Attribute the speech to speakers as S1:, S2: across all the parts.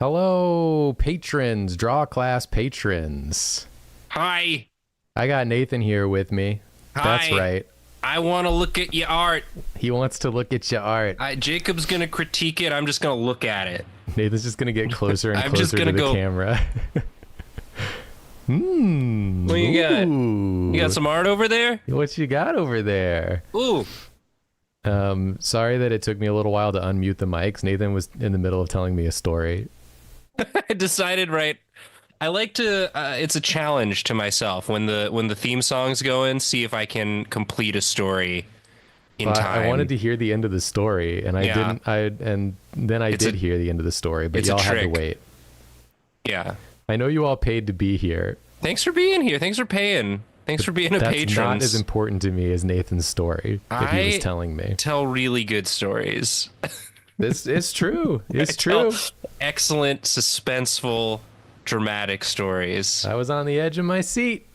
S1: Hello, patrons, DrawClass patrons.
S2: Hi.
S1: I got Nathan here with me.
S2: Hi.
S1: That's right.
S2: I want to look at your art.
S1: He wants to look at your art.
S2: Jacob's going to critique it. I'm just going to look at it.
S1: Nathan's just going to get closer and
S2: I'm
S1: closer
S2: just
S1: to
S2: gonna
S1: the
S2: go-
S1: camera.
S2: What you got? You got some art over there?
S1: What you got over there?
S2: Ooh.
S1: Sorry that it took me a little while to unmute the mics. Nathan was in the middle of telling me a story.
S2: I decided I like to it's a challenge to myself when the theme songs go in, see if I can complete a story in time.
S1: I wanted to hear the end of the story, and I didn't. And then I did hear the end of the story, but y'all had to wait.
S2: Yeah.
S1: I know you all paid to be here.
S2: Thanks for being here. Thanks for paying. Thanks for being a patron.
S1: That's not as important to me as Nathan's story that he was telling me.
S2: Tell really good stories.
S1: This is true. It's true.
S2: Excellent, suspenseful, dramatic stories.
S1: I was on the edge of my seat.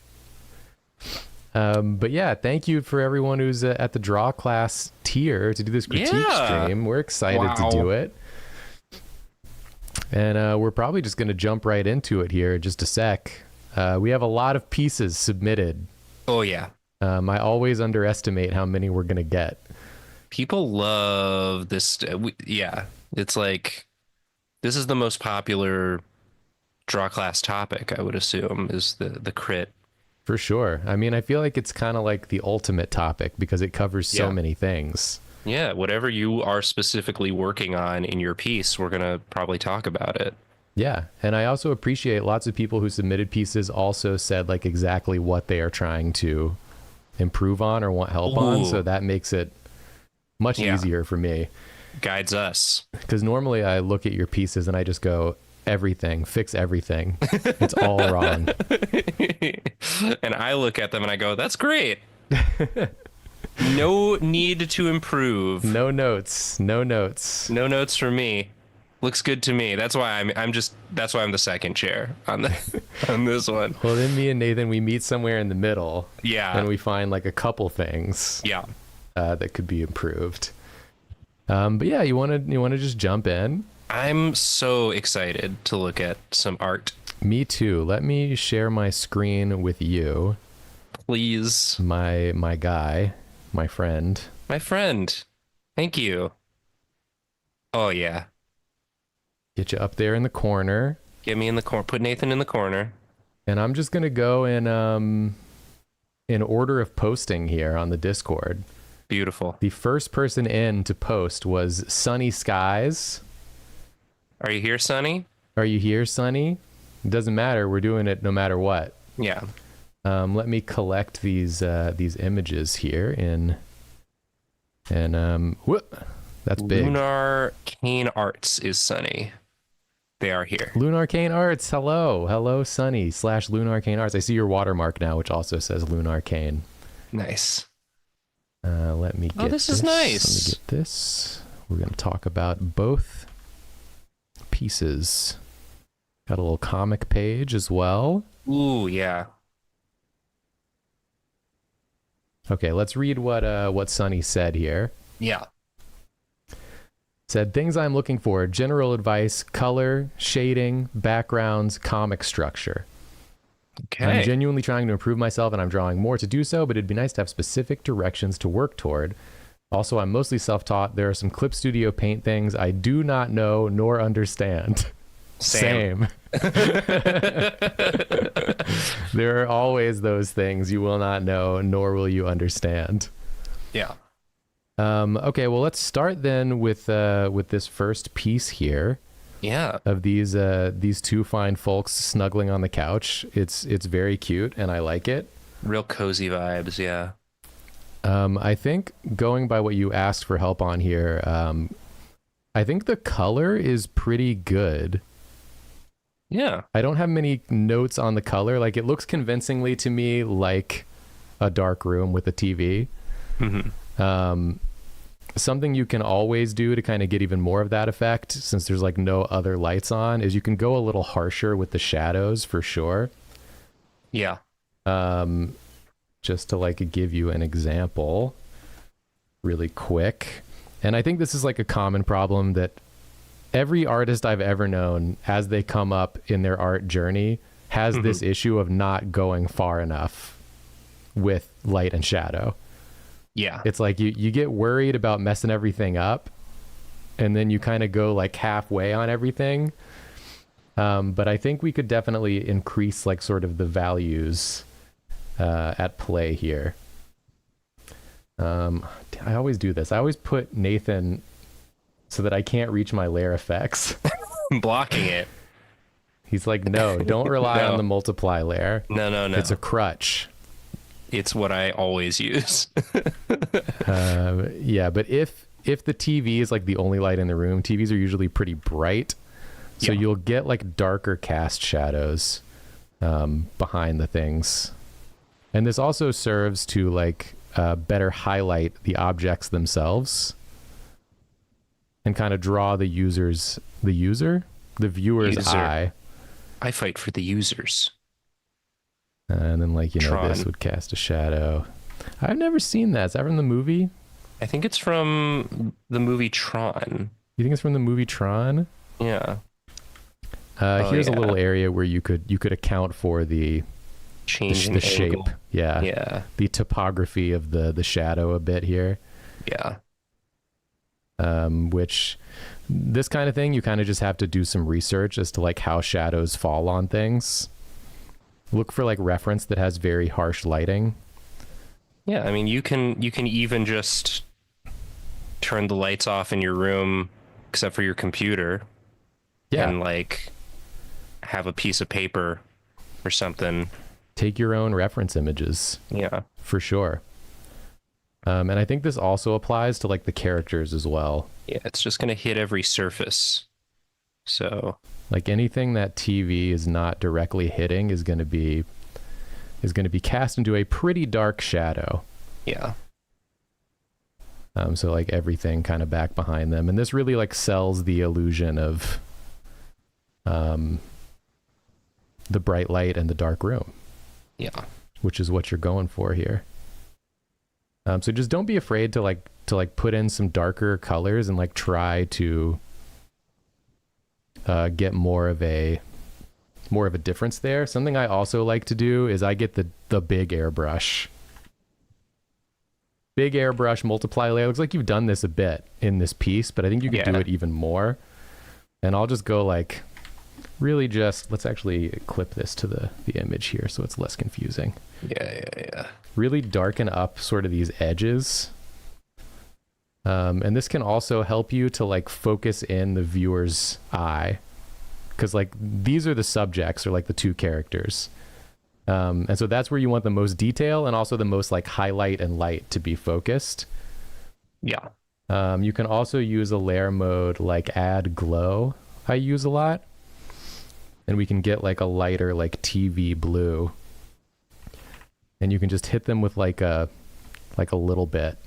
S1: But yeah, thank you for everyone who's at the DrawClass tier to do this critique stream. We're excited to do it. And we're probably just going to jump right into it here in just a sec. We have a lot of pieces submitted.
S2: Oh, yeah.
S1: I always underestimate how many we're going to get.
S2: People love this. It's like, this is the most popular DrawClass topic, I would assume, is the crit.
S1: For sure. I mean, I feel like it's kind of like the ultimate topic because it covers so many things.
S2: Yeah, whatever you are specifically working on in your piece, we're going to probably talk about it.
S1: Yeah, and I also appreciate lots of people who submitted pieces also said like exactly what they are trying to improve on or want help on, so that makes it much easier for me.
S2: Guides us.
S1: Because normally I look at your pieces and I just go, everything, fix everything. It's all wrong.
S2: And I look at them and I go, that's great. No need to improve.
S1: No notes. No notes.
S2: No notes for me. Looks good to me. That's why that's why I'm the second chair on this one.
S1: Well, then me and Nathan, we meet somewhere in the middle.
S2: Yeah.
S1: And we find like a couple things.
S2: Yeah.
S1: That could be improved. But yeah, you want to just jump in?
S2: I'm so excited to look at some art.
S1: Me too. Let me share my screen with you.
S2: Please.
S1: My guy, my friend.
S2: My friend. Thank you. Oh, yeah.
S1: Get you up there in the corner.
S2: Get me in the corner. Put Nathan in the corner.
S1: And I'm just going to go in order of posting here on the Discord.
S2: Beautiful.
S1: The first person in to post was Sunny Skies.
S2: Are you here, Sonny?
S1: Are you here, Sunny? It doesn't matter. We're doing it no matter what.
S2: Yeah.
S1: Let me collect these images here whoop, that's big.
S2: Lunar Cane Arts is Sunny. They are here.
S1: Lunar Cane Arts. Hello, Sunny / Lunar Cane Arts. I see your watermark now, which also says Lunar Cane.
S2: Nice.
S1: Let me get
S2: Oh, this is nice.
S1: Let me get this. We're going to talk about both pieces. Got a little comic page as well.
S2: Ooh, yeah.
S1: Okay, let's read what Sunny said here.
S2: Yeah.
S1: Said, things I'm looking for: general advice, color, shading, backgrounds, comic structure.
S2: Okay.
S1: I'm genuinely trying to improve myself, and I'm drawing more to do so, but it'd be nice to have specific directions to work toward. Also, I'm mostly self-taught. There are some Clip Studio Paint things I do not know nor understand. Same. There are always those things you will not know, nor will you understand.
S2: Yeah.
S1: Okay, well, let's start then with this first piece here.
S2: Yeah.
S1: Of these two fine folks snuggling on the couch. It's very cute, and I like it.
S2: Real cozy vibes, yeah.
S1: I think going by what you asked for help on here, I think the color is pretty good.
S2: Yeah.
S1: I don't have many notes on the color. Like, it looks convincingly to me like a dark room with a TV. Mm-hmm. Something you can always do to kind of get even more of that effect, since there's like no other lights on, is you can go a little harsher with the shadows for sure.
S2: Yeah.
S1: Just to like give you an example really quick. And I think this is like a common problem that every artist I've ever known, as they come up in their art journey, has this issue of not going far enough with light and shadow.
S2: Yeah.
S1: It's like you get worried about messing everything up, and then you kind of go like halfway on everything. But I think we could definitely increase like sort of the values at play here. I always do this. I always put Nathan so that I can't reach my layer effects.
S2: Blocking it.
S1: He's like, no, don't rely on the multiply layer.
S2: No.
S1: It's a crutch.
S2: It's what I always use.
S1: Yeah, but if the TV is like the only light in the room, TVs are usually pretty bright. So you'll get like darker cast shadows behind the things. And this also serves to like better highlight the objects themselves and kind of draw the viewer's eye.
S2: I fight for the users.
S1: And then like,
S2: Tron.
S1: this would cast a shadow. I've never seen that. Is that from the movie?
S2: I think it's from the movie Tron.
S1: You think it's from the movie Tron?
S2: Yeah.
S1: Here's a little area where you could account for the
S2: Changing
S1: shape.
S2: angle.
S1: Yeah. The topography of the shadow a bit here.
S2: Yeah.
S1: Which this kind of thing, you kind of just have to do some research as to like how shadows fall on things. Look for like reference that has very harsh lighting.
S2: Yeah, I mean, you can even just turn the lights off in your room, except for your computer.
S1: Yeah.
S2: And like have a piece of paper or something.
S1: Take your own reference images.
S2: Yeah.
S1: For sure. And I think this also applies to like the characters as well.
S2: Yeah, it's just going to hit every surface. So
S1: like anything that TV is not directly hitting is going to be cast into a pretty dark shadow.
S2: Yeah.
S1: So like everything kind of back behind them. And this really like sells the illusion of the bright light and the dark room.
S2: Yeah.
S1: Which is what you're going for here. So just don't be afraid to put in some darker colors and like try to get more of a difference there. Something I also like to do is I get the big airbrush. Big airbrush multiply layer. Looks like you've done this a bit in this piece, but I think you could do it even more. And I'll just go like really just, let's actually clip this to the image here so it's less confusing.
S2: Yeah.
S1: Really darken up sort of these edges. And this can also help you to like focus in the viewer's eye, because like these are the subjects, or like the two characters. And so that's where you want the most detail and also the most like highlight and light to be focused.
S2: Yeah.
S1: You can also use a layer mode like add glow. I use a lot. And we can get like a lighter like TV blue. And you can just hit them with like a little bit.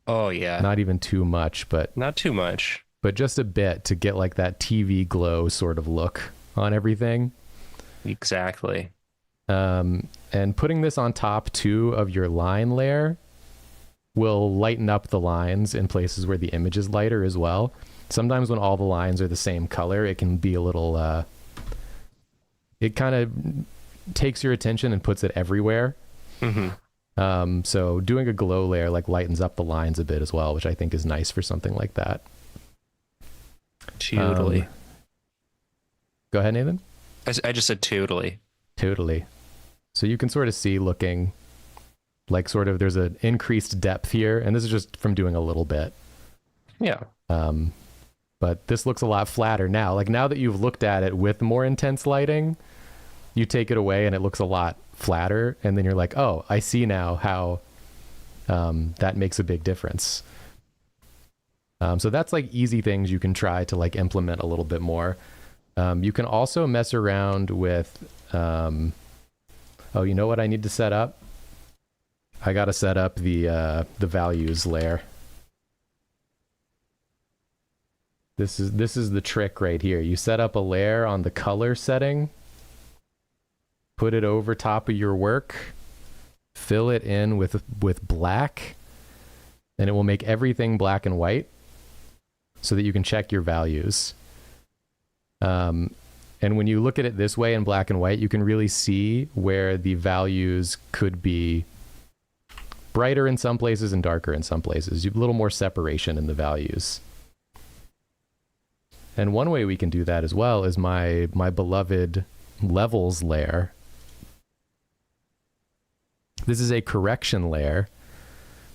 S2: Oh yeah.
S1: Not even too much, but
S2: not too much.
S1: But just a bit to get like that TV glow sort of look on everything.
S2: Exactly.
S1: And putting this on top too of your line layer will lighten up the lines in places where the image is lighter as well. Sometimes when all the lines are the same color, it can be a little, it kind of takes your attention and puts it everywhere. Mm-hmm. So doing a glow layer like lightens up the lines a bit as well, which I think is nice for something like that.
S2: Totally.
S1: Go ahead, Nathan.
S2: I just said totally.
S1: Totally. So you can sort of see looking like sort of there's an increased depth here, and this is just from doing a little bit.
S2: Yeah.
S1: But this looks a lot flatter now. Like now that you've looked at it with more intense lighting, you take it away and it looks a lot flatter, and then you're like, oh, I see now how that makes a big difference. So that's like easy things you can try to like implement a little bit more. You can also mess around with, you know what I need to set up? I got to set up the values layer. This is the trick right here. You set up a layer on the color setting, put it over top of your work, fill it in with black, and it will make everything black and white. so that you can check your values. And when you look at it this way in black and white, you can really see where the values could be brighter in some places and darker in some places. You have a little more separation in the values. And one way we can do that as well is my beloved levels layer. This is a correction layer.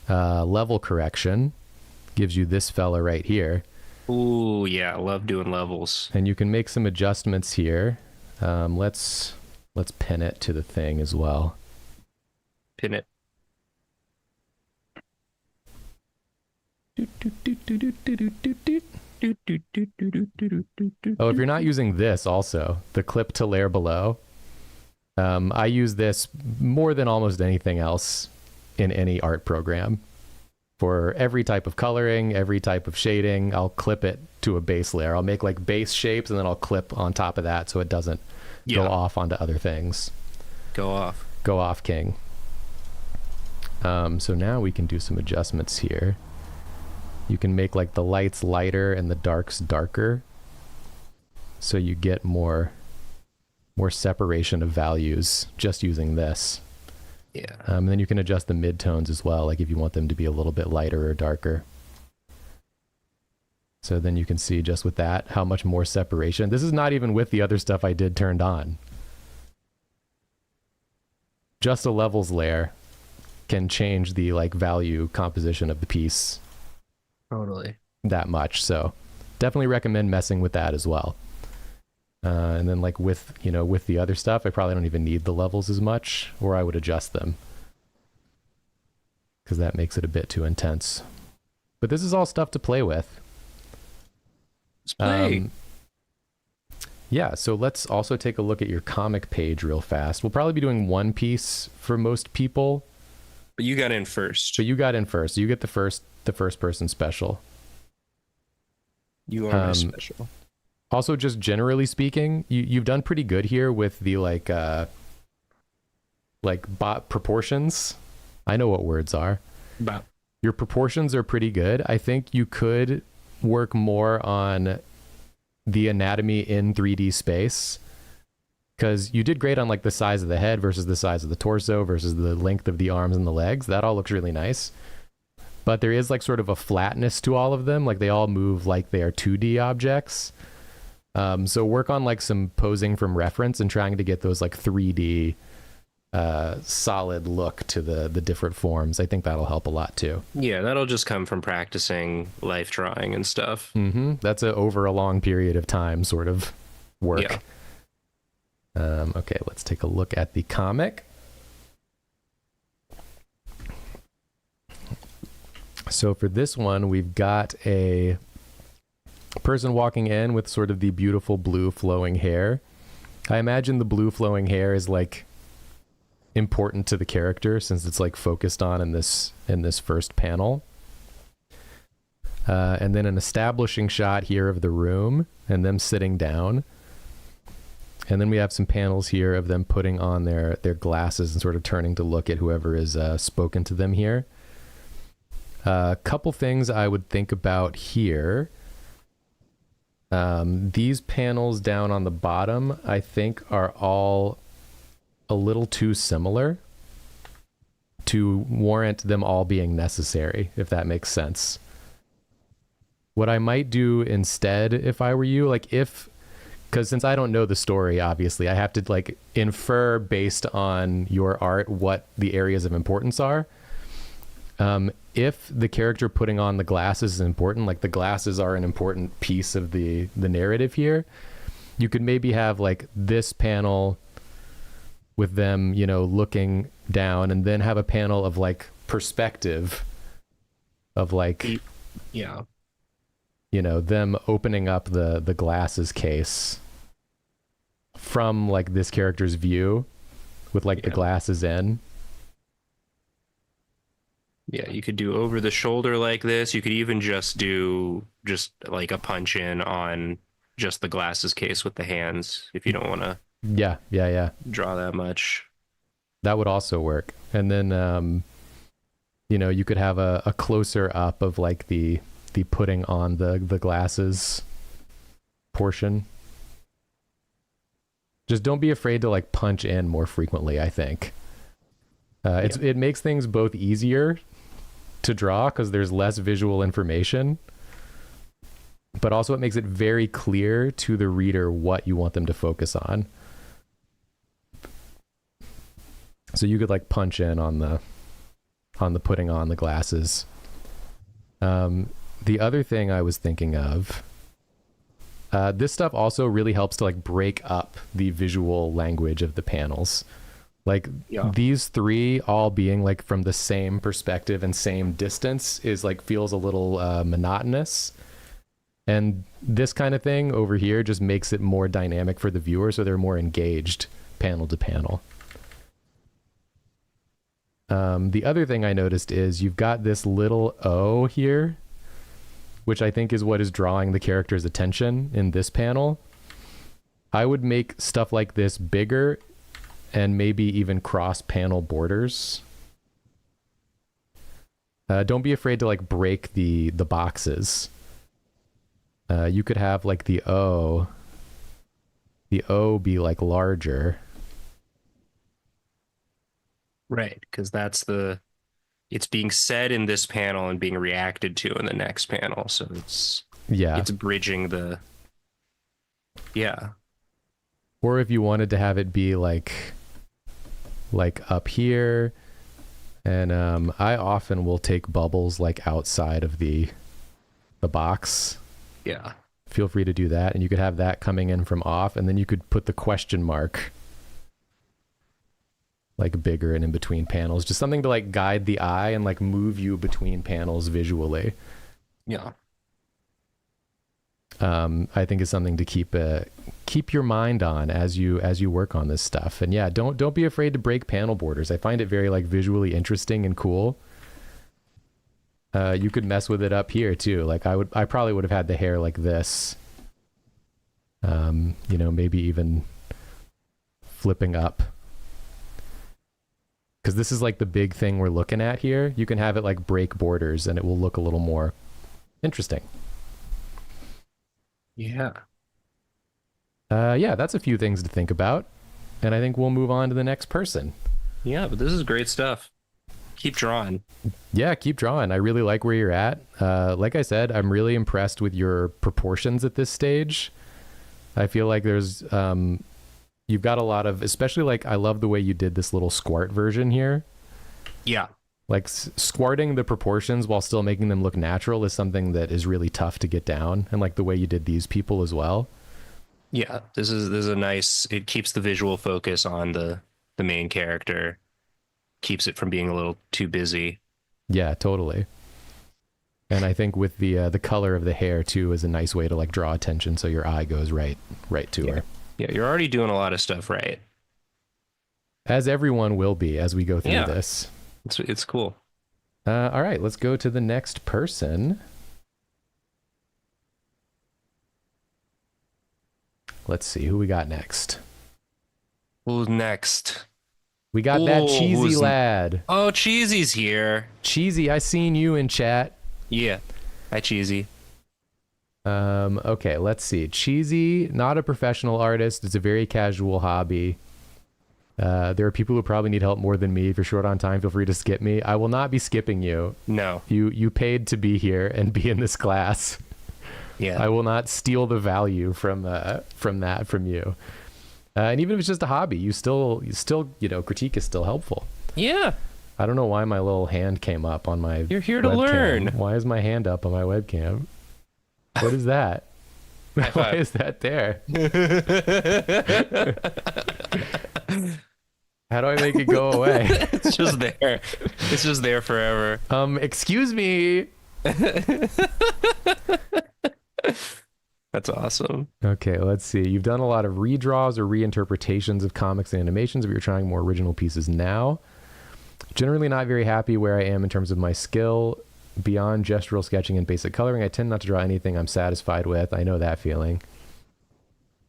S1: Level correction gives you this fella right here.
S2: Ooh, yeah, I love doing levels.
S1: And you can make some adjustments here. Let's pin it to the thing as well.
S2: Pin it.
S1: Oh, if you're not using this also, the clip to layer below, I use this more than almost anything else in any art program. For every type of coloring, every type of shading, I'll clip it to a base layer. I'll make like base shapes and then I'll clip on top of that so it doesn't go off onto other things.
S2: Go off.
S1: Go off, king. So now we can do some adjustments here. You can make like the lights lighter and the darks darker, so you get more separation of values just using this.
S2: Yeah.
S1: And then you can adjust the midtones as well, like if you want them to be a little bit lighter or darker. So then you can see just with that how much more separation. This is not even with the other stuff I did turned on. Just a levels layer can change the like value composition of the piece.
S2: Totally.
S1: That much. So definitely recommend messing with that as well. And then like with the other stuff, I probably don't even need the levels as much, or I would adjust them because that makes it a bit too intense. But this is all stuff to play with.
S2: Let's play.
S1: Yeah, so let's also take a look at your comic page real fast. We'll probably be doing one piece for most people.
S2: But you got in first.
S1: So you got in first. So you get the first person special.
S2: You are my special.
S1: Also, just generally speaking, you've done pretty good here with the bot proportions. I know what words are.
S2: Bot.
S1: Your proportions are pretty good. I think you could work more on the anatomy in 3D space, because you did great on like the size of the head versus the size of the torso versus the length of the arms and the legs. That all looks really nice. But there is like sort of a flatness to all of them. Like they all move like they are 2D objects. So work on like some posing from reference and trying to get those like 3D solid look to the different forms. I think that'll help a lot too.
S2: Yeah, that'll just come from practicing life drawing and stuff.
S1: Mm-hmm. That's over a long period of time sort of work.
S2: Yeah.
S1: Okay, let's take a look at the comic. So for this one, we've got a person walking in with sort of the beautiful blue flowing hair. I imagine the blue flowing hair is like important to the character since it's like focused on in this first panel. And then an establishing shot here of the room and them sitting down. And then we have some panels here of them putting on their glasses and sort of turning to look at whoever is spoken to them here. A couple things I would think about here. These panels down on the bottom, I think, are all a little too similar to warrant them all being necessary, if that makes sense. What I might do instead, if I were you, because since I don't know the story, obviously, I have to like infer based on your art what the areas of importance are. If the character putting on the glasses is important, like the glasses are an important piece of the narrative here, you could maybe have like this panel with them, looking down, and then have a panel of like perspective of like,
S2: yeah,
S1: them opening up the glasses case from like this character's view with like the glasses in.
S2: Yeah, you could do over the shoulder like this. You could even just do like a punch in on just the glasses case with the hands if you don't want to draw that much.
S1: That would also work. And then you could have a closer up of like the putting on the glasses portion. Just don't be afraid to like punch in more frequently, I think. It makes things both easier to draw because there's less visual information, but also it makes it very clear to the reader what you want them to focus on. So you could like punch in on the putting on the glasses. The other thing I was thinking of, this stuff also really helps to like break up the visual language of the panels. Like these three all being like from the same perspective and same distance is like feels a little monotonous. And this kind of thing over here just makes it more dynamic for the viewer, so they're more engaged panel to panel. The other thing I noticed is you've got this little O here, which I think is what is drawing the character's attention in this panel. I would make stuff like this bigger and maybe even cross panel borders. Don't be afraid to like break the boxes. You could have like the O be like larger.
S2: Right, because it's being said in this panel and being reacted to in the next panel. So it's bridging the,
S1: Or if you wanted to have it be like up here, and I often will take bubbles like outside of the box.
S2: Yeah.
S1: Feel free to do that, and you could have that coming in from off, and then you could put the question mark like bigger and in between panels, just something to like guide the eye and like move you between panels visually.
S2: Yeah.
S1: I think is something to keep your mind on as you work on this stuff. And yeah, don't be afraid to break panel borders. I find it very like visually interesting and cool. You could mess with it up here too. Like I probably would have had the hair like this. Maybe even flipping up. Because this is like the big thing we're looking at here. You can have it like break borders and it will look a little more interesting.
S2: Yeah.
S1: That's a few things to think about. And I think we'll move on to the next person.
S2: Yeah, but this is great stuff. Keep drawing.
S1: Yeah, keep drawing. I really like where you're at. Like I said, I'm really impressed with your proportions at this stage. I feel like there's... you've got a lot of, especially like, I love the way you did this little squart version here.
S2: Yeah.
S1: Like squarting the proportions while still making them look natural is something that is really tough to get down. And like the way you did these people as well.
S2: Yeah. This is a nice, it keeps the visual focus on the main character, keeps it from being a little too busy.
S1: Yeah, totally. And I think with the color of the hair too is a nice way to like draw attention. So your eye goes right to her.
S2: Yeah, you're already doing a lot of stuff right.
S1: As everyone will be as we go through this.
S2: It's cool.
S1: All right, let's go to the next person. Let's see who we got next.
S2: Who's next?
S1: We got that Cheesy lad.
S2: Oh, Cheesy's here.
S1: Cheesy, I seen you in chat.
S2: Yeah. Hi, Cheesy.
S1: Okay, let's see. Cheesy, not a professional artist. It's a very casual hobby. There are people who probably need help more than me. If you're short on time, feel free to skip me. I will not be skipping you.
S2: No.
S1: You paid to be here and be in this class.
S2: Yeah.
S1: I will not steal the value from you. And even if it's just a hobby, you still, critique is still helpful.
S2: Yeah.
S1: I don't know why my little hand came up on my
S2: You're here to
S1: webcam.
S2: learn.
S1: Why is my hand up on my webcam? What is that? Why is that there? How do I make it go away?
S2: It's just there. It's just there forever.
S1: Excuse me.
S2: That's awesome.
S1: Okay, let's see. You've done a lot of redraws or reinterpretations of comics and animations, but you're trying more original pieces now. Generally not very happy where I am in terms of my skill. Beyond gestural sketching and basic coloring, I tend not to draw anything I'm satisfied with. I know that feeling.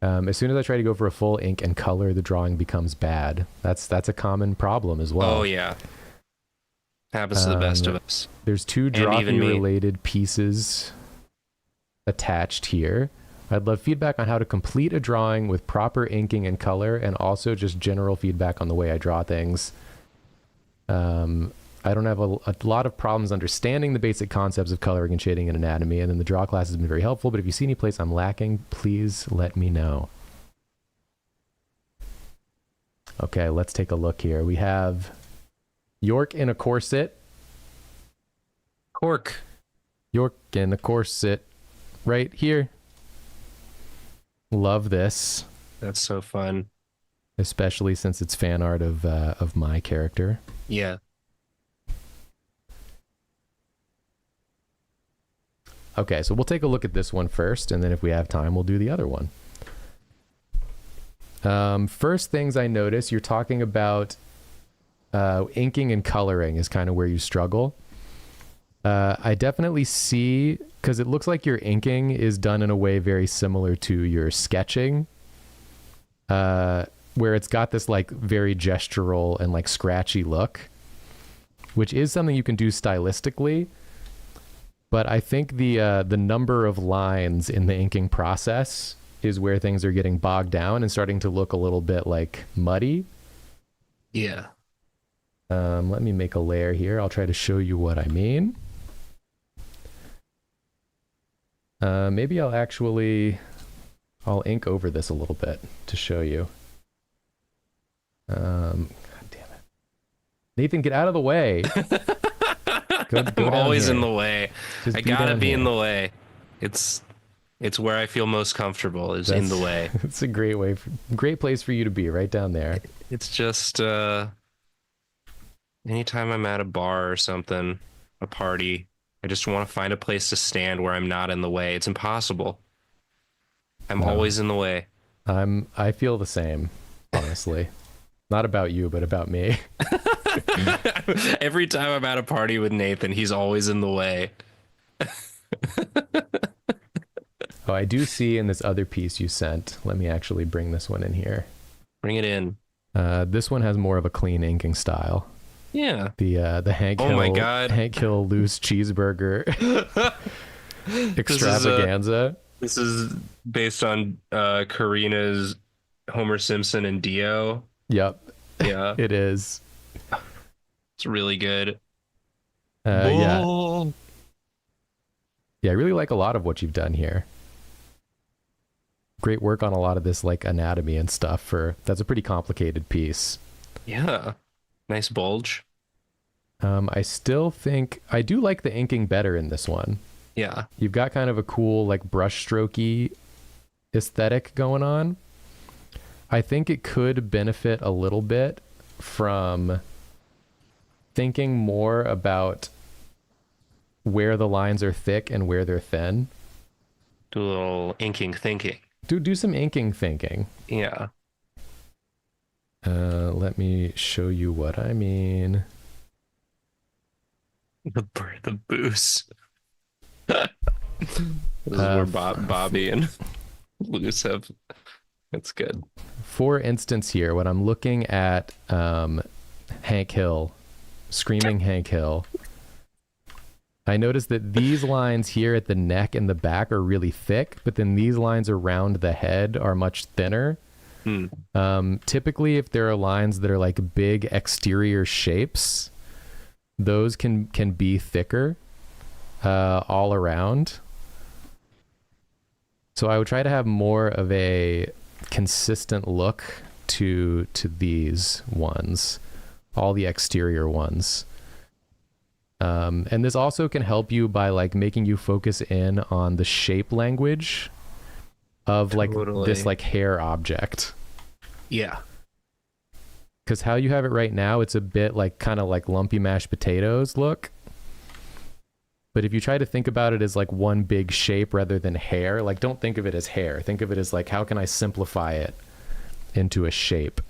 S1: As soon as I try to go for a full ink and color, the drawing becomes bad. That's a common problem as well.
S2: Oh, yeah. Happens to the best of us.
S1: There's two Drawfee related pieces attached here. I'd love feedback on how to complete a drawing with proper inking and color, and also just general feedback on the way I draw things. I don't have a lot of problems understanding the basic concepts of coloring and shading and anatomy, and then the draw class has been very helpful, but if you see any place I'm lacking, please let me know. Okay, let's take a look here. We have York in a corset.
S2: Cork.
S1: York in a corset right here. Love this.
S2: That's so fun.
S1: Especially since it's fan art of my character.
S2: Yeah.
S1: Okay, so we'll take a look at this one first, and then if we have time, we'll do the other one. First things I notice, you're talking about inking and coloring is kind of where you struggle. I definitely see, because it looks like your inking is done in a way very similar to your sketching, where it's got this like very gestural and like scratchy look, which is something you can do stylistically. But I think the number of lines in the inking process is where things are getting bogged down and starting to look a little bit like muddy.
S2: Yeah.
S1: Let me make a layer here. I'll try to show you what I mean. Maybe I'll ink over this a little bit to show you. God damn it. Nathan, get out of the way. Go
S2: I'm always
S1: here.
S2: in the way.
S1: Just
S2: I gotta be
S1: here.
S2: in the way. It's where I feel most comfortable is in the way.
S1: It's a great place for you to be, right down there.
S2: It's just anytime I'm at a bar or something, a party, I just want to find a place to stand where I'm not in the way. It's impossible. I'm always in the way.
S1: I feel the same, honestly. Not about you, but about me.
S2: Every time I'm at a party with Nathan, he's always in the way.
S1: Oh, I do see in this other piece you sent. Let me actually bring this one in here.
S2: Bring it in.
S1: This one has more of a clean inking style.
S2: Yeah.
S1: The Hank Hill,
S2: my God.
S1: Hank Hill loose cheeseburger extravaganza.
S2: This is based on Karina's Homer Simpson and Dio.
S1: Yep.
S2: Yeah.
S1: It is.
S2: It's really good.
S1: Yeah. Yeah, I really like a lot of what you've done here. Great work on a lot of this like anatomy and stuff. That's a pretty complicated piece.
S2: Yeah. Nice bulge.
S1: I still think I do like the inking better in this one.
S2: Yeah.
S1: You've got kind of a cool like brush strokey aesthetic going on. I think it could benefit a little bit from thinking more about where the lines are thick and where they're thin.
S2: Do a little inking thinking.
S1: Do some inking thinking.
S2: Yeah.
S1: Let me show you what I mean.
S2: The booze. This is where Bobby and Luce have. It's good.
S1: For instance here, when I'm looking at Hank Hill, Screaming Hank Hill, I noticed that these lines here at the neck and the back are really thick, but then these lines around the head are much thinner. Typically, if there are lines that are like big exterior shapes, those can be thicker all around. So I would try to have more of a consistent look to these ones, all the exterior ones. And this also can help you by like making you focus in on the shape language of like this like hair object.
S2: Yeah.
S1: Because how you have it right now, it's a bit like kind of like lumpy mashed potatoes look. But if you try to think about it as like one big shape rather than hair, like don't think of it as hair. Think of it as like, how can I simplify it into a shape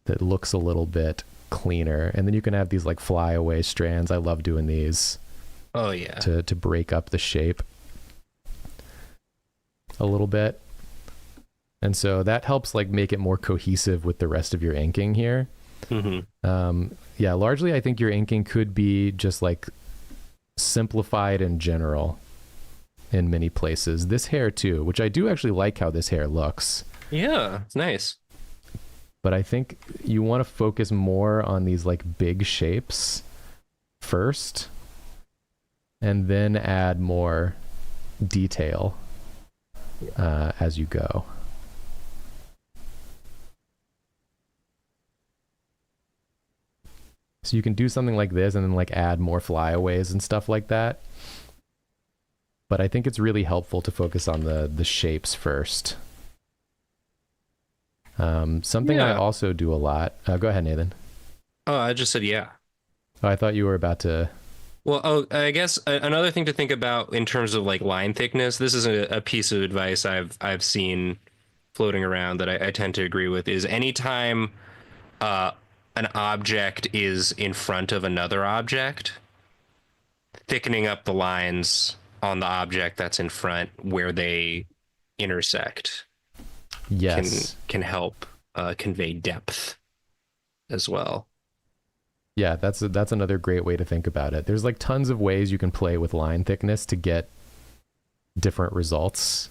S1: that looks a little bit cleaner? And then you can have these like flyaway strands. I love doing these.
S2: Oh yeah.
S1: To break up the shape a little bit. And so that helps like make it more cohesive with the rest of your inking here. Yeah, largely I think your inking could be just like simplified in general. in many places. This hair too, which I do actually like how this hair looks.
S2: Yeah, it's nice.
S1: But I think you want to focus more on these like big shapes first, and then add more detail as you go. So you can do something like this and then like add more flyaways and stuff like that. But I think it's really helpful to focus on the shapes first. Something I also do a lot. Go ahead, Nathan.
S2: Oh, I just said yeah.
S1: Oh, I thought you were about to.
S2: Well, I guess another thing to think about in terms of like line thickness. This is a piece of advice I've seen floating around that I tend to agree with. Is anytime an object is in front of another object, thickening up the lines on the object that's in front where they intersect.
S1: Yes,
S2: can help convey depth as well.
S1: Yeah, that's another great way to think about it. There's like tons of ways you can play with line thickness to get different results.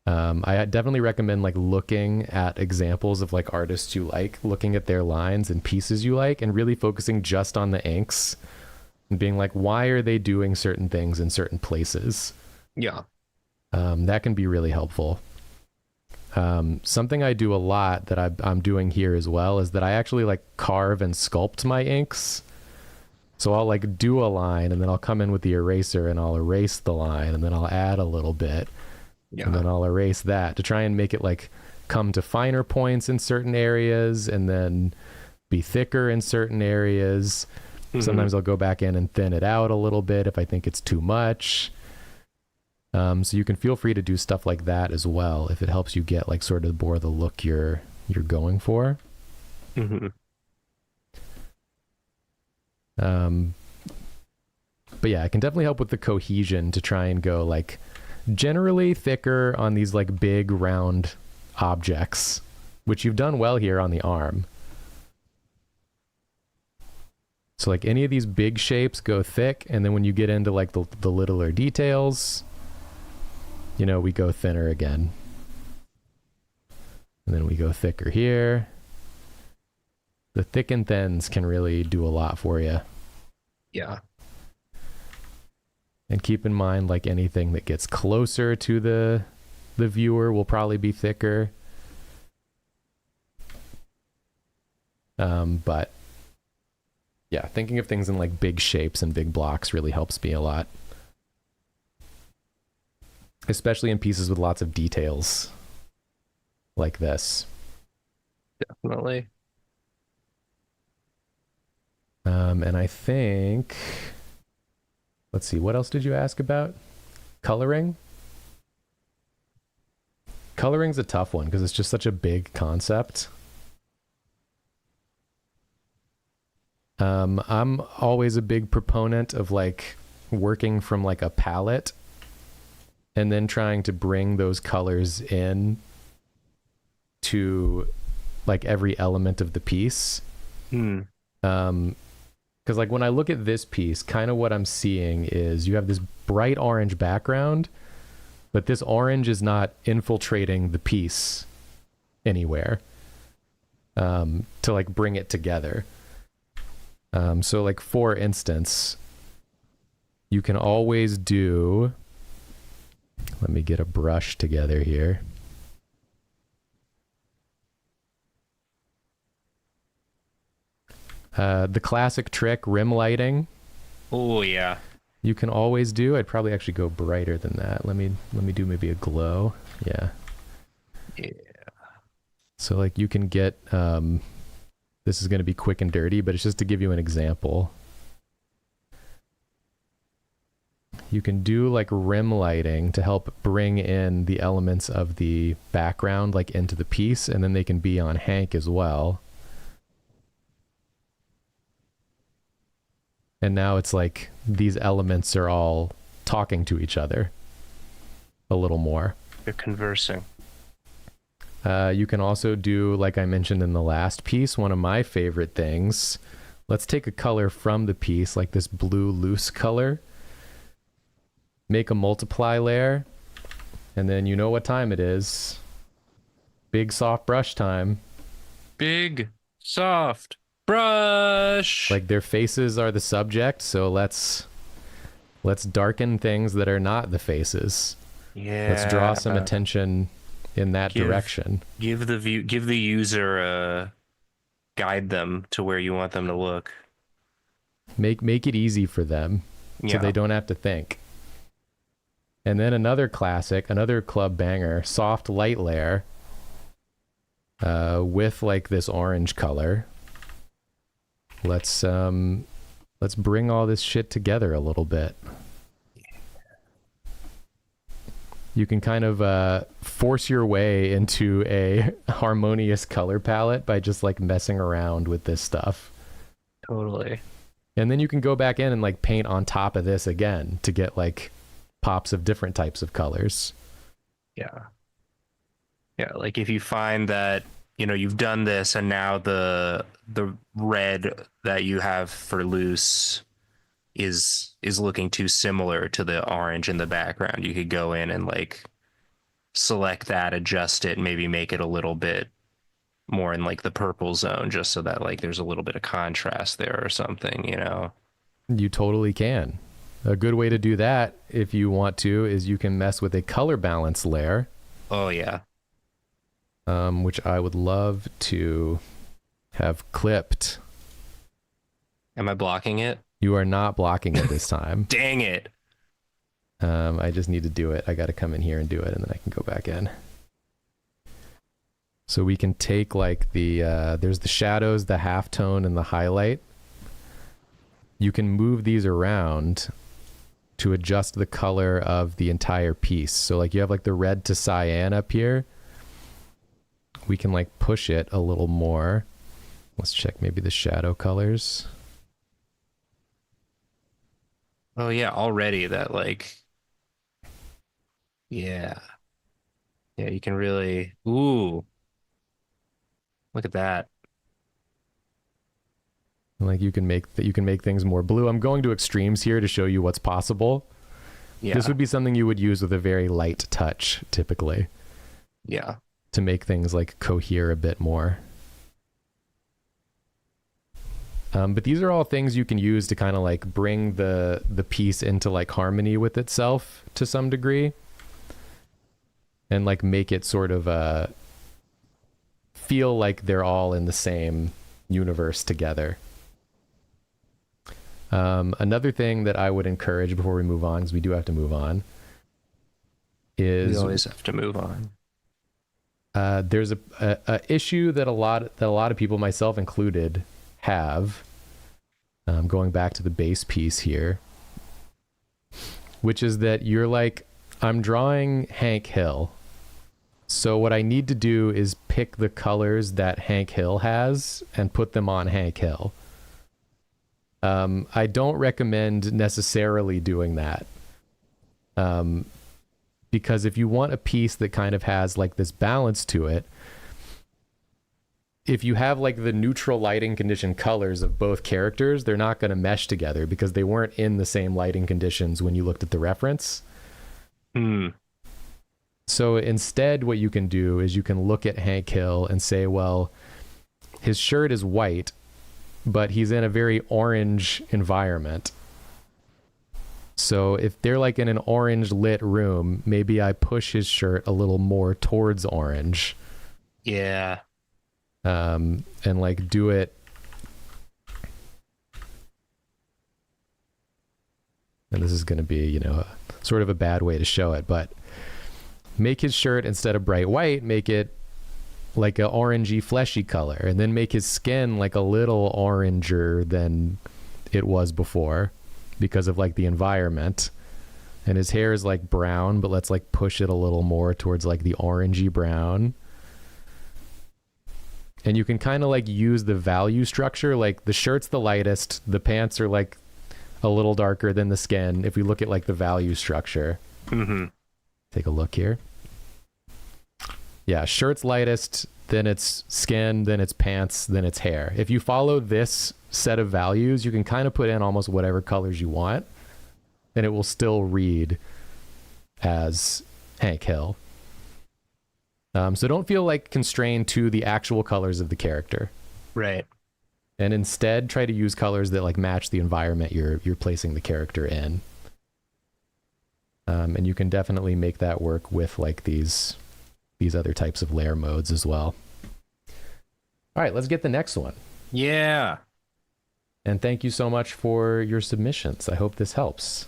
S1: I definitely recommend like looking at examples of like artists you like, looking at their lines and pieces you like, and really focusing just on the inks and being like, why are they doing certain things in certain places?
S2: Yeah.
S1: That can be really helpful. Something I do a lot that I'm doing here as well is that I actually like carve and sculpt my inks. So I'll like do a line and then I'll come in with the eraser and I'll erase the line and then I'll add a little bit. Yeah. And then I'll erase that to try and make it like come to finer points in certain areas and then be thicker in certain areas. Mm-hmm. Sometimes I'll go back in and thin it out a little bit if I think it's too much. So you can feel free to do stuff like that as well if it helps you get like sort of more the look you're going for.
S2: Mm-hmm.
S1: But yeah, it can definitely help with the cohesion to try and go like generally thicker on these like big round objects, which you've done well here on the arm. So like any of these big shapes go thick, and then when you get into like the littler details, you know, we go thinner again. And then we go thicker here. The thick and thins can really do a lot for you.
S2: Yeah.
S1: And keep in mind, like anything that gets closer to the viewer will probably be thicker. But yeah, thinking of things in like big shapes and big blocks really helps me a lot. Especially in pieces with lots of details like this.
S2: Definitely.
S1: And I think, let's see, what else did you ask about? Coloring? Coloring's a tough one because it's just such a big concept. I'm always a big proponent of like working from like a palette and then trying to bring those colors in to like every element of the piece. Because like when I look at this piece, kind of what I'm seeing is you have this bright orange background, but this orange is not infiltrating the piece anywhere to like bring it together. So like for instance, you can always do, let me get a brush together here. The classic trick, rim lighting.
S2: Oh yeah.
S1: You can always do. I'd probably actually go brighter than that. Let me do maybe a glow. Yeah.
S2: Yeah.
S1: So like you can get, this is going to be quick and dirty, but it's just to give you an example. You can do like rim lighting to help bring in the elements of the background like into the piece, and then they can be on Hank as well. And now it's like these elements are all talking to each other a little more.
S2: They're conversing.
S1: You can also do, like I mentioned in the last piece, one of my favorite things. Let's take a color from the piece, like this blue loose color. make a multiply layer, and then you know what time it is. Big soft brush time.
S2: Big soft brush.
S1: Like their faces are the subject, so let's darken things that are not the faces.
S2: Yeah.
S1: Let's draw some attention in that direction.
S2: Give the user a guide them to where you want them to look.
S1: Make it easy for them so they don't have to think. And then another classic, another club banger, soft light layer with like this orange color. Let's bring all this shit together a little bit. You can kind of force your way into a harmonious color palette by just like messing around with this stuff.
S2: Totally.
S1: And then you can go back in and like paint on top of this again to get like pops of different types of colors.
S2: Yeah. Yeah, like if you find that, you know, you've done this and now the red that you have for loose is looking too similar to the orange in the background, you could go in and like select that, adjust it, maybe make it a little bit more in like the purple zone, just so that like there's a little bit of contrast there or something, you know.
S1: You totally can. A good way to do that, if you want to, is you can mess with a color balance layer.
S2: Oh yeah.
S1: Which I would love to have clipped.
S2: Am I blocking it?
S1: You are not blocking it this time.
S2: Dang it.
S1: I just need to do it. I got to come in here and do it, and then I can go back in. So we can take like there's the shadows, the halftone, and the highlight. You can move these around to adjust the color of the entire piece. So like you have like the red to cyan up here. We can like push it a little more. Let's check maybe the shadow colors.
S2: Oh yeah, already that like, yeah. Yeah, you can really, ooh. Look at that.
S1: Like you can make things more blue. I'm going to extremes here to show you what's possible. Yeah. This would be something you would use with a very light touch typically.
S2: Yeah.
S1: To make things like cohere a bit more. But these are all things you can use to kind of like bring the piece into like harmony with itself to some degree. And like make it sort of feel like they're all in the same universe together. Another thing that I would encourage before we move on, because we do have to move on, is
S2: we always have to move on.
S1: There's a issue that a lot of people, myself included, have. Going back to the base piece here, which is that you're like, I'm drawing Hank Hill. So what I need to do is pick the colors that Hank Hill has and put them on Hank Hill. I don't recommend necessarily doing that. Because if you want a piece that kind of has like this balance to it, if you have like the neutral lighting condition colors of both characters, they're not going to mesh together because they weren't in the same lighting conditions when you looked at the reference. So instead, what you can do is you can look at Hank Hill and say, well, his shirt is white, but he's in a very orange environment. So if they're like in an orange lit room, maybe I push his shirt a little more towards orange.
S2: Yeah.
S1: And like do it. And this is going to be, you know, sort of a bad way to show it, but make his shirt, instead of bright white, make it like a orangey fleshy color, and then make his skin like a little oranger than it was before because of like the environment. And his hair is like brown, but let's like push it a little more towards like the orangey brown. And you can kind of like use the value structure, like the shirt's the lightest, the pants are like a little darker than the skin. If we look at like the value structure, take a look here. Yeah, shirt's lightest, then it's skin, then it's pants, then it's hair. If you follow this set of values, you can kind of put in almost whatever colors you want. and it will still read as Hank Hill. So don't feel like constrained to the actual colors of the character.
S2: Right.
S1: And instead try to use colors that like match the environment you're placing the character in. And you can definitely make that work with like these other types of layer modes as well. All right, let's get the next one.
S2: Yeah.
S1: And thank you so much for your submissions. I hope this helps.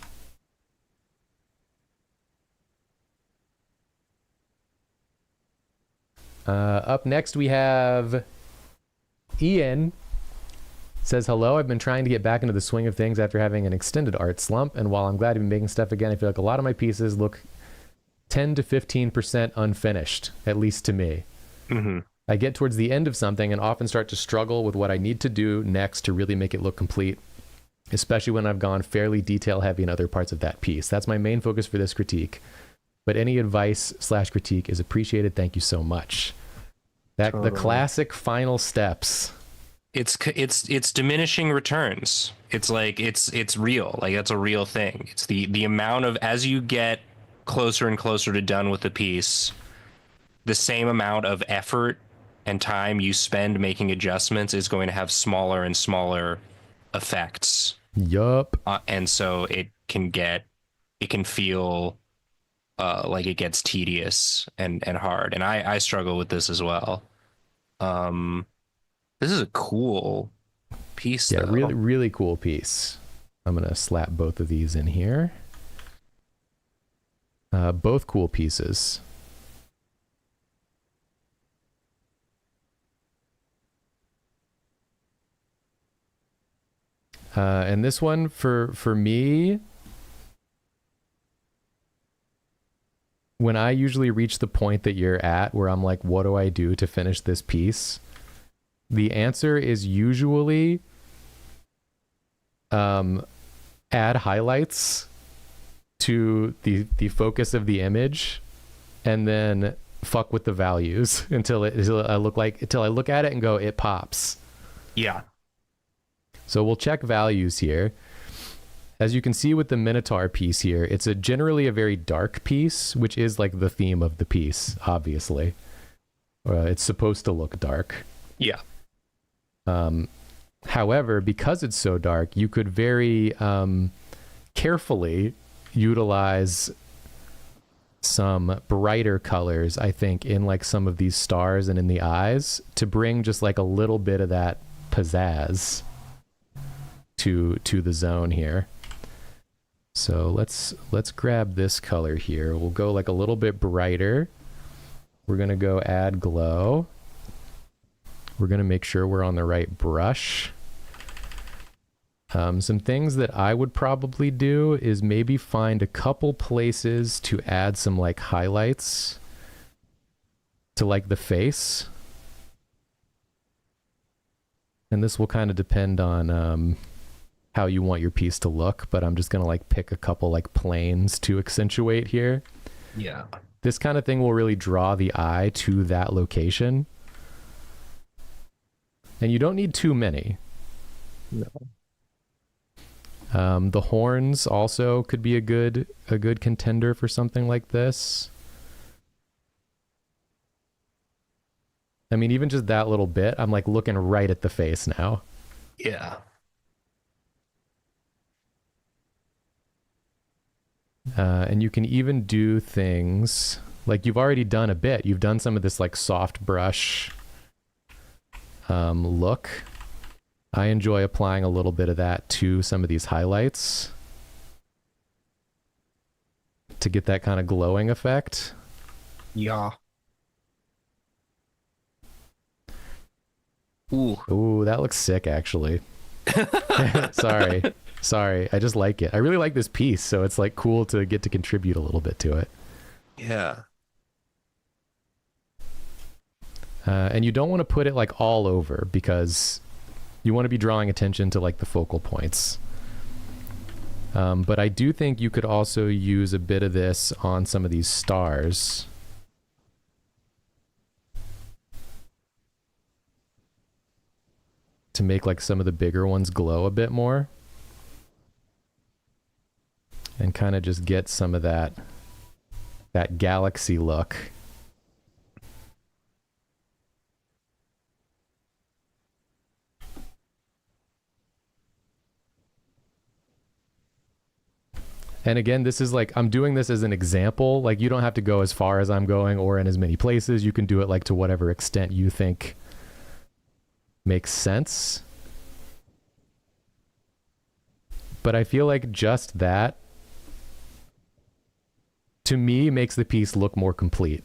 S1: Up next, we have Ian. Says, hello, I've been trying to get back into the swing of things after having an extended art slump. And while I'm glad to be making stuff again, I feel like a lot of my pieces look 10 to 15% unfinished, at least to me.
S2: Mm-hmm.
S1: I get towards the end of something and often start to struggle with what I need to do next to really make it look complete, especially when I've gone fairly detail heavy in other parts of that piece. That's my main focus for this critique. But any advice/critique is appreciated. Thank you so much. The classic final steps.
S2: It's diminishing returns. It's like it's real. Like that's a real thing. It's the amount of, as you get closer and closer to done with the piece, the same amount of effort and time you spend making adjustments is going to have smaller and smaller effects.
S1: Yup.
S2: And so it can feel like it gets tedious and hard. And I struggle with this as well. This is a cool piece.
S1: Yeah,
S2: though.
S1: really, really cool piece. I'm going to slap both of these in here. Both cool pieces. And this one for me, when I usually reach the point that you're at where I'm like, what do I do to finish this piece? The answer is usually add highlights to the focus of the image and then fuck with the values until I look at it and go, it pops.
S2: Yeah.
S1: So we'll check values here. As you can see with the Minotaur piece here, it's generally a very dark piece, which is like the theme of the piece, obviously. It's supposed to look dark.
S2: Yeah.
S1: However, because it's so dark, you could very carefully utilize some brighter colors, I think, in like some of these stars and in the eyes to bring just like a little bit of that pizzazz to the zone here. So let's grab this color here. We'll go like a little bit brighter. We're going to go add glow. We're going to make sure we're on the right brush. Some things that I would probably do is maybe find a couple places to add some like highlights to like the face. And this will kind of depend on how you want your piece to look, but I'm just going to like pick a couple like planes to accentuate here.
S2: Yeah.
S1: This kind of thing will really draw the eye to that location. And you don't need too many.
S2: No.
S1: The horns also could be a good contender for something like this. I mean, even just that little bit, I'm like looking right at the face now.
S2: Yeah.
S1: And you can even do things like you've already done a bit. You've done some of this like soft brush look. I enjoy applying a little bit of that to some of these highlights to get that kind of glowing effect.
S2: Yeah.
S1: Ooh, that looks sick, actually. Sorry. I just like it. I really like this piece, so it's like cool to get to contribute a little bit to it.
S2: Yeah.
S1: And you don't want to put it like all over because you want to be drawing attention to like the focal points. But I do think you could also use a bit of this on some of these stars. To make like some of the bigger ones glow a bit more. and kind of just get some of that galaxy look. And again, this is like, I'm doing this as an example. Like, you don't have to go as far as I'm going or in as many places. You can do it like to whatever extent you think makes sense. But I feel like just that, to me, makes the piece look more complete.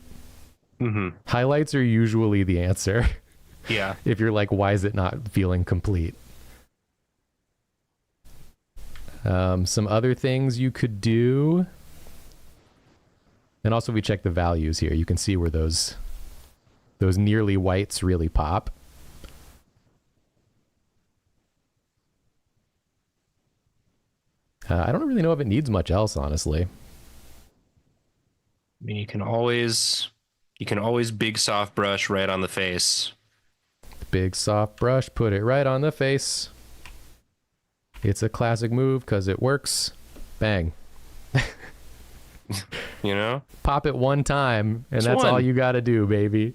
S2: Mm-hmm.
S1: Highlights are usually the answer.
S2: Yeah.
S1: If you're like, why is it not feeling complete? Some other things you could do. And also we check the values here. You can see where those nearly whites really pop. I don't really know if it needs much else, honestly.
S2: I mean, you can always big soft brush right on the face.
S1: Big soft brush, put it right on the face. It's a classic move because it works. Bang.
S2: You know?
S1: Pop it one time, and
S2: Just
S1: that's
S2: one.
S1: all you got to do, baby.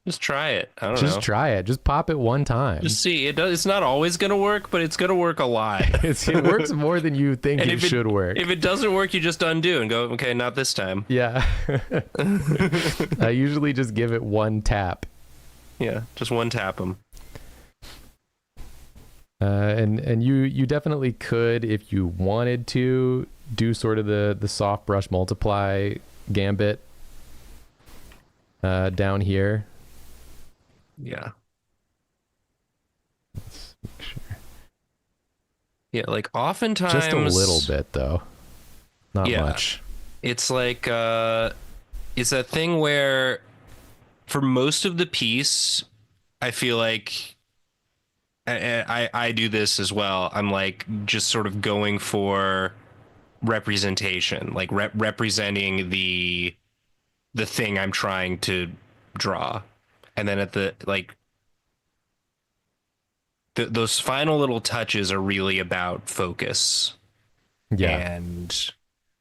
S2: Just try it. I don't know.
S1: Just try it. Just pop it one time.
S2: Just see. It's not always going to work, but it's going to work a lot.
S1: It works more than you think it should work.
S2: If it doesn't work, you just undo and go, okay, not this time.
S1: Yeah. I usually just give it one tap.
S2: Yeah, just one tap them.
S1: And you definitely could, if you wanted to, do sort of the soft brush multiply gambit down here.
S2: Yeah. Let's make sure. Yeah, like oftentimes
S1: just a little bit though, not much.
S2: It's like it's that thing where for most of the piece, I feel like I do this as well. I'm like just sort of going for representation, like representing the thing I'm trying to draw. And then at the like those final little touches are really about focus.
S1: Yeah.
S2: And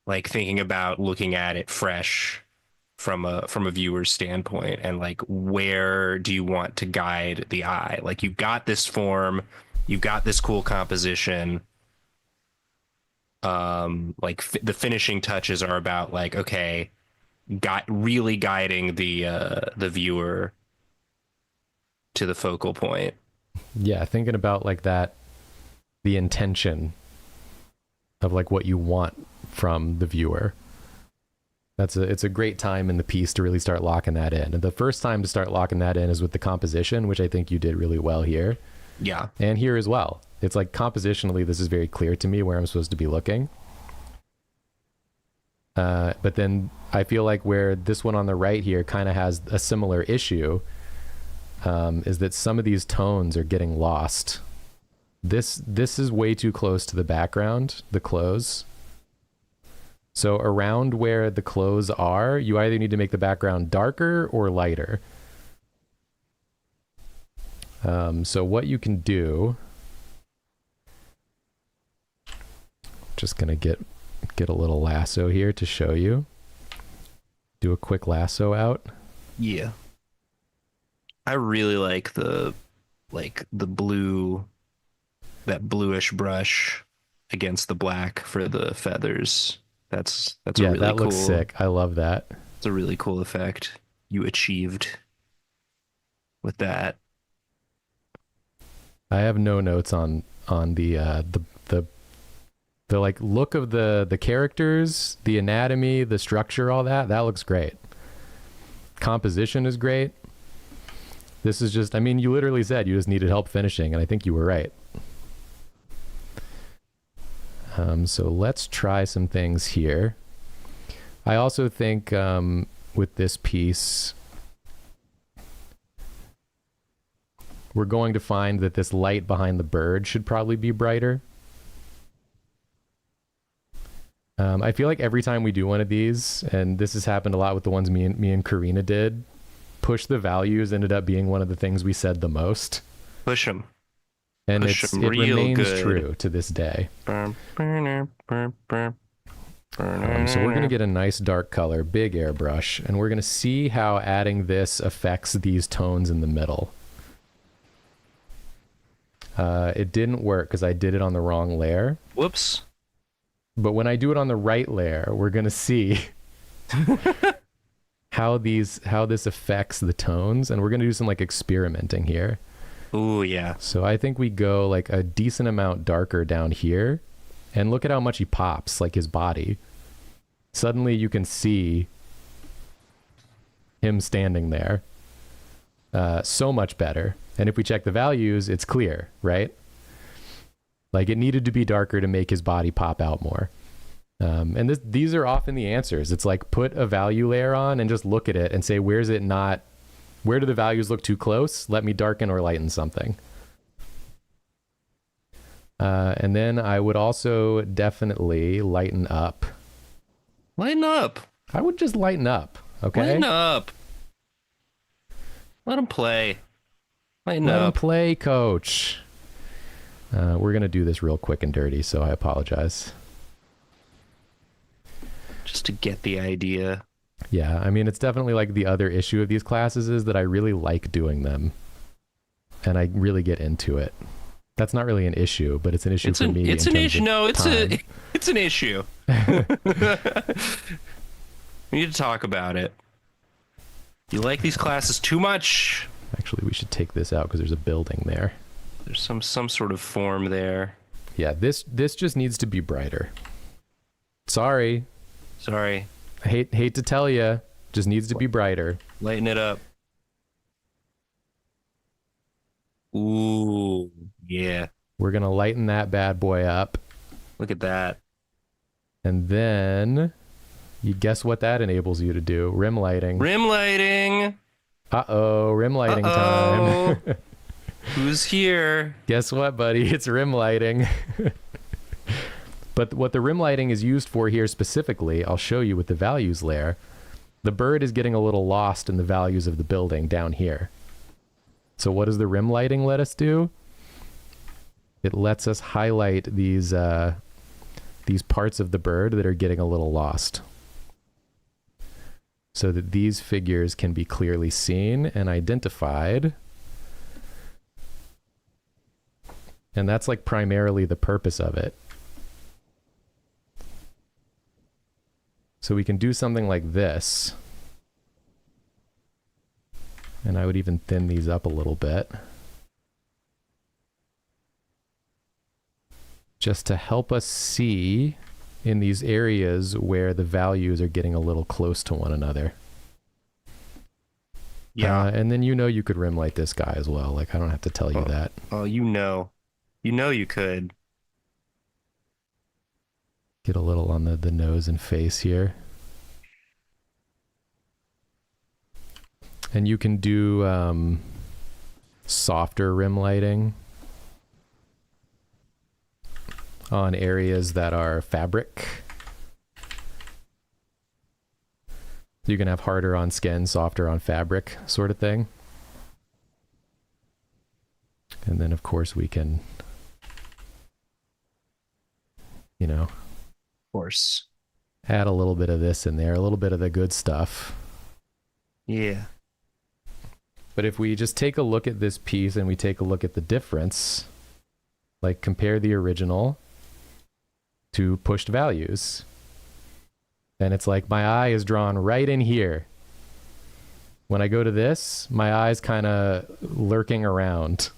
S2: like thinking about looking at it fresh from a viewer's standpoint, and like where do you want to guide the eye? Like you've got this form, you've got this cool composition. Like the finishing touches are about like, okay, really guiding the viewer to the focal point.
S1: Yeah, thinking about like that, the intention of like what you want from the viewer. It's a great time in the piece to really start locking that in. And the first time to start locking that in is with the composition, which I think you did really well here.
S2: Yeah.
S1: And here as well. It's like compositionally, this is very clear to me where I'm supposed to be looking. But then I feel like where this one on the right here kind of has a similar issue, is that some of these tones are getting lost. This is way too close to the background, the clothes. So around where the clothes are, you either need to make the background darker or lighter. So what you can do, just gonna get a little lasso here to show you. Do a quick lasso out.
S2: Yeah. I really like the blue, that bluish brush against the black for the feathers. That's a really cool.
S1: Yeah, that looks sick. I love that.
S2: It's a really cool effect you achieved with that.
S1: I have no notes on the like look of the characters, the anatomy, the structure, all that. That looks great. Composition is great. This is just, I mean, you literally said you just needed help finishing, and I think you were right. So let's try some things here. I also think with this piece, we're going to find that this light behind the bird should probably be brighter. I feel like every time we do one of these, and this has happened a lot with the ones me and Karina did, push the values ended up being one of the things we said the most.
S2: Push them.
S1: And it remains true to this day. So we're going to get a nice dark color, big airbrush, and we're going to see how adding this affects these tones in the middle. It didn't work because I did it on the wrong layer.
S2: Whoops.
S1: But when I do it on the right layer, we're going to see how this affects the tones, and we're going to do some like experimenting here.
S2: Ooh, yeah.
S1: So I think we go like a decent amount darker down here, and look at how much he pops, like his body. Suddenly you can see him standing there. So much better. And if we check the values, it's clear, right? Like it needed to be darker to make his body pop out more. And these are often the answers. It's like put a value layer on and just look at it and say, where do the values look too close? Let me darken or lighten something. And then I would also definitely lighten up.
S2: Lighten up.
S1: I would just lighten up. Okay.
S2: Lighten up. Let him play. Lighten up.
S1: Let him play, coach. We're going to do this real quick and dirty, so I apologize.
S2: Just to get the idea.
S1: Yeah, I mean, it's definitely like the other issue of these classes is that I really like doing them. And I really get into it. That's not really an issue, but it's an issue for me.
S2: It's an issue. No, it's an issue. We need to talk about it. You like these classes too much.
S1: Actually, we should take this out because there's a building there.
S2: There's some sort of form there.
S1: Yeah, this just needs to be brighter. Sorry.
S2: I
S1: hate to tell you, just needs to be brighter.
S2: Lighten it up. Ooh, yeah.
S1: We're gonna lighten that bad boy up.
S2: Look at that.
S1: And then, you guess what that enables you to do? Rim lighting.
S2: Rim lighting.
S1: Uh-oh, rim lighting time.
S2: Who's here?
S1: Guess what, buddy? It's rim lighting. But what the rim lighting is used for here specifically, I'll show you with the values layer. The bird is getting a little lost in the values of the building down here. So what does the rim lighting let us do? It lets us highlight these parts of the bird that are getting a little lost, so that these figures can be clearly seen and identified. And that's like primarily the purpose of it. So we can do something like this. And I would even thin these up a little bit. Just to help us see in these areas where the values are getting a little close to one another.
S2: Yeah.
S1: And then you could rim light this guy as well. Like, I don't have to tell you that.
S2: Oh, you could.
S1: Get a little on the nose and face here. And you can do softer rim lighting on areas that are fabric. You can have harder on skin, softer on fabric sort of thing. And then, of course, we can,
S2: Of course.
S1: Add a little bit of this in there, a little bit of the good stuff.
S2: Yeah.
S1: But if we just take a look at this piece and we take a look at the difference, like compare the original to pushed values, and it's like my eye is drawn right in here. When I go to this, my eye's kind of lurking around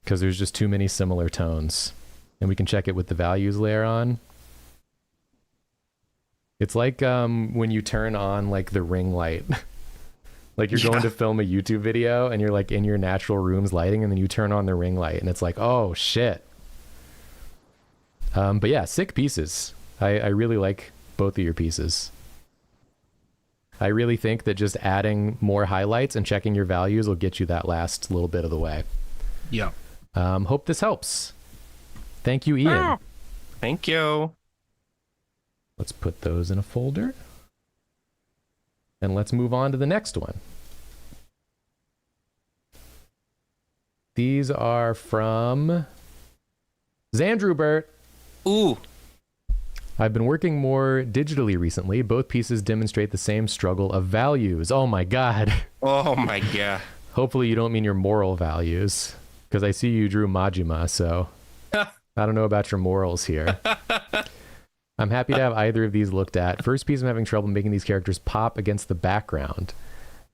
S1: because there's just too many similar tones. And we can check it with the values layer on. It's like when you turn on like the ring light. Like you're going to film a YouTube video and you're like in your natural room's lighting and then you turn on the ring light and it's like, oh shit. But yeah, sick pieces. I really like both of your pieces. I really think that just adding more highlights and checking your values will get you that last little bit of the way.
S2: Yeah.
S1: Hope this helps. Thank you, Ian.
S2: Oh, thank you.
S1: Let's put those in a folder. And let's move on to the next one. These are from Zandrubert.
S2: Ooh.
S1: I've been working more digitally recently. Both pieces demonstrate the same struggle of values. Oh my God.
S2: Oh my God.
S1: Hopefully you don't mean your moral values, because I see you drew Majima, so I don't know about your morals here. I'm happy to have either of these looked at. First piece, I'm having trouble making these characters pop against the background.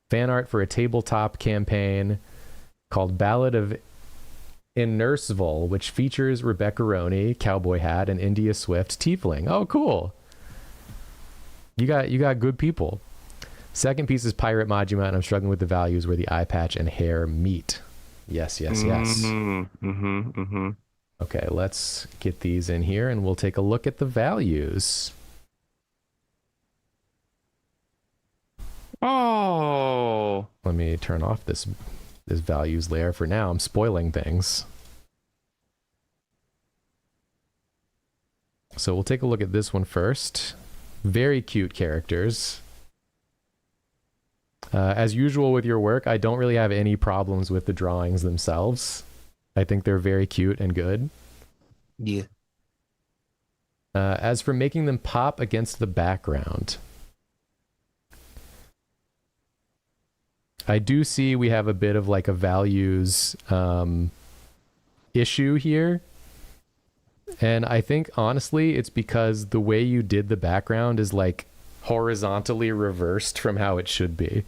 S1: Fan art for a tabletop campaign called Ballad of Innersville, which features Rebecca Roney, cowboy hat, and India Swift, tiefling. Oh, cool. You got good people. Second piece is Pirate Majima, and I'm struggling with the values where the eye patch and hair meet. Yes. Okay, let's get these in here, and we'll take a look at the values.
S2: Oh.
S1: Let me turn off this values layer for now. I'm spoiling things. So we'll take a look at this one first. Very cute characters. As usual with your work, I don't really have any problems with the drawings themselves. I think they're very cute and good.
S2: Yeah.
S1: As for making them pop against the background, I do see we have a bit of like a values issue here. And I think honestly, it's because the way you did the background is like horizontally reversed from how it should be.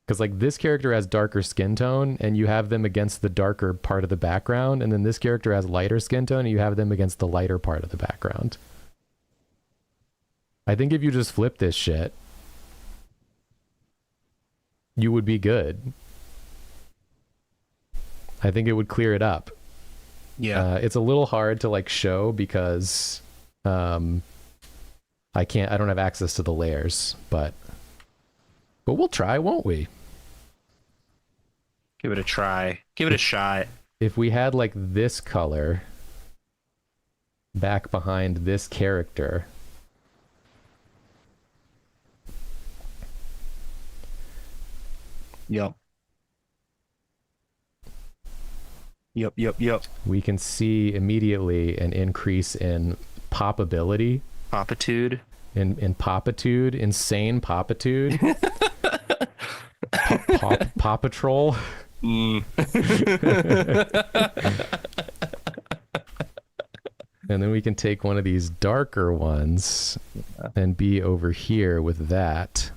S1: Because like this character has darker skin tone and you have them against the darker part of the background. And then this character has lighter skin tone and you have them against the lighter part of the background. I think if you just flip this shit, you would be good. I think it would clear it up.
S2: Yeah.
S1: It's a little hard to like show because I don't have access to the layers, but we'll try, won't we?
S2: Give it a try. Give it a shot.
S1: If we had like this color back behind this character,
S2: Yep.
S1: we can see immediately an increase in popability.
S2: Popitude.
S1: In popitude, insane popitude. Paw Patrol.
S2: Mm.
S1: And then we can take one of these darker ones and be over here with that.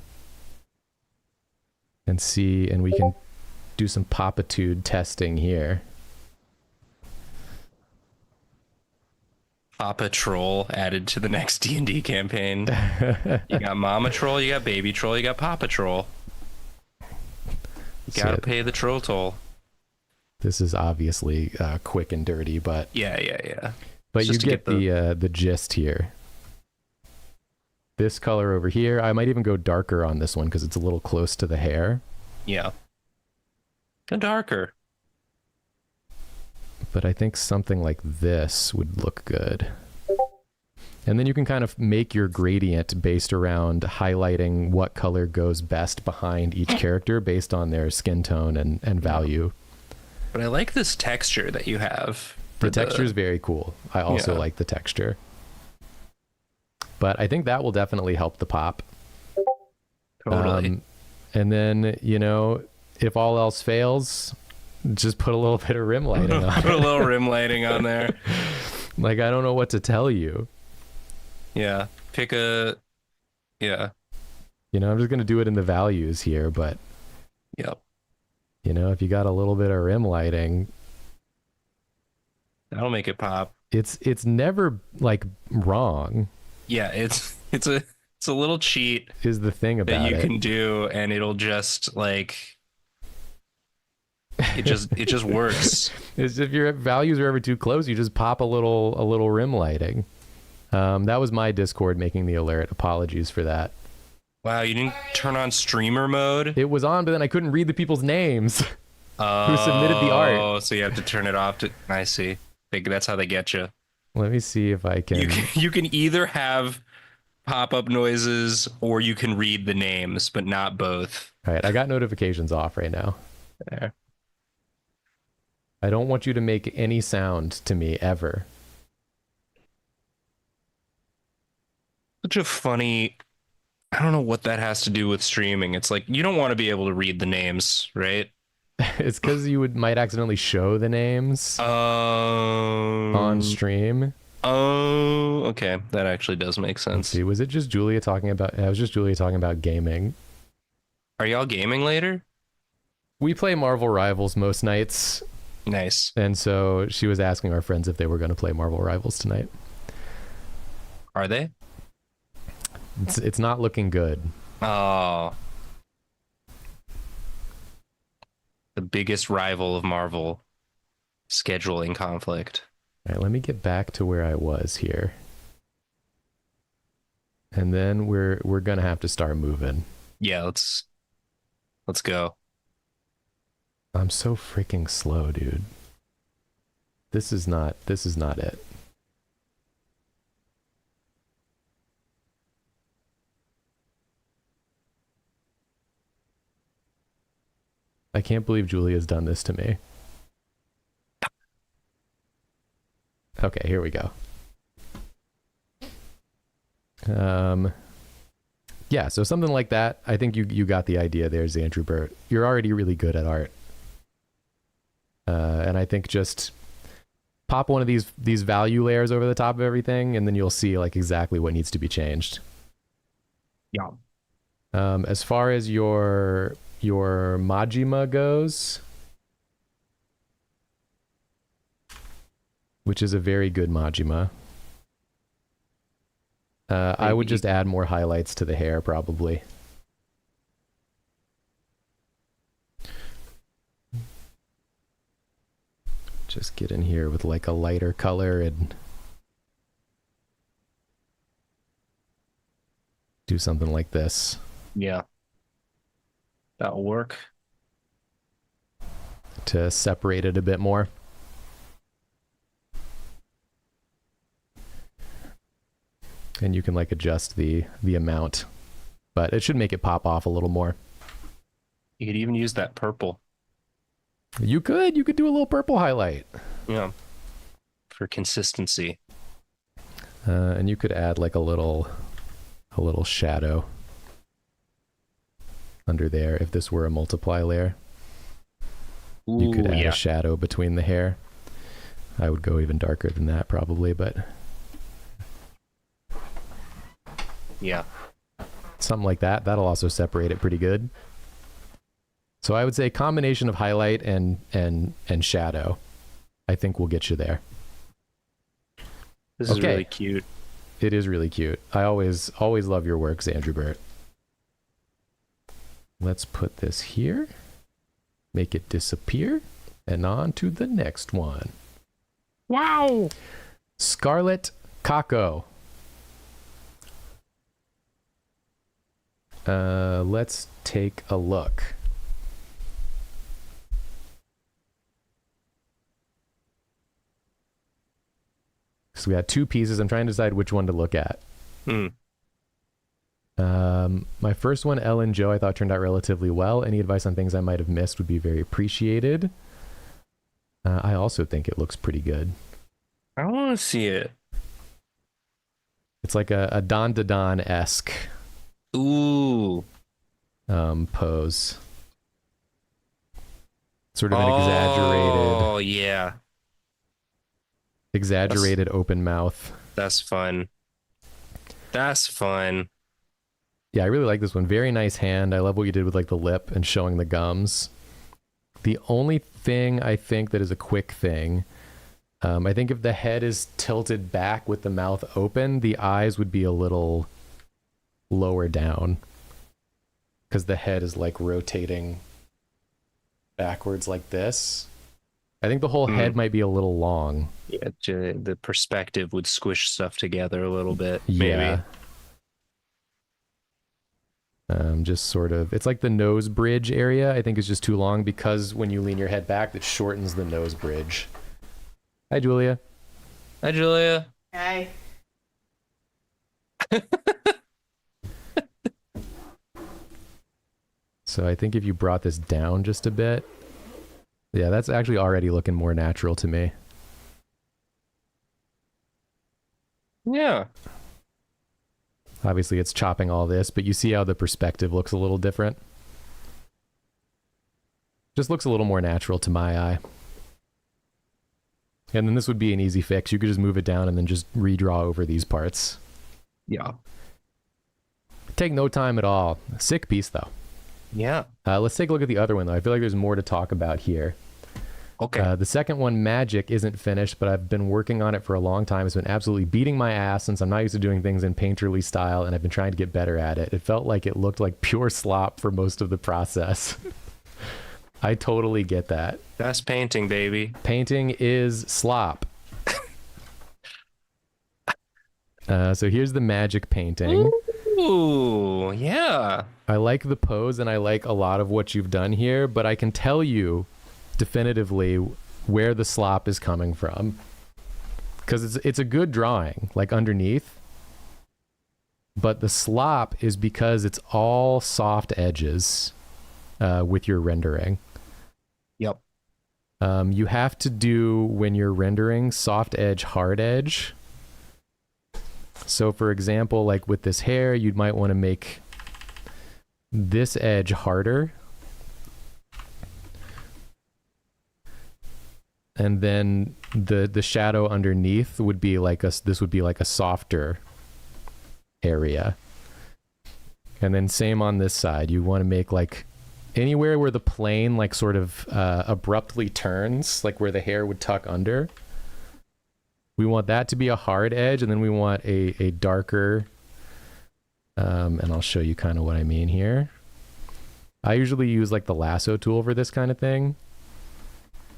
S1: And see, and we can do some popitude testing here.
S2: Papa Troll added to the next D&D campaign. You got Mama Troll, you got Baby Troll, you got Papa Troll. You gotta pay the troll toll.
S1: This is obviously quick and dirty, but
S2: yeah.
S1: But you get the gist here. This color over here, I might even go darker on this one because it's a little close to the hair.
S2: Yeah. Go darker.
S1: But I think something like this would look good. And then you can kind of make your gradient based around highlighting what color goes best behind each character based on their skin tone and value.
S2: But I like this texture that you have.
S1: The texture is very cool. I also like the texture. But I think that will definitely help the pop.
S2: Totally.
S1: And then, you know, if all else fails, just put a little bit of rim lighting on.
S2: Put a little rim lighting on there.
S1: Like, I don't know what to tell you.
S2: Yeah. Yeah.
S1: You know, I'm just going to do it in the values here, but...
S2: Yep.
S1: You know, if you got a little bit of rim lighting...
S2: That'll make it pop.
S1: It's never, like, wrong.
S2: Yeah, it's a little cheat.
S1: Is the thing about
S2: that you can do, and it'll just, like... It just works.
S1: It's if your values are ever too close, you just pop a little rim lighting. That was my Discord making the alert. Apologies for that.
S2: Wow, you didn't turn on streamer mode?
S1: It was on, but then I couldn't read the people's names who submitted the art.
S2: Oh, so you have to turn it off. I see. That's how they get you.
S1: Let me see if I can.
S2: You can either have pop-up noises or you can read the names, but not both.
S1: All right, I got notifications off right now.
S2: There.
S1: I don't want you to make any sound to me ever.
S2: Such a funny... I don't know what that has to do with streaming. It's like, you don't want to be able to read the names, right?
S1: It's because you might accidentally show the names on stream.
S2: Oh, okay. That actually does make sense.
S1: Let's see, was it just Julia talking about... It was just Julia talking about gaming.
S2: Are y'all gaming later?
S1: We play Marvel Rivals most nights.
S2: Nice.
S1: And so she was asking our friends if they were going to play Marvel Rivals tonight.
S2: Are they?
S1: It's not looking good.
S2: Oh. The biggest rival of Marvel. Scheduling conflict.
S1: All right, let me get back to where I was here. And then we're going to have to start moving.
S2: Yeah, let's go.
S1: I'm so freaking slow, dude. This is not it. I can't believe Julia's done this to me. Okay, here we go. Yeah, so something like that. I think you got the idea there, Xandru Burt. You're already really good at art. And I think just pop one of these value layers over the top of everything, and then you'll see like exactly what needs to be changed.
S2: Yeah.
S1: As far as your Majima goes, which is a very good Majima, I would just add more highlights to the hair, probably. Just get in here with like a lighter color and do something like this.
S2: Yeah. That'll work.
S1: To separate it a bit more. And you can like adjust the amount, but it should make it pop off a little more.
S2: You could even use that purple.
S1: You could do a little purple highlight.
S2: Yeah. For consistency.
S1: And you could add like a little shadow under there if this were a multiply layer.
S2: Ooh,
S1: you could add a shadow between the hair. I would go even darker than that probably, but
S2: yeah.
S1: Something like that. That'll also separate it pretty good. So I would say combination of highlight and shadow, I think will get you there.
S2: This is really cute.
S1: It is really cute. I always love your work, Xandru Burt. Let's put this here. Make it disappear. And on to the next one.
S2: Wow!
S1: Scarlet Kako. Let's take a look. So we got two pieces. I'm trying to decide which one to look at. My first one, Ellen Joe, I thought turned out relatively well. Any advice on things I might have missed would be very appreciated. I also think it looks pretty good.
S2: I want to see it.
S1: It's like a Don Don-esque pose. Sort of an
S2: Oh, yeah.
S1: Exaggerated open mouth.
S2: That's fun. That's fun.
S1: Yeah, I really like this one. Very nice hand. I love what you did with like the lip and showing the gums. The only thing I think that is a quick thing, I think if the head is tilted back with the mouth open, the eyes would be a little lower down because the head is like rotating backwards like this. I think the whole head might be a little long.
S2: Yeah, the perspective would squish stuff together a little bit.
S1: Yeah. Maybe. Just sort of, it's like the nose bridge area, I think is just too long because when you lean your head back, it shortens the nose bridge. Hi, Julia.
S2: Hi, Julia.
S3: Hi.
S1: So I think if you brought this down just a bit, Yeah, that's actually already looking more natural to me.
S2: Yeah.
S1: Obviously, it's chopping all this, but you see how the perspective looks a little different? Just looks a little more natural to my eye. And then this would be an easy fix. You could just move it down and then just redraw over these parts.
S2: Yeah.
S1: Take no time at all. Sick piece, though.
S2: Yeah.
S1: Let's take a look at the other one, though. I feel like there's more to talk about here.
S2: Okay.
S1: The second one, Magic, isn't finished, but I've been working on it for a long time. It's been absolutely beating my ass since I'm not used to doing things in painterly style, and I've been trying to get better at it. It felt like it looked like pure slop for most of the process. I totally get that.
S2: That's painting, baby.
S1: Painting is slop. So here's the Magic painting.
S2: Ooh, yeah.
S1: I like the pose and I like a lot of what you've done here, but I can tell you definitively where the slop is coming from. Because it's a good drawing, like underneath. But the slop is because it's all soft edges with your rendering.
S2: Yep.
S1: You have to do, when you're rendering, soft edge, hard edge. So for example, like with this hair, you might want to make this edge harder. And then the shadow underneath would be like this would be like a softer area. And then same on this side. You want to make like anywhere where the plane like sort of abruptly turns, like where the hair would tuck under. We want that to be a hard edge, and then we want a darker, and I'll show you kind of what I mean here. I usually use like the lasso tool for this kind of thing.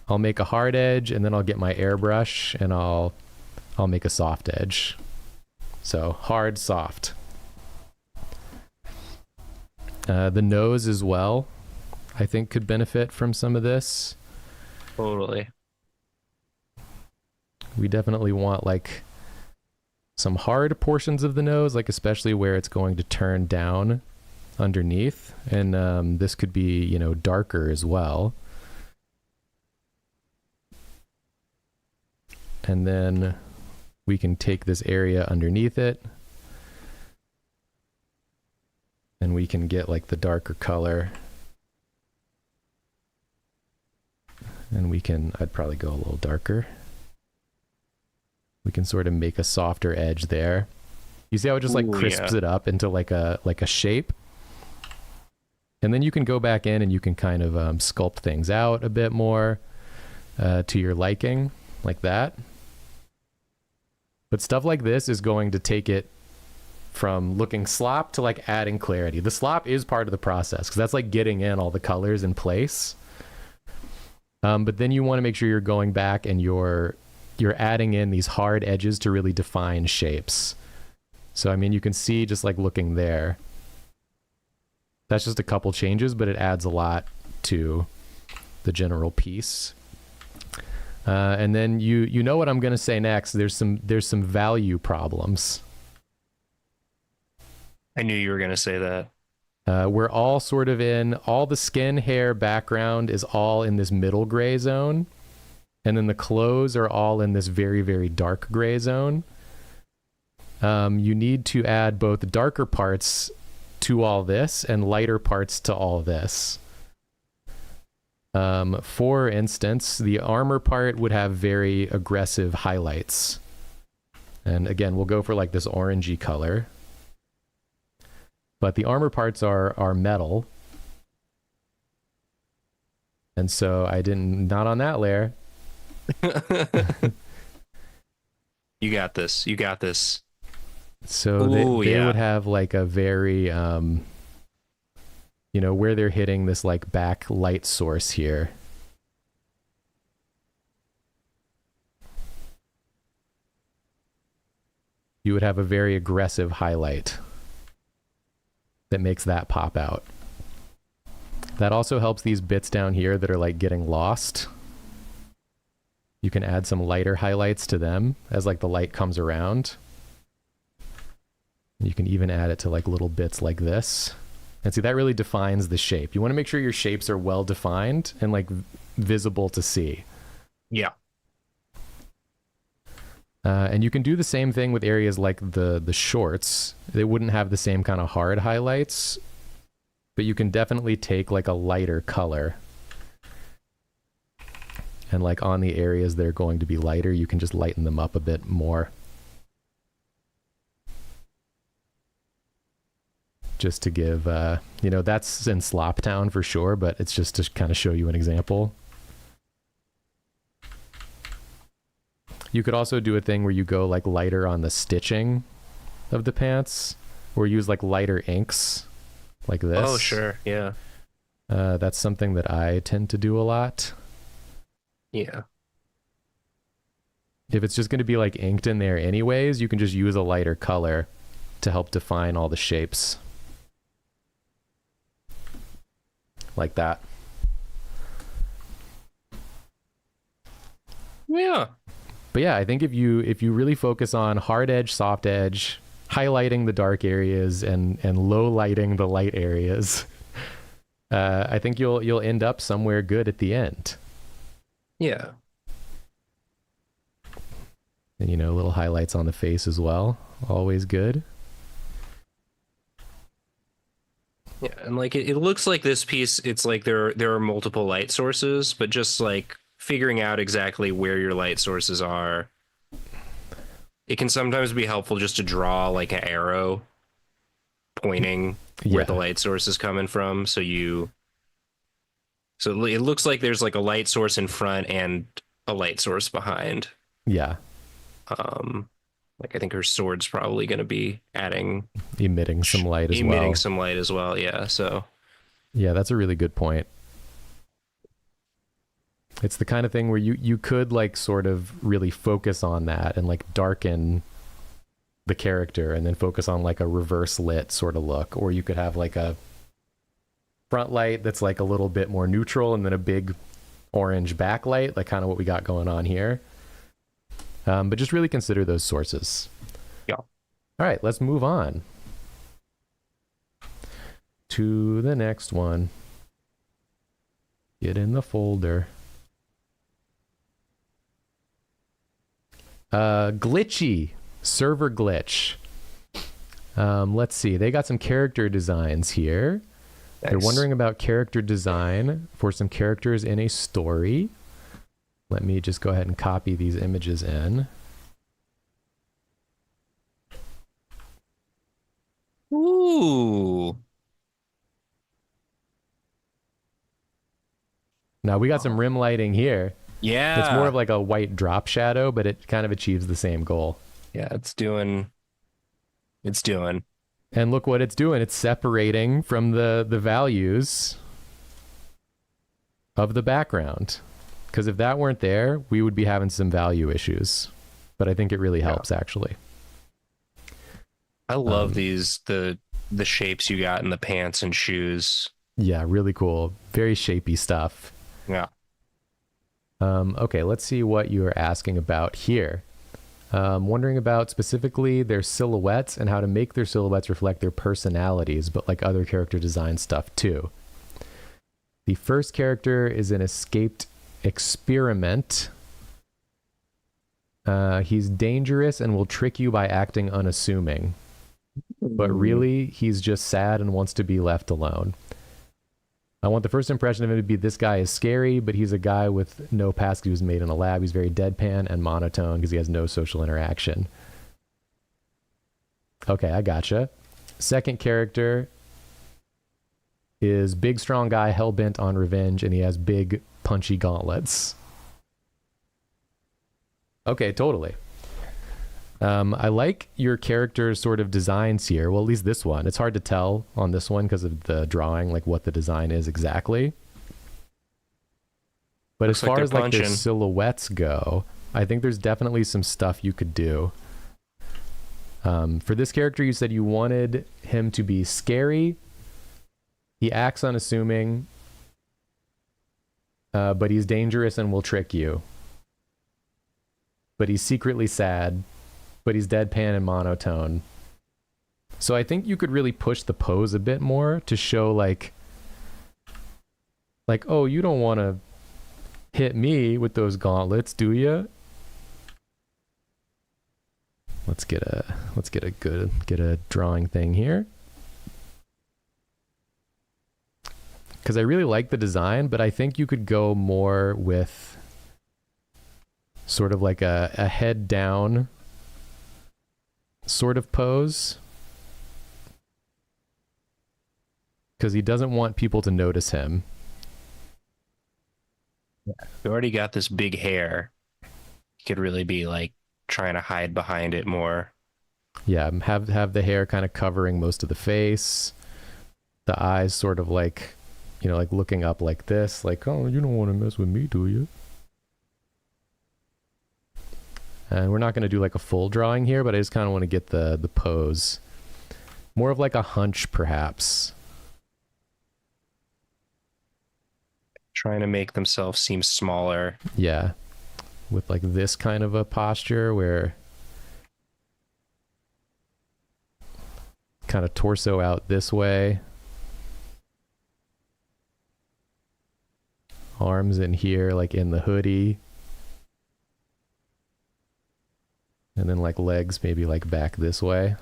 S1: I'll make a hard edge, and then I'll get my airbrush, and I'll make a soft edge. So hard, soft. The nose as well, I think could benefit from some of this.
S2: Totally.
S1: We definitely want like some hard portions of the nose, like especially where it's going to turn down underneath. And this could be, you know, darker as well. And then we can take this area underneath it and we can get like the darker color. And I'd probably go a little darker. We can sort of make a softer edge there. You see how it just like crisps it up into like a shape? And then you can go back in and you can kind of sculpt things out a bit more to your liking, like that. But stuff like this is going to take it from looking slop to like adding clarity. The slop is part of the process because that's like getting in all the colors in place. But then you want to make sure you're going back and you're adding in these hard edges to really define shapes. So, I mean, you can see just like looking there, that's just a couple changes, but it adds a lot to the general piece. And then you know what I'm going to say next. There's some value problems.
S2: I knew you were going to say that.
S1: We're all sort of all the skin, hair, background is all in this middle gray zone. And then the clothes are all in this very, very dark gray zone. You need to add both darker parts to all this and lighter parts to all this. For instance, the armor part would have very aggressive highlights. And again, we'll go for like this orangey color. But the armor parts are metal. And so not on that layer.
S2: You got this. You got this.
S1: So they would have like a very, you know, where they're hitting this like back light source here. You would have a very aggressive highlight that makes that pop out. That also helps these bits down here that are like getting lost. You can add some lighter highlights to them as like the light comes around. You can even add it to like little bits like this And see, that really defines the shape. You want to make sure your shapes are well defined and like visible to see.
S2: Yeah.
S1: And you can do the same thing with areas like the shorts. They wouldn't have the same kind of hard highlights, but you can definitely take like a lighter color. And like on the areas that are going to be lighter, you can just lighten them up a bit more. Just to give, you know, that's in Sloptown for sure, but it's just to kind of show you an example. You could also do a thing where you go like lighter on the stitching of the pants, or use like lighter inks like this.
S2: Oh, sure. Yeah.
S1: That's something that I tend to do a lot.
S2: Yeah.
S1: If it's just going to be like inked in there anyways, you can just use a lighter color to help define all the shapes. Like that.
S2: Yeah.
S1: But yeah, I think if you really focus on hard edge, soft edge, highlighting the dark areas and low lighting the light areas, I think you'll end up somewhere good at the end.
S2: Yeah.
S1: And you know, little highlights on the face as well. Always good.
S2: Yeah, and like it looks like this piece, it's like there are multiple light sources, but just like figuring out exactly where your light sources are. It can sometimes be helpful just to draw like an arrow pointing where the light source is coming from. So it looks like there's like a light source in front and a light source behind.
S1: Yeah.
S2: Like I think her sword's probably going to be
S1: emitting some light as well.
S2: Emitting some light as well, yeah. So
S1: yeah, that's a really good point. It's the kind of thing where you could like sort of really focus on that and like darken the character and then focus on like a reverse lit sort of look, or you could have like a front light that's like a little bit more neutral and then a big orange backlight, like kind of what we got going on here. But just really consider those sources.
S2: Yeah.
S1: All right, let's move on to the next one. Get in the folder. Glitchy, server glitch. Let's see. They got some character designs here. Nice. They're wondering about character design for some characters in a story. Let me just go ahead and copy these images in.
S2: Ooh.
S1: Now we got some rim lighting here.
S2: Yeah.
S1: It's more of like a white drop shadow, but it kind of achieves the same goal.
S2: Yeah, it's doing.
S1: And look what it's doing. It's separating from the values of the background. Because if that weren't there, we would be having some value issues. But I think it really helps, actually.
S2: I love these, the shapes you got in the pants and shoes.
S1: Yeah, really cool. Very shapey stuff.
S2: Yeah.
S1: Okay, let's see what you are asking about here. Wondering about specifically their silhouettes and how to make their silhouettes reflect their personalities, but like other character design stuff too. The first character is an escaped experiment. He's dangerous and will trick you by acting unassuming. But really, he's just sad and wants to be left alone. I want the first impression of him to be this guy is scary, but he's a guy with no past. He was made in a lab. He's very deadpan and monotone because he has no social interaction. Okay, I gotcha. Second character is big, strong guy, hell-bent on revenge, and he has big, punchy gauntlets. Okay, totally. I like your character's sort of designs here. Well, at least this one. It's hard to tell on this one because of the drawing, like what the design is exactly. But as far as like their silhouettes go, I think there's definitely some stuff you could do. For this character, you said you wanted him to be scary. He acts unassuming, but he's dangerous and will trick you. But he's secretly sad, but he's deadpan and monotone. So I think you could really push the pose a bit more to show like, oh, you don't want to hit me with those gauntlets, do you? Let's get a drawing thing here. Because I really like the design, but I think you could go more with sort of like a head down sort of pose. Because he doesn't want people to notice him.
S2: We already got this big hair. He could really be like trying to hide behind it more.
S1: Yeah, have the hair kind of covering most of the face. The eyes sort of like, you know, like looking up like this, like, oh, you don't want to mess with me, do you? And we're not going to do like a full drawing here, but I just kind of want to get the pose. More of like a hunch, perhaps.
S2: Trying to make themselves seem smaller.
S1: Yeah. With like this kind of a posture where kind of torso out this way. Arms in here, like in the hoodie. And then like legs maybe like back this way.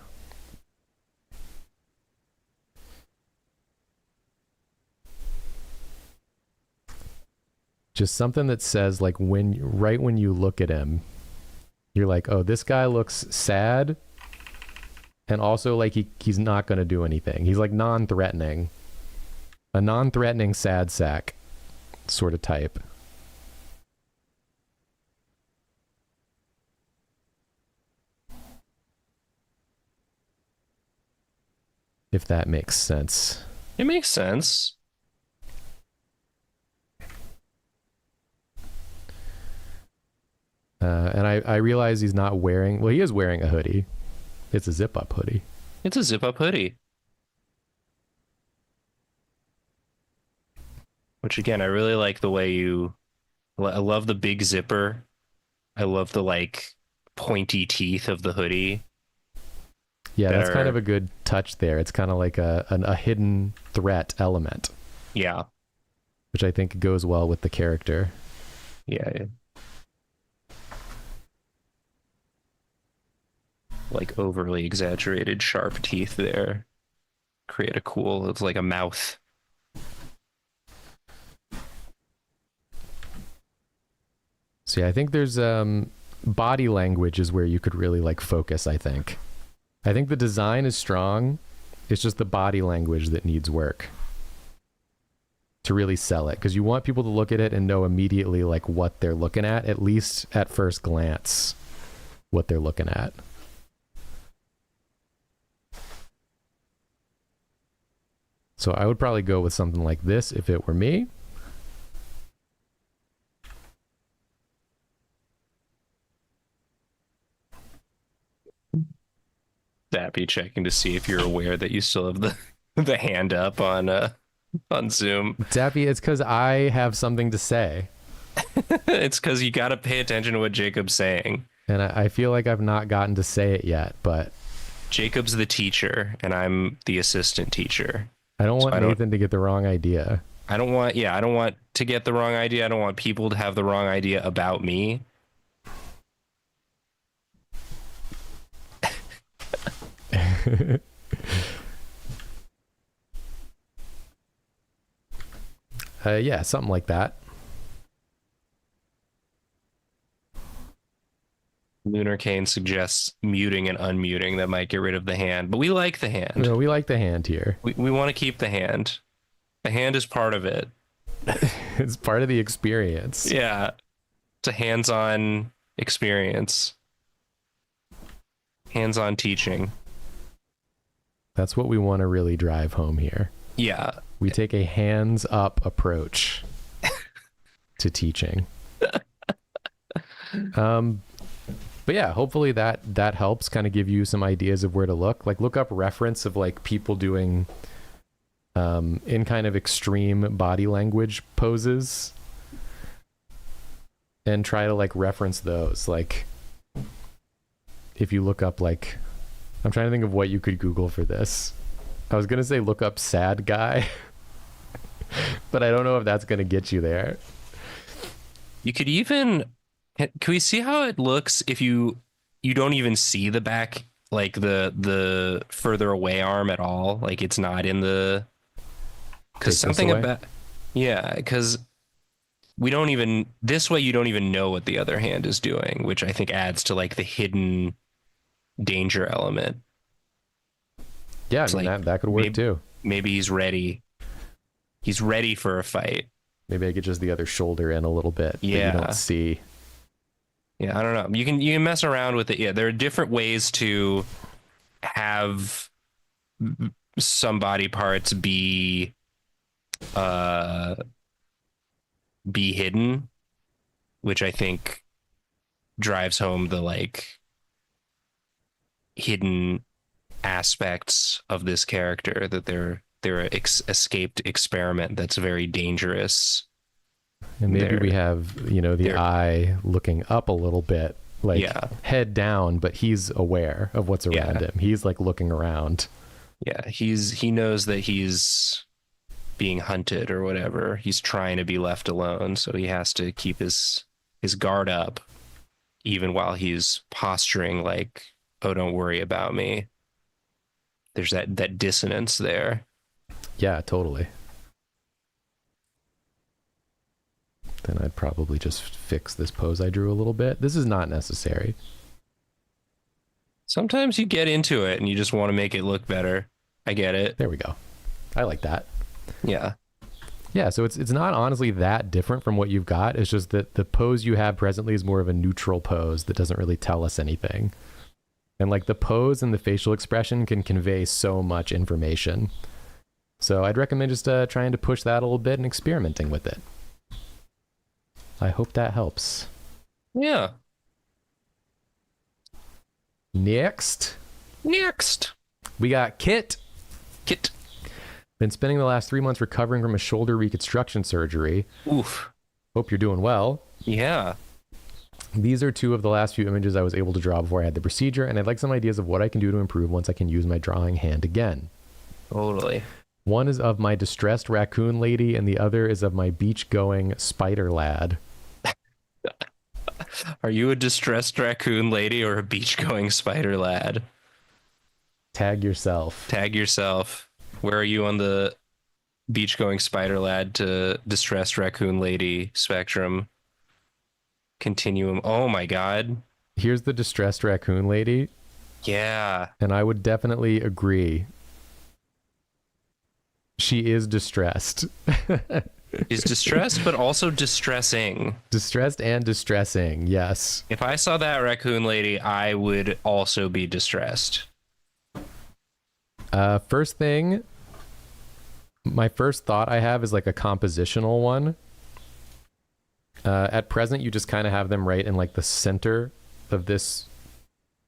S1: Just something that says like right when you look at him, you're like, oh, this guy looks sad. And also like he's not going to do anything. He's like non-threatening. A non-threatening sad sack sort of type. If that makes sense.
S2: It makes sense.
S1: And I realize he's not wearing, well, he is wearing a hoodie. It's a zip-up hoodie.
S2: It's a zip-up hoodie. Which, again, I really like the way I love the big zipper. I love the, like, pointy teeth of the hoodie.
S1: Yeah, that's kind of a good touch there. It's kind of like a hidden threat element.
S2: Yeah.
S1: Which I think goes well with the character.
S2: Yeah. Like overly exaggerated sharp teeth there. Create a cool, it's like a mouth.
S1: So yeah, I think there's body language is where you could really like focus, I think. I think the design is strong. It's just the body language that needs work to really sell it. Because you want people to look at it and know immediately like what they're looking at least at first glance, what they're looking at. So I would probably go with something like this if it were me.
S2: Zappy checking to see if you're aware that you still have the hand up on Zoom.
S1: Zappy, it's because I have something to say.
S2: It's because you got to pay attention to what Jacob's saying.
S1: And I feel like I've not gotten to say it yet, but...
S2: Jacob's the teacher, and I'm the assistant teacher.
S1: I don't want Nathan to get the wrong idea.
S2: I don't want to get the wrong idea. I don't want people to have the wrong idea about me.
S1: Yeah, something like that.
S2: Lunar Kane suggests muting and unmuting that might get rid of the hand, but we like the hand.
S1: No, we like the hand here.
S2: We want to keep the hand. The hand is part of it.
S1: It's part of the experience.
S2: Yeah. It's a hands-on experience. Hands-on teaching.
S1: That's what we want to really drive home here.
S2: Yeah.
S1: We take a hands-up approach to teaching. But yeah, hopefully that helps kind of give you some ideas of where to look. Like look up reference of like people doing in kind of extreme body language poses and try to like reference those. Like if you look up like I'm trying to think of what you could Google for this. I was going to say look up sad guy, but I don't know if that's going to get you there.
S2: You could even, can we see how it looks if you don't even see the back, like the further away arm at all? Like it's not in the, because something about, yeah, because we don't even, this way you don't even know what the other hand is doing, which I think adds to like the hidden danger element.
S1: Yeah, I mean, that could work too.
S2: Maybe he's ready. He's ready for a fight.
S1: Maybe I get just the other shoulder in a little bit that you don't see.
S2: Yeah, I don't know. You can mess around with it. Yeah, there are different ways to have some body parts be hidden, which I think drives home the like hidden aspects of this character, that they're an escaped experiment that's very dangerous.
S1: And maybe we have, the eye looking up a little bit, like head down, but he's aware of what's around him. He's like looking around.
S2: Yeah, he knows that he's being hunted or whatever. He's trying to be left alone, so he has to keep his guard up even while he's posturing like, oh, don't worry about me. There's that dissonance there.
S1: Yeah, totally. Then I'd probably just fix this pose I drew a little bit. This is not necessary.
S2: Sometimes you get into it and you just want to make it look better. I get it.
S1: There we go. I like that.
S2: Yeah.
S1: Yeah, so it's not honestly that different from what you've got. It's just that the pose you have presently is more of a neutral pose that doesn't really tell us anything. And like the pose and the facial expression can convey so much information. So I'd recommend just trying to push that a little bit and experimenting with it. I hope that helps.
S2: Yeah.
S1: Next, we got Kit. Been spending the last 3 months recovering from a shoulder reconstruction surgery.
S2: Oof.
S1: Hope you're doing well.
S2: Yeah.
S1: These are two of the last few images I was able to draw before I had the procedure, and I'd like some ideas of what I can do to improve once I can use my drawing hand again.
S2: Totally.
S1: One is of my distressed raccoon lady, and the other is of my beach-going spider lad.
S2: Are you a distressed raccoon lady or a beach-going spider lad?
S1: Tag yourself.
S2: Where are you on the beach-going spider lad to distressed raccoon lady spectrum continuum? Oh my god.
S1: Here's the distressed raccoon lady.
S2: Yeah.
S1: And I would definitely agree. She is distressed.
S2: Is distressed, but also distressing.
S1: Distressed and distressing, yes.
S2: If I saw that raccoon lady, I would also be distressed.
S1: First thing, my first thought I have is like a compositional one. At present, you just kind of have them right in like the center of this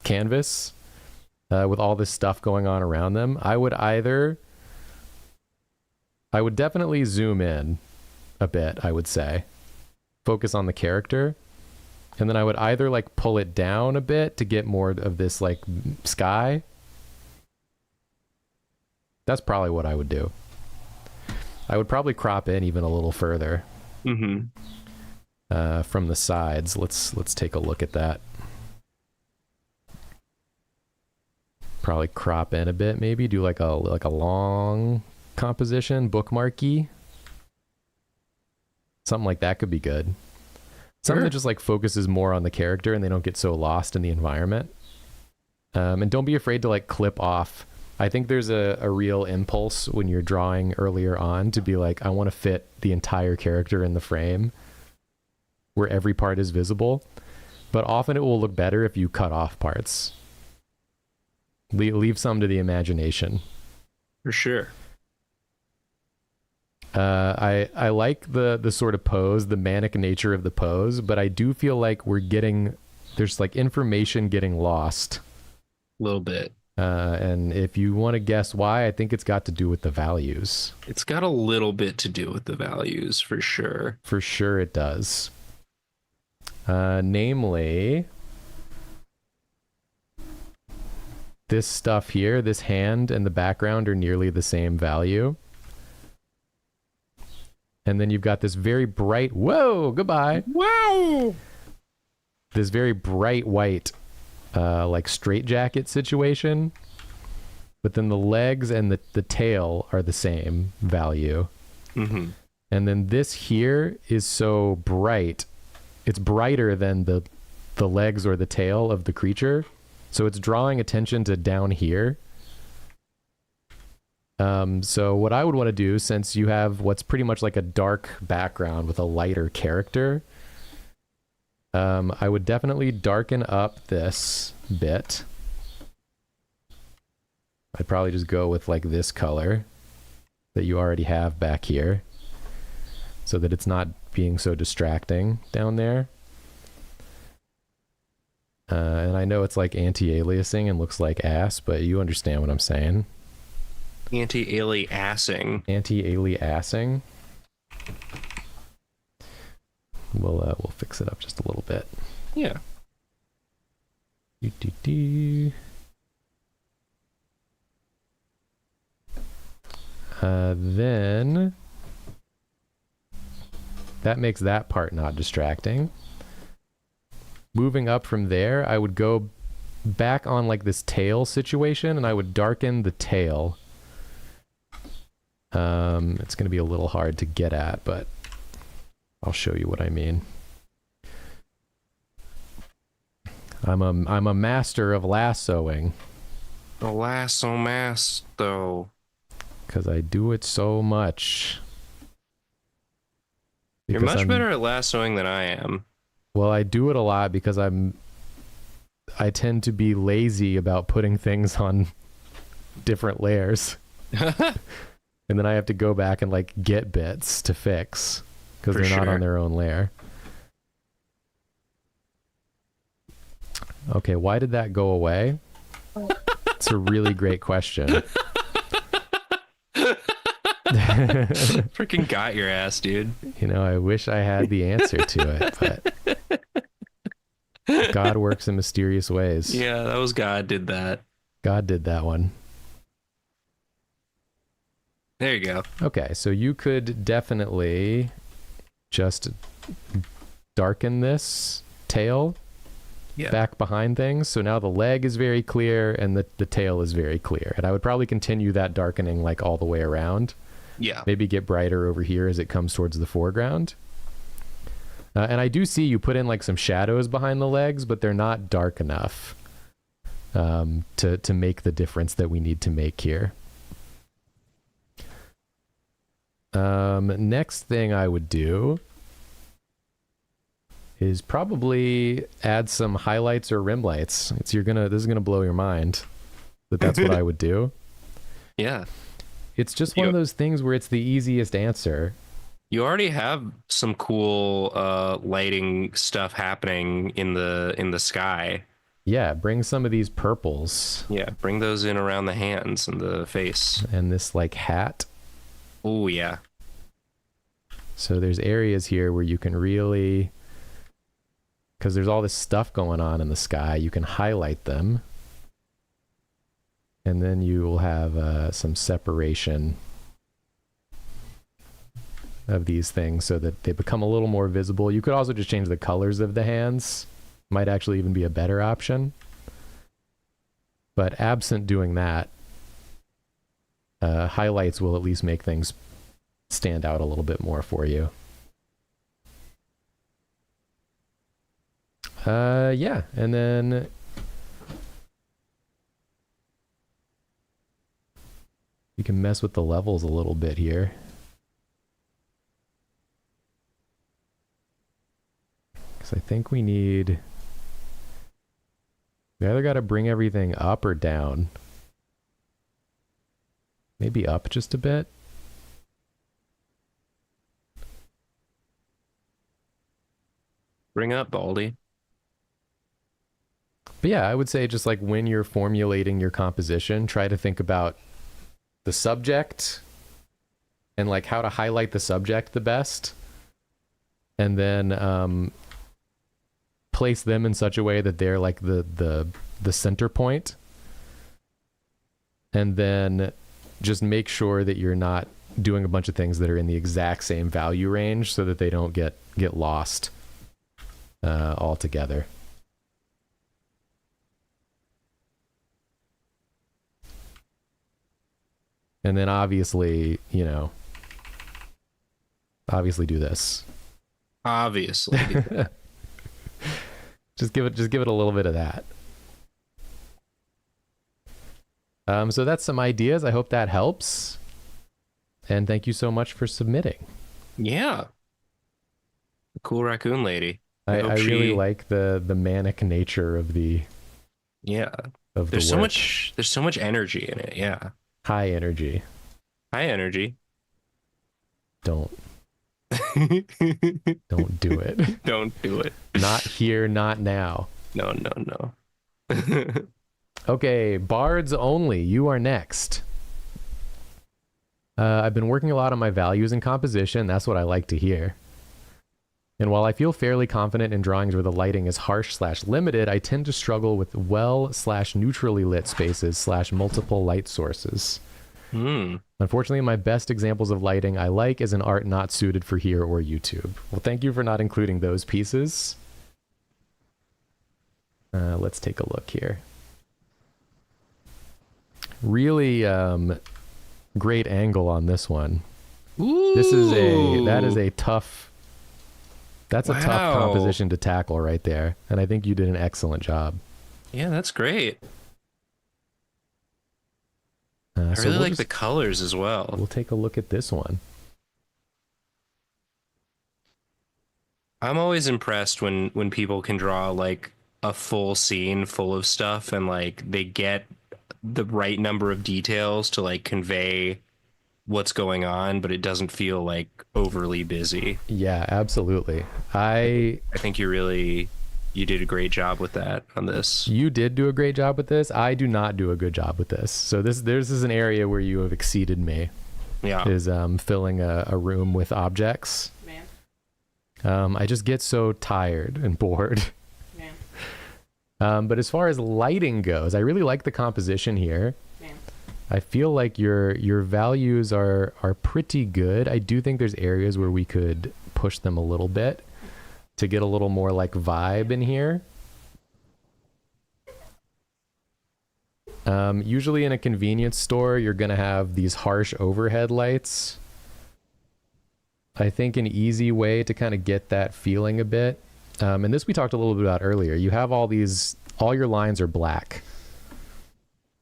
S1: canvas with all this stuff going on around them. I would definitely zoom in a bit, I would say. Focus on the character. And then I would either like pull it down a bit to get more of this like sky. That's probably what I would do. I would probably crop in even a little further.
S2: Mm-hmm.
S1: From the sides. Let's take a look at that. Probably crop in a bit, maybe do like a long composition, bookmarky. Something like that could be good. Something that just like focuses more on the character and they don't get so lost in the environment. And don't be afraid to like clip off. I think there's a real impulse when you're drawing earlier on to be like, I want to fit the entire character in the frame where every part is visible. But often it will look better if you cut off parts. Leave some to the imagination.
S2: For sure.
S1: I like the sort of pose, the manic nature of the pose, but I do feel like there's like information getting lost.
S2: A little bit.
S1: And if you want to guess why, I think it's got to do with the values.
S2: It's got a little bit to do with the values, for sure.
S1: For sure it does. Namely, this stuff here, this hand and the background are nearly the same value. And then you've got this very bright, whoa, goodbye.
S2: Wow.
S1: This very bright white, like straitjacket situation. But then the legs and the tail are the same value.
S2: Mm-hmm.
S1: And then this here is so bright. It's brighter than the legs or the tail of the creature. So it's drawing attention to down here. So what I would want to do, since you have what's pretty much like a dark background with a lighter character, I would definitely darken up this bit. I'd probably just go with like this color that you already have back here so that it's not being so distracting down there. And I know it's like anti-aliasing and looks like ass, but you understand what I'm saying.
S2: Anti-aliasing.
S1: Anti-aliasing. We'll fix it up just a little bit.
S2: Yeah.
S1: Then that makes that part not distracting. Moving up from there, I would go back on like this tail situation and I would darken the tail. It's going to be a little hard to get at, but I'll show you what I mean. I'm a master of lassoing.
S2: The lasso masto.
S1: Because I do it so much.
S2: You're much better at lassoing than I am.
S1: Well, I do it a lot because I tend to be lazy about putting things on different layers. And then I have to go back and like get bits to fix because they're not on their own layer. Okay, why did that go away? It's a really great question.
S2: Freaking got your ass, dude.
S1: You know, I wish I had the answer to it, but God works in mysterious ways.
S2: Yeah, that was God did that.
S1: God did that one.
S2: There you go.
S1: Okay, so you could definitely just darken this tail back behind things. So now the leg is very clear and the tail is very clear. And I would probably continue that darkening like all the way around.
S2: Yeah.
S1: Maybe get brighter over here as it comes towards the foreground. And I do see you put in like some shadows behind the legs, but they're not dark enough to make the difference that we need to make here. Next thing I would do is probably add some highlights or rim lights. This is gonna blow your mind, but that's what I would do.
S2: Yeah.
S1: It's just one of those things where it's the easiest answer.
S2: You already have some cool lighting stuff happening in the sky.
S1: Yeah, bring some of these purples.
S2: Yeah, bring those in around the hands and the face.
S1: And this like hat.
S2: Oh yeah.
S1: So there's areas here where you can really, because there's all this stuff going on in the sky, you can highlight them. And then you will have some separation of these things so that they become a little more visible. You could also just change the colors of the hands. Might actually even be a better option. But absent doing that, highlights will at least make things stand out a little bit more for you. Yeah, and then you can mess with the levels a little bit here. Because I think we either got to bring everything up or down. Maybe up just a bit.
S2: Bring up, Baldy.
S1: But yeah, I would say just like when you're formulating your composition, try to think about the subject and like how to highlight the subject the best. And then place them in such a way that they're like the center point. And then just make sure that you're not doing a bunch of things that are in the exact same value range so that they don't get lost altogether. And then obviously, obviously do this.
S2: Obviously.
S1: just give it a little bit of that. So that's some ideas. I hope that helps. And thank you so much for submitting.
S2: Yeah. Cool raccoon lady.
S1: I really like the manic nature of the
S2: there's so much energy in it. Yeah.
S1: High energy. Don't do it.
S2: Don't do it.
S1: Not here, not now.
S2: No.
S1: Okay, bards only. You are next. I've been working a lot on my values and composition. That's what I like to hear. And while I feel fairly confident in drawings where the lighting is harsh/limited, I tend to struggle with well/neutrally lit spaces/multiple light sources. Unfortunately, my best examples of lighting I like is an art not suited for here or YouTube. Well, thank you for not including those pieces. Let's take a look here. Really great angle on this one.
S2: Ooh.
S1: That is a tough composition to tackle right there. And I think you did an excellent job.
S2: Yeah, that's great. I really like the colors as well.
S1: We'll take a look at this one.
S2: I'm always impressed when people can draw like a full scene full of stuff and like they get the right number of details to like convey what's going on, but it doesn't feel like overly busy.
S1: Yeah, absolutely. I
S2: think you did a great job with that on this.
S1: You did do a great job with this. I do not do a good job with this. So this is an area where you have exceeded me.
S2: Yeah.
S1: Is filling a room with objects. Man. I just get so tired and bored. Man. But as far as lighting goes, I really like the composition here. Man. I feel like your values are pretty good. I do think there's areas where we could push them a little bit to get a little more like vibe in here. Usually in a convenience store, you're going to have these harsh overhead lights. I think an easy way to kind of get that feeling a bit, and this we talked a little bit about earlier, you have all your lines are black.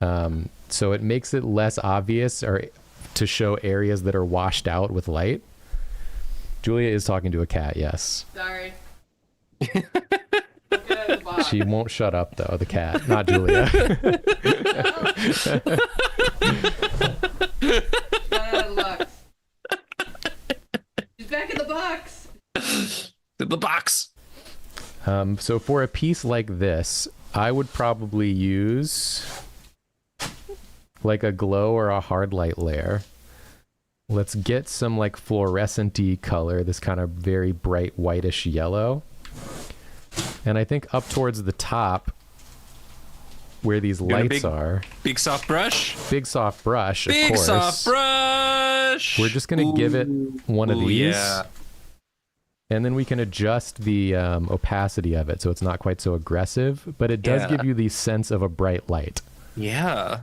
S1: So it makes it less obvious or to show areas that are washed out with light. Julia is talking to a cat, yes.
S3: Sorry.
S1: She won't shut up though, the cat, not Julia.
S3: She's back in the box.
S2: In the box.
S1: So for a piece like this, I would probably use like a glow or a hard light layer. Let's get some like fluorescent-y color, this kind of very bright whitish yellow. And I think up towards the top where these lights are.
S2: Big soft brush?
S1: Big soft brush, of course.
S2: Big soft brush!
S1: We're just going to give it one of these.
S2: Yeah.
S1: And then we can adjust the opacity of it so it's not quite so aggressive, but it does give you the sense of a bright light.
S2: Yeah.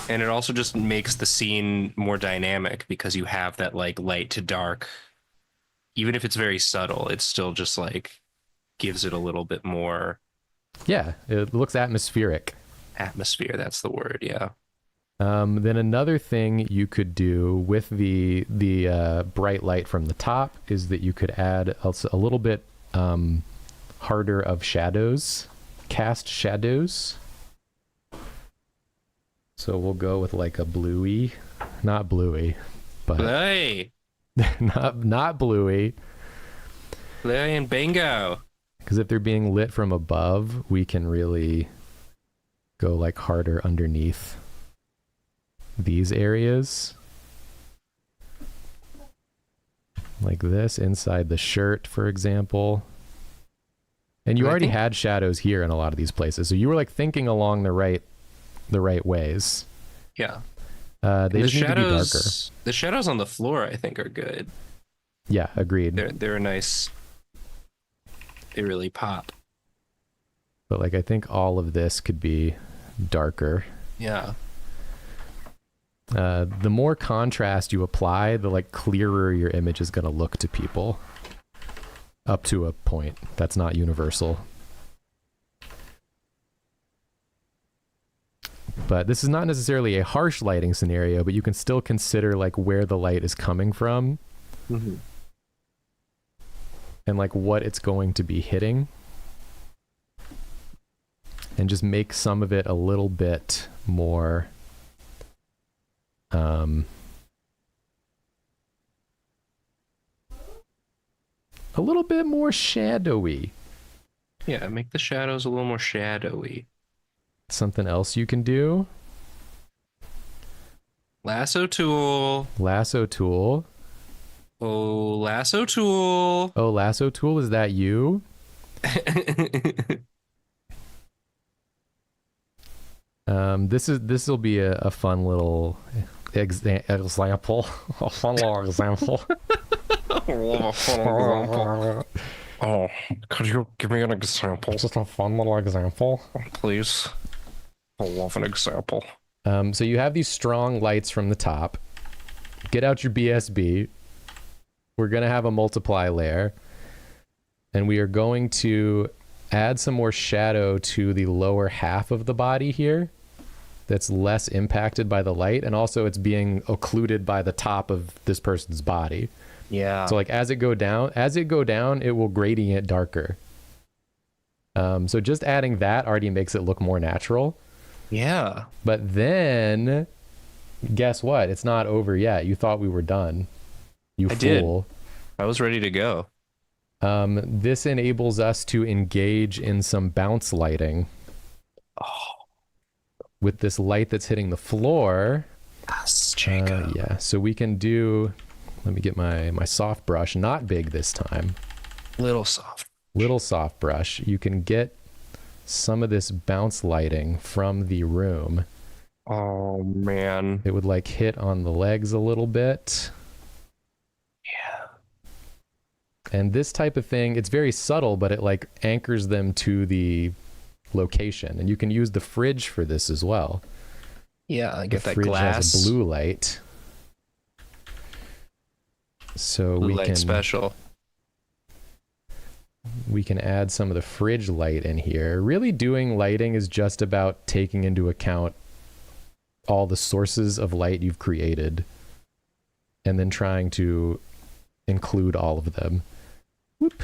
S2: And it also just makes the scene more dynamic because you have that like light to dark. Even if it's very subtle, it's still just like gives it a little bit more.
S1: Yeah, it looks atmospheric.
S2: Atmosphere, that's the word, yeah.
S1: Then another thing you could do with the bright light from the top is that you could add a little bit harder of shadows, cast shadows. So we'll go with like a bluey, not bluey, but
S2: hey.
S1: not bluey.
S2: Bluey and bingo.
S1: Because if they're being lit from above, we can really go like harder underneath these areas. Like this, inside the shirt, for example. And you already had shadows here in a lot of these places. So you were like thinking along the right the right ways.
S2: Yeah.
S1: They just need to be darker.
S2: The shadows on the floor, I think, are good.
S1: Yeah, agreed.
S2: They're nice. They really pop.
S1: But like, I think all of this could be darker.
S2: Yeah.
S1: The more contrast you apply, the like clearer your image is going to look to people. Up to a point. That's not universal. But this is not necessarily a harsh lighting scenario, but you can still consider like where the light is coming from.
S2: Mm-hmm.
S1: And like what it's going to be hitting. And just make some of it a little bit more a little bit more shadowy.
S2: Yeah, make the shadows a little more shadowy.
S1: Something else you can do.
S2: Lasso tool.
S1: Lasso tool.
S2: Oh, lasso tool.
S1: Oh, lasso tool, is that you? This will be a fun little example. A fun little example.
S2: Oh, could you give me an example?
S1: Just a fun little example.
S2: Please. I love an example.
S1: So you have these strong lights from the top. Get out your BSB. We're going to have a multiply layer. And we are going to add some more shadow to the lower half of the body here. That's less impacted by the light. And also it's being occluded by the top of this person's body.
S2: Yeah.
S1: So like as it go down, it will gradient darker. So just adding that already makes it look more natural.
S2: Yeah.
S1: But then guess what? It's not over yet. You thought we were done. You fool.
S2: I was ready to go.
S1: This enables us to engage in some bounce lighting.
S2: Oh.
S1: With this light that's hitting the floor.
S2: Yes, Jacob.
S1: Yeah, so we can do, let me get my soft brush, not big this time.
S2: Little soft
S1: brush. You can get some of this bounce lighting from the room.
S2: Oh, man.
S1: It would like hit on the legs a little bit.
S2: Yeah.
S1: And this type of thing, it's very subtle, but it like anchors them to the location. And you can use the fridge for this as well.
S2: Yeah, I get that
S1: fridge
S2: glass.
S1: has a blue light. So
S2: blue light special.
S1: We can add some of the fridge light in here. Really doing lighting is just about taking into account all the sources of light you've created and then trying to include all of them. Whoop.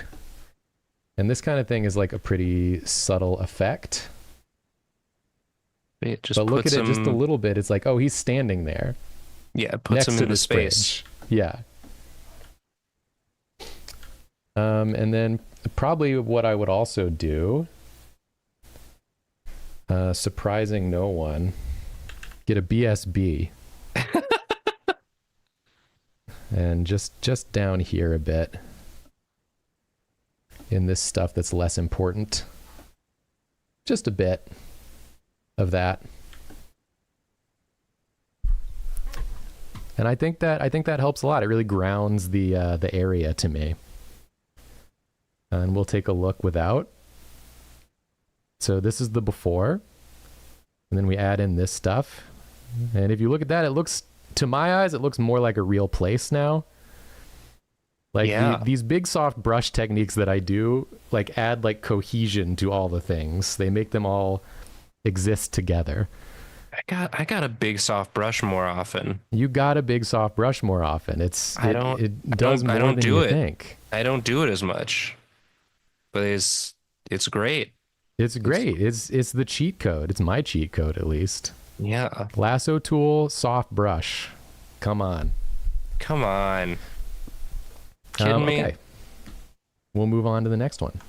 S1: And this kind of thing is like a pretty subtle effect.
S2: But
S1: look at it just a little bit. It's like, oh, he's standing there.
S2: Yeah, it puts him in the space.
S1: Fridge. Yeah. And then probably what I would also do, surprising no one, get a BSB. And just down here a bit in this stuff that's less important. Just a bit of that. And I think that helps a lot. It really grounds the area to me. And we'll take a look without. So this is the before. And then we add in this stuff. And if you look at that, it looks, to my eyes, it looks more like a real place now. Like these big soft brush techniques that I do, like add like cohesion to all the things. They make them all exist together.
S2: I got a big soft brush more often.
S1: You got a big soft brush more often. It does more than you think.
S2: I don't do it as much. But it's great.
S1: It's great. It's the cheat code. It's my cheat code, at least.
S2: Yeah.
S1: Lasso tool, soft brush. Come on.
S2: Kidding me?
S1: Okay. We'll move on to the next one.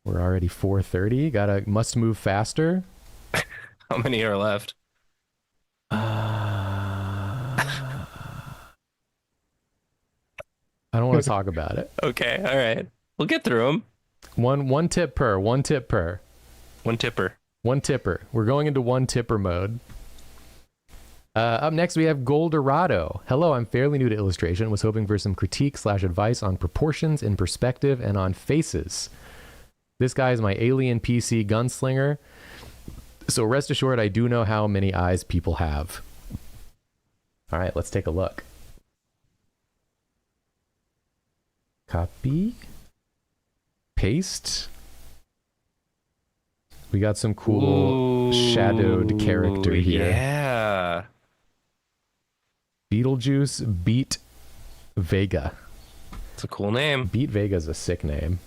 S1: We're already 4:30. Must move faster.
S2: How many are left?
S1: I don't want to talk about it.
S2: Okay, all right. We'll get through them.
S1: One tip per.
S2: One tipper.
S1: One tipper. We're going into one tipper mode. Up next, we have Goldorado. Hello, I'm fairly new to illustration. Was hoping for some critique/advice on proportions in perspective and on faces. This guy is my alien PC gunslinger. So rest assured, I do know how many eyes people have. All right, let's take a look. Copy. Paste. We got some cool shadowed character here.
S2: Yeah.
S1: Beetlejuice Beat Vega.
S2: It's a cool name.
S1: Beat Vega's a sick name.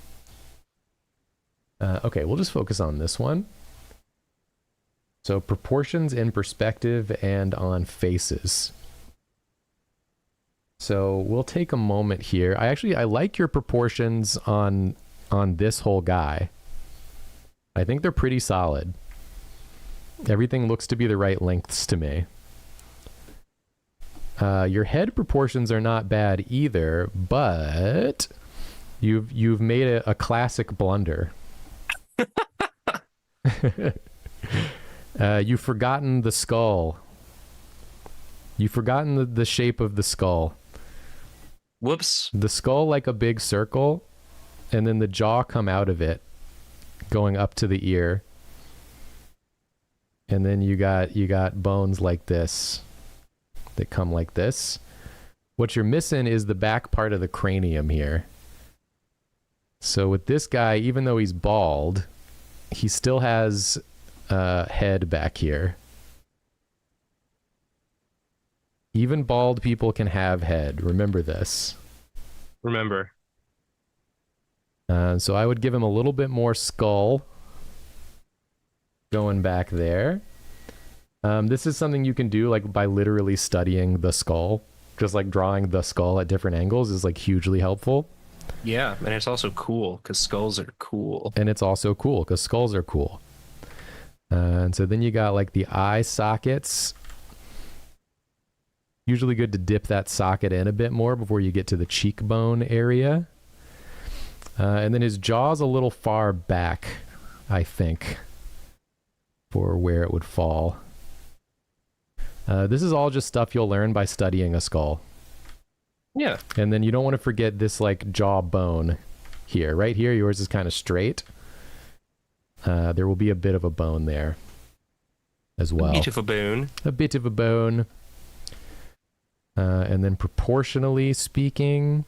S1: Okay, we'll just focus on this one. So proportions in perspective and on faces. So we'll take a moment here. I like your proportions on this whole guy. I think they're pretty solid. Everything looks to be the right lengths to me. Your head proportions are not bad either, but you've made a classic blunder. You've forgotten the skull. You've forgotten the shape of the skull.
S2: Whoops. The
S1: skull like a big circle, and then the jaw come out of it, going up to the ear. And then you got bones like this that come like this. What you're missing is the back part of the cranium here. So with this guy, even though he's bald, he still has a head back here. Even bald people can have head. Remember this.
S2: Remember.
S1: So I would give him a little bit more skull going back there. This is something you can do like by literally studying the skull. Just like drawing the skull at different angles is like hugely helpful.
S2: Yeah, and it's also cool because skulls are cool.
S1: And it's also cool because skulls are cool. And so then you got like the eye sockets. Usually good to dip that socket in a bit more before you get to the cheekbone area. And then his jaw's a little far back, I think, for where it would fall. This is all just stuff you'll learn by studying a skull.
S2: Yeah.
S1: And then you don't want to forget this like jaw bone here. Right here, yours is kind of straight. There will be a bit of a bone there as well.
S2: A bit of a bone.
S1: A bit of a bone. And then proportionally speaking,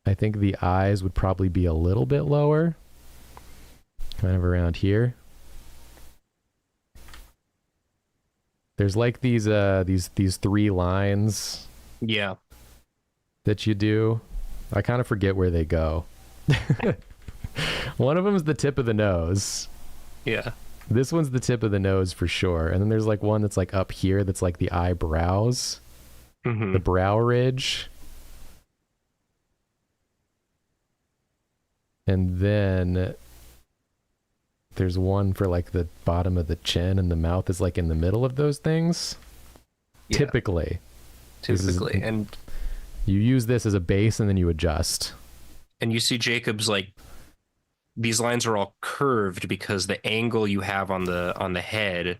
S1: I think the eyes would probably be a little bit lower. Kind of around here. There's like these three lines.
S2: Yeah.
S1: That you do. I kind of forget where they go. One of them is the tip of the nose.
S2: Yeah.
S1: This one's the tip of the nose for sure. And then there's like one that's like up here that's like the eyebrows.
S2: Mm-hmm.
S1: The brow ridge. And then there's one for like the bottom of the chin, and the mouth is like in the middle of those things. Yeah. Typically.
S2: And
S1: you use this as a base and then you adjust.
S2: And you see Jacob's like these lines are all curved because the angle you have on the head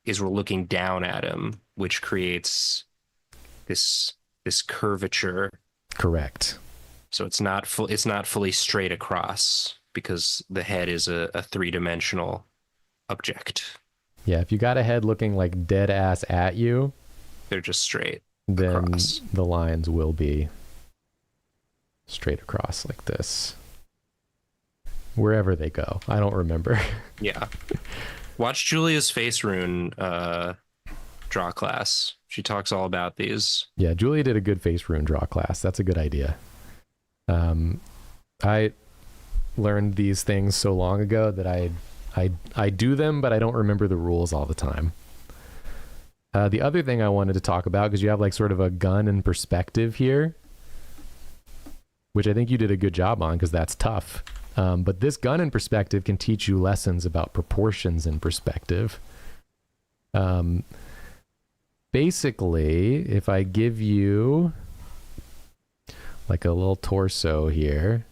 S2: is we're looking down at him, which creates this curvature.
S1: Correct.
S2: So it's not fully straight across because the head is a three-dimensional object.
S1: Yeah, if you got a head looking like dead ass at you,
S2: they're just straight.
S1: Then
S2: across.
S1: The lines will be straight across like this. Wherever they go. I don't remember.
S2: Yeah. Watch Julia's face rune draw class. She talks all about these.
S1: Yeah, Julia did a good face rune draw class. That's a good idea. I learned these things so long ago that I do them, but I don't remember the rules all the time. The other thing I wanted to talk about, because you have like sort of a gun and perspective here, which I think you did a good job on because that's tough. But this gun and perspective can teach you lessons about proportions and perspective. Basically, if I give you like a little torso here,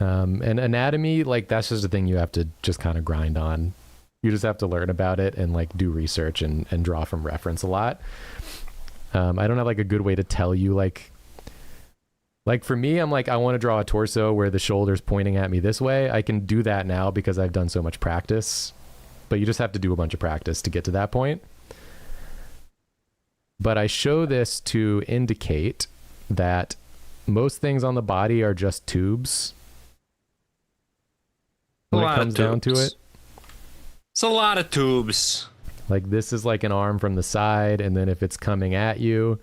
S1: And anatomy, like that's just a thing you have to just kind of grind on. You just have to learn about it and like do research and draw from reference a lot. I don't have like a good way to tell you like for me, I'm like, I want to draw a torso where the shoulder's pointing at me this way. I can do that now because I've done so much practice, but you just have to do a bunch of practice to get to that point. But I show this to indicate that most things on the body are just tubes. When it comes down to it.
S2: It's a lot of tubes.
S1: Like this is like an arm from the side, and then if it's coming at you,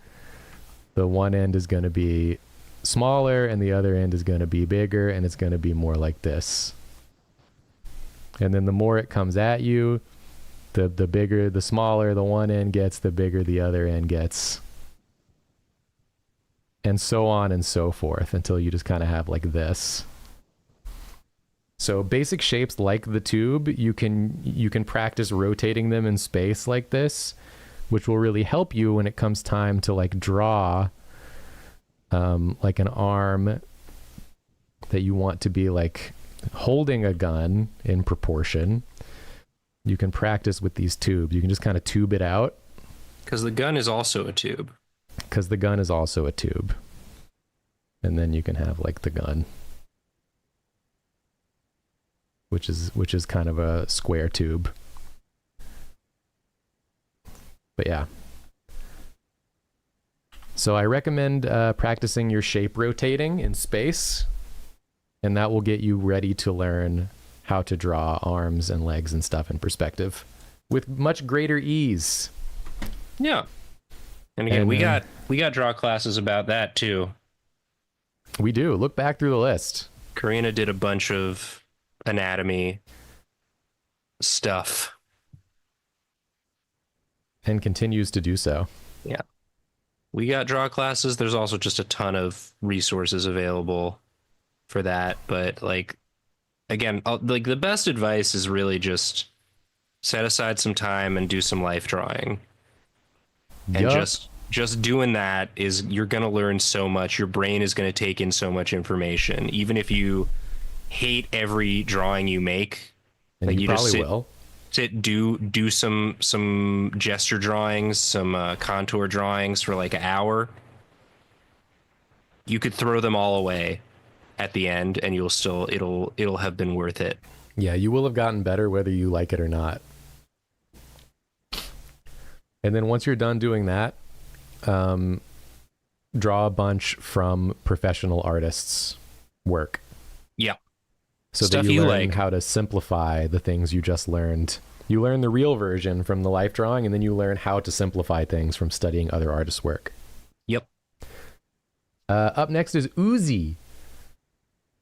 S1: the one end is going to be smaller and the other end is going to be bigger, and it's going to be more like this. And then the more it comes at you, the bigger, the smaller the one end gets, the bigger the other end gets. And so on and so forth until you just kind of have like this. So basic shapes like the tube, you can practice rotating them in space like this, which will really help you when it comes time to like draw like an arm that you want to be like holding a gun in proportion. You can practice with these tubes. You can just kind of tube it out.
S2: Because the gun is also a tube.
S1: Because the gun is also a tube. And then you can have like the gun, which is kind of a square tube. But yeah. So I recommend practicing your shape rotating in space, and that will get you ready to learn how to draw arms and legs and stuff in perspective with much greater ease.
S2: Yeah. And again, we got draw classes about that too.
S1: We do. Look back through the list.
S2: Karina did a bunch of anatomy stuff.
S1: And continues to do so.
S2: Yeah. We got draw classes. There's also just a ton of resources available for that. But like, again, like the best advice is really just set aside some time and do some life drawing. And just doing that is, you're going to learn so much. Your brain is going to take in so much information. Even if you hate every drawing you make,
S1: and like you probably will.
S2: Do some gesture drawings, some contour drawings for like an hour. You could throw them all away at the end, and it'll have been worth it.
S1: Yeah, you will have gotten better whether you like it or not. And then once you're done doing that, draw a bunch from professional artists' work.
S2: Yeah.
S1: So
S2: Stuff
S1: that you learn
S2: like
S1: how to simplify the things you just learned. You learn the real version from the life drawing, and then you learn how to simplify things from studying other artists' work.
S2: Yep.
S1: Up next is Uzi.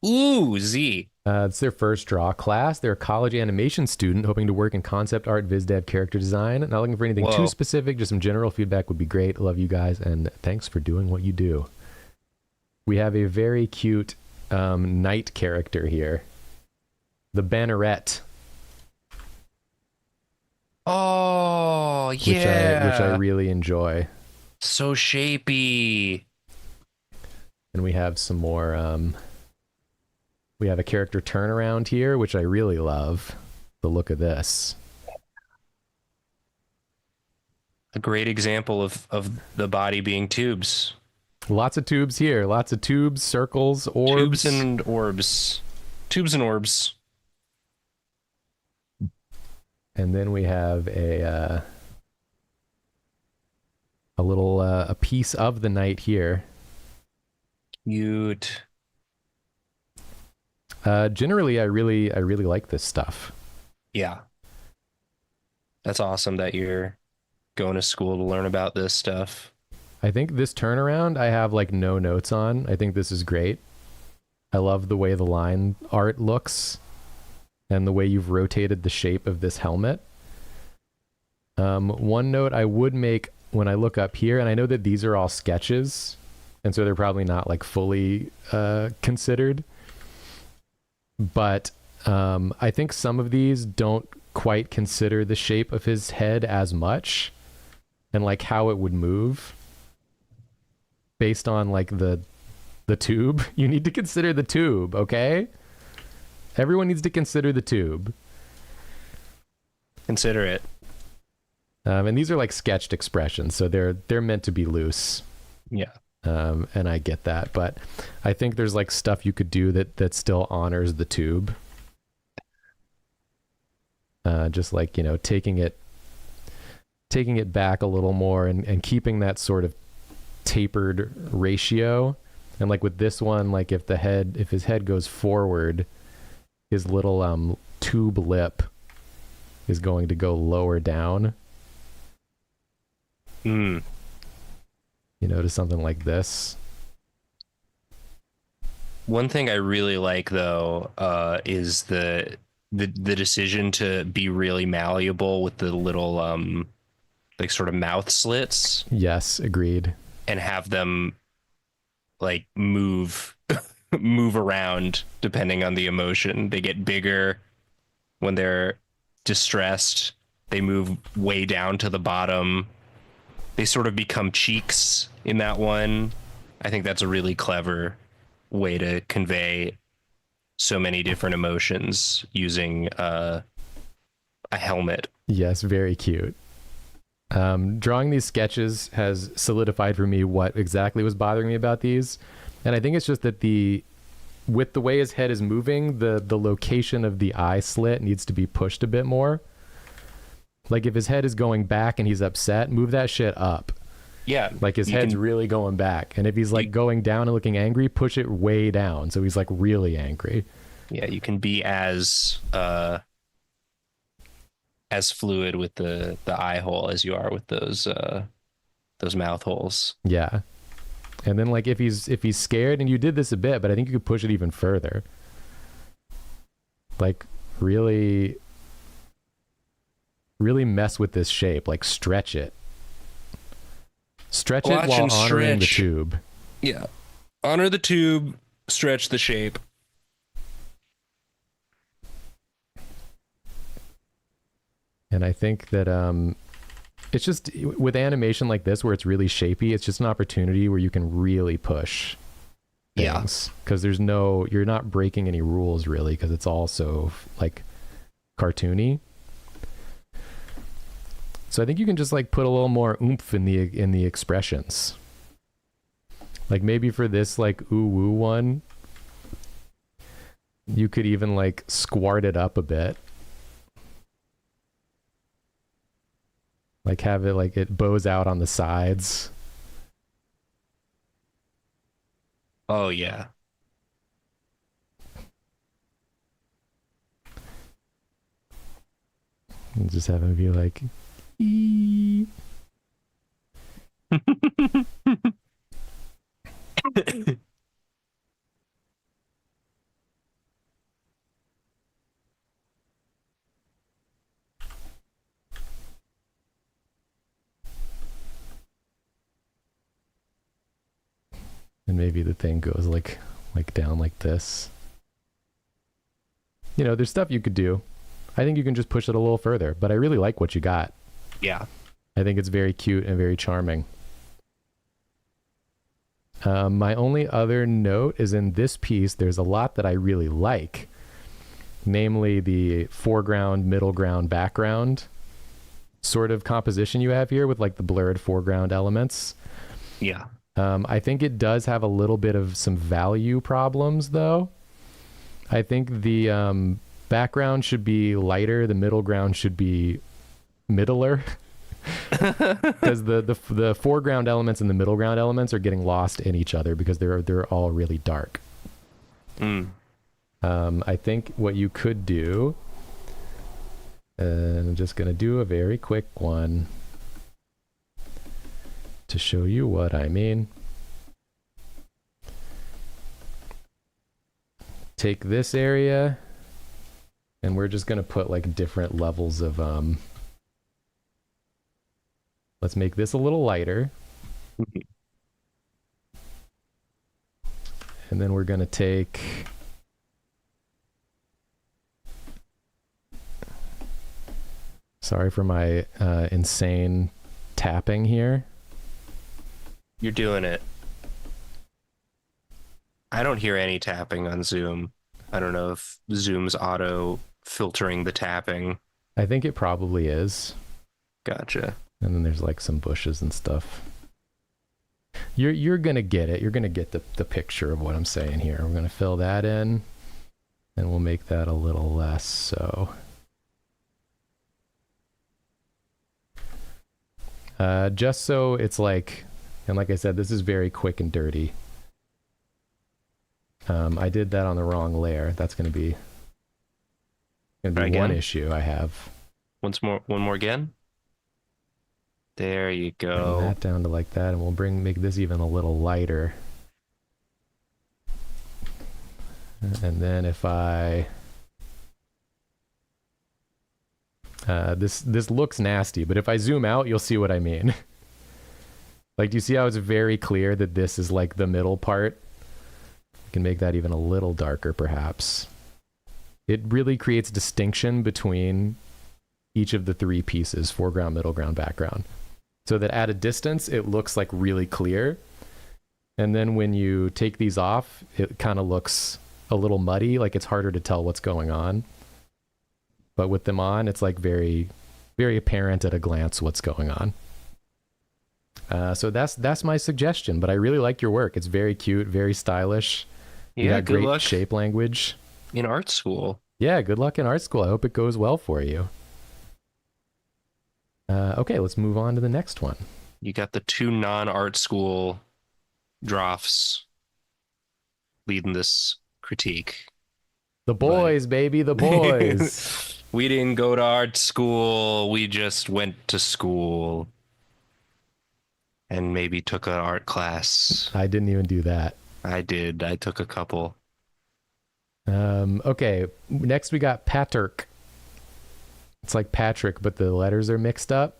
S2: Uzi.
S1: It's their first draw class. They're a college animation student hoping to work in concept art, viz dev, character design. Not looking for anything too specific, just some general feedback would be great. Love you guys, and thanks for doing what you do. We have a very cute knight character here. The banneret.
S2: Oh, yeah.
S1: Which I really enjoy.
S2: So shapey.
S1: And we have some more... we have a character turnaround here, which I really love. The look of this.
S2: A great example of the body being tubes.
S1: Lots of tubes here. Lots of tubes, circles, orbs.
S2: Tubes and orbs. Tubes and orbs.
S1: And then we have a little a piece of the knight here.
S2: Cute.
S1: Generally, I really like this stuff.
S2: Yeah. That's awesome that you're going to school to learn about this stuff.
S1: I think this turnaround I have like no notes on. I think this is great. I love the way the line art looks and the way you've rotated the shape of this helmet. One note I would make when I look up here, and I know that these are all sketches, and so they're probably not like fully considered. But I think some of these don't quite consider the shape of his head as much and like how it would move based on like the tube. You need to consider the tube, okay? Everyone needs to consider the tube.
S2: Consider it.
S1: And these are like sketched expressions, so they're meant to be loose.
S2: Yeah.
S1: And I get that, but I think there's like stuff you could do that still honors the tube. Just like, you know, taking it back a little more and keeping that sort of tapered ratio. And like with this one, like if his head goes forward, his little tube lip is going to go lower down. You know, to something like this.
S2: One thing I really like though is the decision to be really malleable with the little like sort of mouth slits.
S1: Yes, agreed.
S2: And have them like move around depending on the emotion. They get bigger when they're distressed. They move way down to the bottom. They sort of become cheeks in that one. I think that's a really clever way to convey so many different emotions using a helmet.
S1: Yes, very cute. Drawing these sketches has solidified for me what exactly was bothering me about these. And I think it's just that with the way his head is moving, the location of the eye slit needs to be pushed a bit more. Like if his head is going back and he's upset, move that shit up.
S2: Yeah.
S1: Like his head's really going back. And if he's like going down and looking angry, push it way down. So he's like really angry.
S2: Yeah, you can be as fluid with the eye hole as you are with those mouth holes.
S1: Yeah. And then like if he's scared, and you did this a bit, but I think you could push it even further. Like really mess with this shape, like stretch it. Stretch it while honoring the tube.
S2: Yeah. Honor the tube, stretch the shape.
S1: And I think that it's just with animation like this where it's really shapy, it's just an opportunity where you can really push things. Because you're not breaking any rules really, because it's all so like cartoony. So I think you can just like put a little more oomph in the expressions. Like maybe for this like ooh woo one, you could even like squart it up a bit. Like have it like it bows out on the sides.
S2: Oh yeah.
S1: And just have him be like and maybe the thing goes like down like this. You know, there's stuff you could do. I think you can just push it a little further, but I really like what you got.
S2: Yeah.
S1: I think it's very cute and very charming. My only other note is in this piece, there's a lot that I really like, namely the foreground, middle ground, background sort of composition you have here with like the blurred foreground elements.
S2: Yeah.
S1: I think it does have a little bit of some value problems though. I think the background should be lighter. The middle ground should be middler. Because the foreground elements and the middle ground elements are getting lost in each other because they're all really dark. I think what you could do, and I'm just gonna do a very quick one to show you what I mean. Take this area, and we're just gonna put like different levels of let's make this a little lighter. And then we're going to take sorry for my insane tapping here.
S2: You're doing it. I don't hear any tapping on Zoom. I don't know if Zoom's auto filtering the tapping.
S1: I think it probably is.
S2: Gotcha.
S1: And then there's like some bushes and stuff. You're gonna get it. You're gonna get the picture of what I'm saying here. We're gonna fill that in, and we'll make that a little less so. Just so it's like, and like I said, this is very quick and dirty. I did that on the wrong layer. That's gonna be one issue I have.
S2: One more again. There you go.
S1: Bring that down to like that, and we'll make this even a little lighter. And then if I this looks nasty, but if I zoom out, you'll see what I mean. Like, do you see how it's very clear that this is like the middle part? I can make that even a little darker, perhaps. It really creates distinction between each of the three pieces: foreground, middle ground, background. So that at a distance, it looks like really clear. And then when you take these off, it kind of looks a little muddy, like it's harder to tell what's going on. But with them on, it's like very, very apparent at a glance what's going on. So that's my suggestion, but I really like your work. It's very cute, very stylish.
S2: Yeah, good
S1: great
S2: luck
S1: shape language.
S2: in art school.
S1: Yeah, good luck in art school. I hope it goes well for you. Okay, let's move on to the next one.
S2: You got the two non-art school Drawfs leading this critique.
S1: The boys, baby, the boys.
S2: We didn't go to art school. We just went to school and maybe took an art class.
S1: I didn't even do that.
S2: I did. I took a couple.
S1: Okay, next we got Patrick. It's like Patrick, but the letters are mixed up.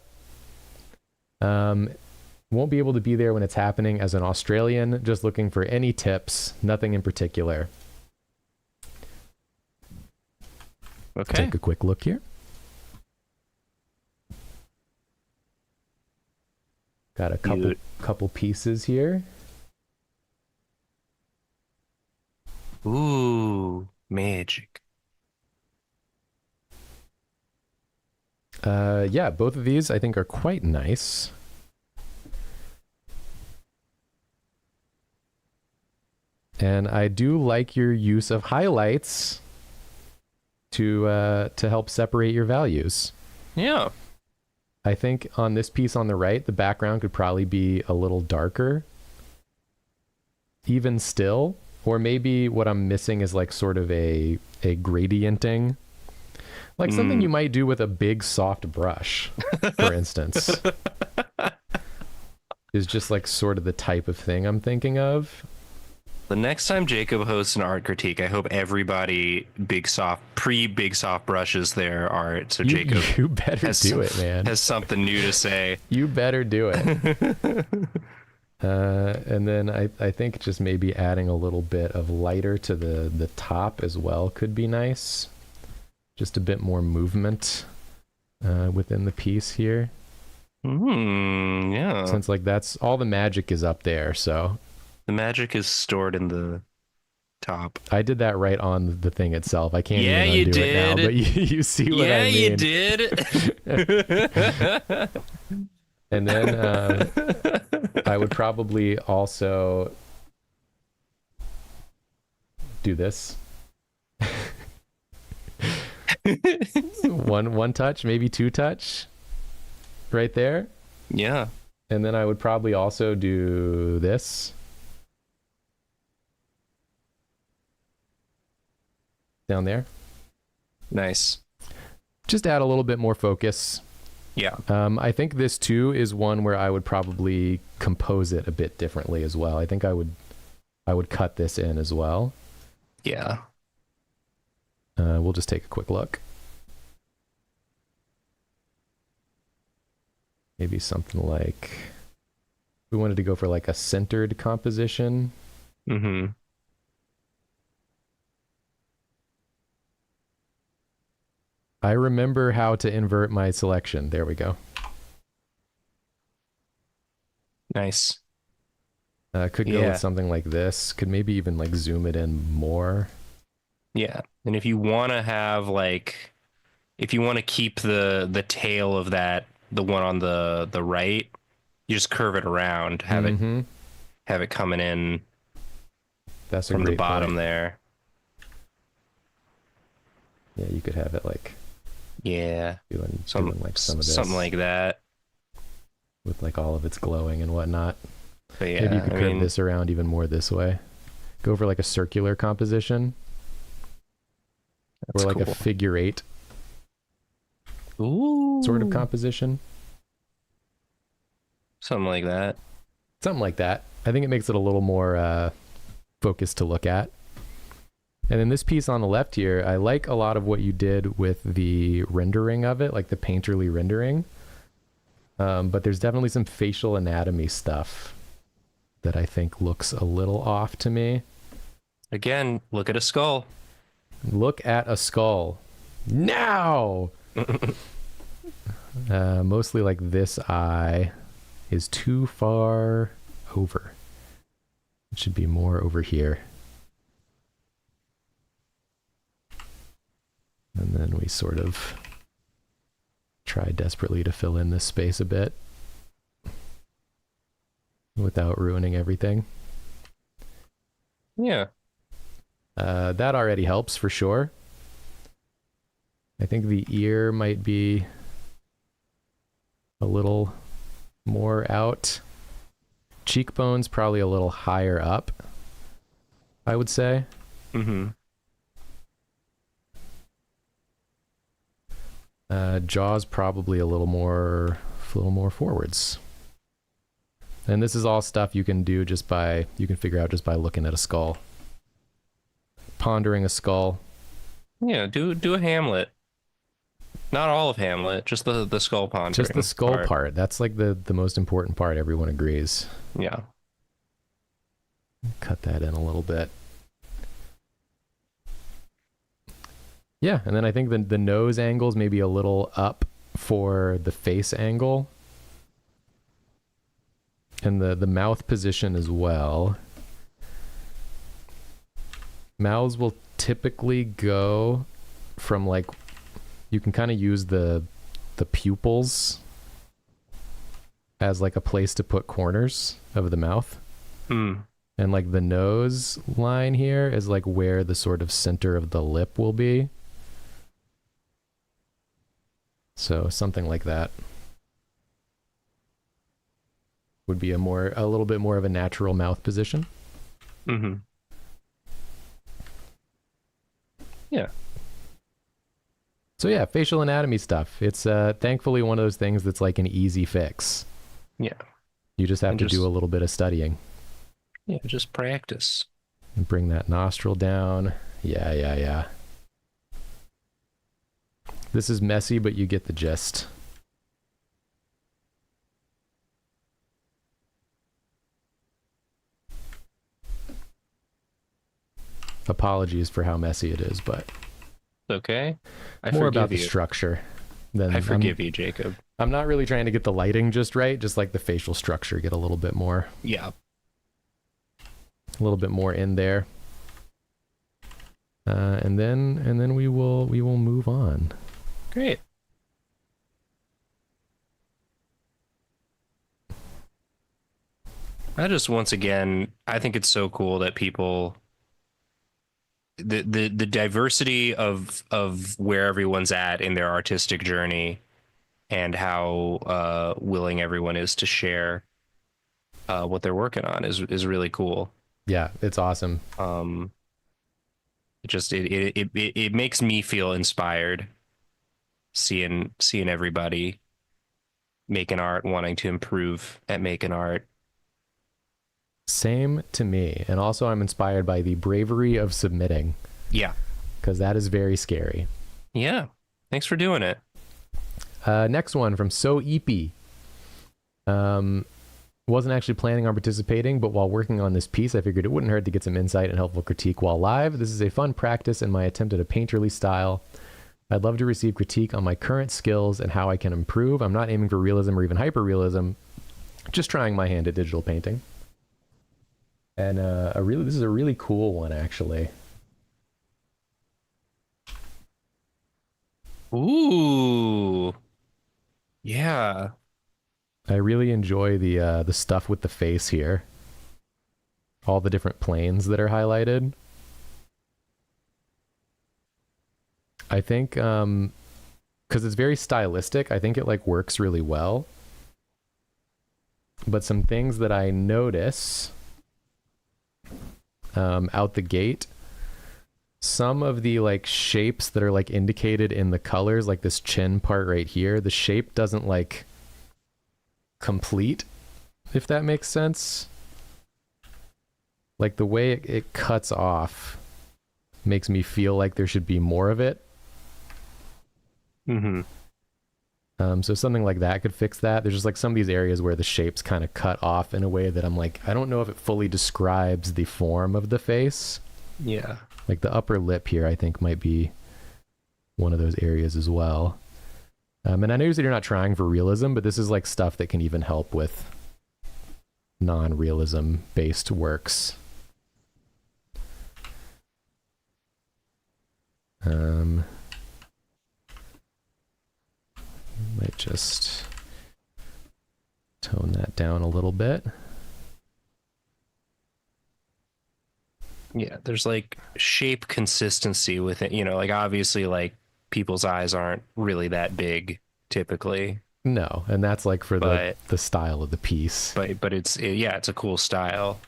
S1: Won't be able to be there when it's happening as an Australian. Just looking for any tips. Nothing in particular.
S2: Okay.
S1: Take a quick look here. Got a couple pieces here.
S2: Ooh, magic.
S1: Yeah, both of these I think are quite nice. And I do like your use of highlights to help separate your values.
S2: Yeah.
S1: I think on this piece on the right, the background could probably be a little darker. Even still, or maybe what I'm missing is like sort of a gradienting. Like something you might do with a big soft brush, for instance. Is just like sort of the type of thing I'm thinking of.
S2: The next time Jacob hosts an art critique, I hope everybody big soft brushes their art. So Jacob,
S1: you better do it, man.
S2: Has something new to say.
S1: You better do it. And then I think just maybe adding a little bit of lighter to the top as well could be nice. Just a bit more movement within the piece here.
S2: Yeah.
S1: Since like that's all the magic is up there, so
S2: the magic is stored in the top.
S1: I did that right on the thing itself. I can't even
S2: you
S1: undo
S2: did.
S1: it now, but you see what I mean.
S2: Yeah, you did.
S1: And then I would probably also do this. one touch, maybe two touch right there.
S2: Yeah.
S1: And then I would probably also do this. Down there.
S2: Nice.
S1: Just add a little bit more focus.
S2: Yeah.
S1: I think this too is one where I would probably compose it a bit differently as well. I think I would cut this in as well.
S2: Yeah.
S1: We'll just take a quick look. Maybe something like, we wanted to go for like a centered composition.
S2: Mm-hmm.
S1: I remember how to invert my selection. There we go.
S2: Nice.
S1: Could go with something like this. Could maybe even like zoom it in more.
S2: Yeah. And if you want to have like, if you want to keep the tail of that, the one on the right, you just curve it around, have it coming in
S1: That's
S2: from
S1: a
S2: the
S1: great
S2: bottom
S1: point.
S2: there.
S1: Yeah, you could have it like doing like some of this,
S2: something like that,
S1: with like all of its glowing and whatnot.
S2: but yeah,
S1: Maybe you could curve this around even more this way. Go for like a circular composition, or like
S2: cool.
S1: a figure 8 sort of composition.
S2: Something like that.
S1: Something like that. I think it makes it a little more focused to look at. And then this piece on the left here, I like a lot of what you did with the rendering of it, like the painterly rendering. But there's definitely some facial anatomy stuff that I think looks a little off to me.
S2: Again, look at a skull.
S1: Look at a skull. Now! Mostly like this eye is too far over. It should be more over here. And then we sort of try desperately to fill in this space a bit without ruining everything.
S2: Yeah.
S1: That already helps for sure. I think the ear might be a little more out. Cheekbones probably a little higher up, I would say. Jaws probably a little more forwards. And this is all stuff you can do you can figure out just by looking at a skull. Pondering a skull.
S2: Yeah, do a Hamlet. Not all of Hamlet, just the skull pondering.
S1: Just the skull part. That's like the most important part, everyone agrees.
S2: Yeah.
S1: Cut that in a little bit. Yeah, and then I think the nose angles maybe a little up for the face angle. And the mouth position as well. Mouths will typically go from like, you can kind of use the pupils as like a place to put corners of the mouth. And like the nose line here is like where the sort of center of the lip will be. So something like that would be a little bit more of a natural mouth position.
S2: Yeah.
S1: So yeah, facial anatomy stuff. It's thankfully one of those things that's like an easy fix.
S2: Yeah.
S1: You just have to do a little bit of studying.
S2: Yeah, just practice.
S1: And bring that nostril down. Yeah. This is messy, but you get the gist. Apologies for how messy it is, but
S2: okay.
S1: More about the structure than
S2: I forgive you, Jacob.
S1: I'm not really trying to get the lighting just right, just like the facial structure, get a little bit more.
S2: Yeah.
S1: A little bit more in there. And then we will move on.
S2: Great. Once again, I think it's so cool that people, the diversity of where everyone's at in their artistic journey, and how willing everyone is to share what they're working on is really cool.
S1: Yeah, it's awesome.
S2: It makes me feel inspired seeing everybody making art, wanting to improve at making art.
S1: Same to me. And also I'm inspired by the bravery of submitting.
S2: Yeah.
S1: Because that is very scary.
S2: Yeah. Thanks for doing it.
S1: Next one from So Eepy. Wasn't actually planning on participating, but while working on this piece, I figured it wouldn't hurt to get some insight and helpful critique while live. This is a fun practice in my attempt at a painterly style. I'd love to receive critique on my current skills and how I can improve. I'm not aiming for realism or even hyperrealism, just trying my hand at digital painting. And this is a really cool one, actually.
S2: Ooh. Yeah.
S1: I really enjoy the stuff with the face here. All the different planes that are highlighted. I think because it's very stylistic, I think it like works really well. But some things that I notice out the gate, some of the like shapes that are like indicated in the colors, like this chin part right here, the shape doesn't like complete, if that makes sense. Like the way it cuts off makes me feel like there should be more of it. So something like that could fix that. There's just like some of these areas where the shapes kind of cut off in a way that I'm like, I don't know if it fully describes the form of the face.
S2: Yeah.
S1: Like the upper lip here, I think might be one of those areas as well. And I know you said you're not trying for realism, but this is like stuff that can even help with non-realism based works. Might just tone that down a little bit.
S2: Yeah, there's like shape consistency with it, you know, like obviously like people's eyes aren't really that big typically.
S1: No, and that's like for the style of the piece.
S2: But it's a cool style.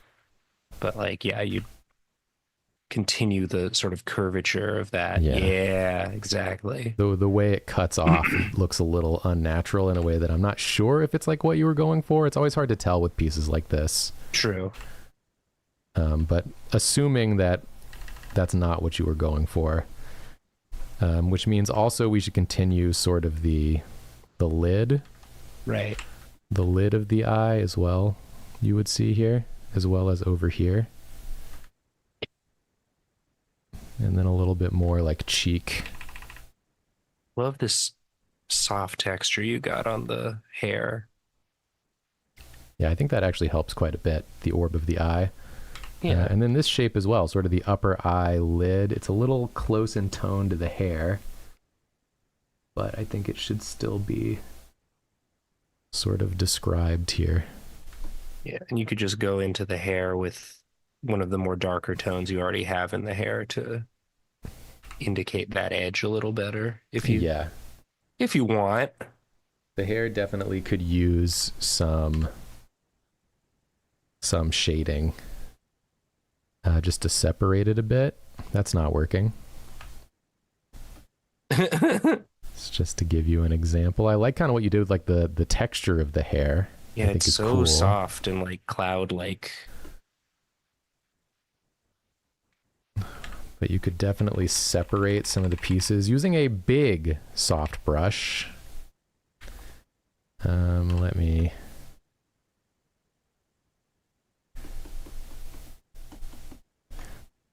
S2: But like you continue the sort of curvature of that. Yeah, exactly.
S1: The way it cuts off looks a little unnatural in a way that I'm not sure if it's like what you were going for. It's always hard to tell with pieces like this.
S2: True.
S1: But assuming that that's not what you were going for, which means also we should continue sort of the lid.
S2: Right.
S1: The lid of the eye as well, you would see here, as well as over here. And then a little bit more like cheek.
S2: Love this soft texture you got on the hair.
S1: Yeah, I think that actually helps quite a bit, the orb of the eye.
S2: Yeah.
S1: And then this shape as well, sort of the upper eye lid. It's a little close in tone to the hair, but I think it should still be sort of described here.
S2: Yeah, and you could just go into the hair with one of the more darker tones you already have in the hair to indicate that edge a little better if you want.
S1: The hair definitely could use some shading just to separate it a bit. That's not working. It's just to give you an example. I like kind of what you did with like the texture of the hair.
S2: Yeah, it's so cool. Soft and like cloud-like.
S1: But you could definitely separate some of the pieces using a big soft brush. Let me...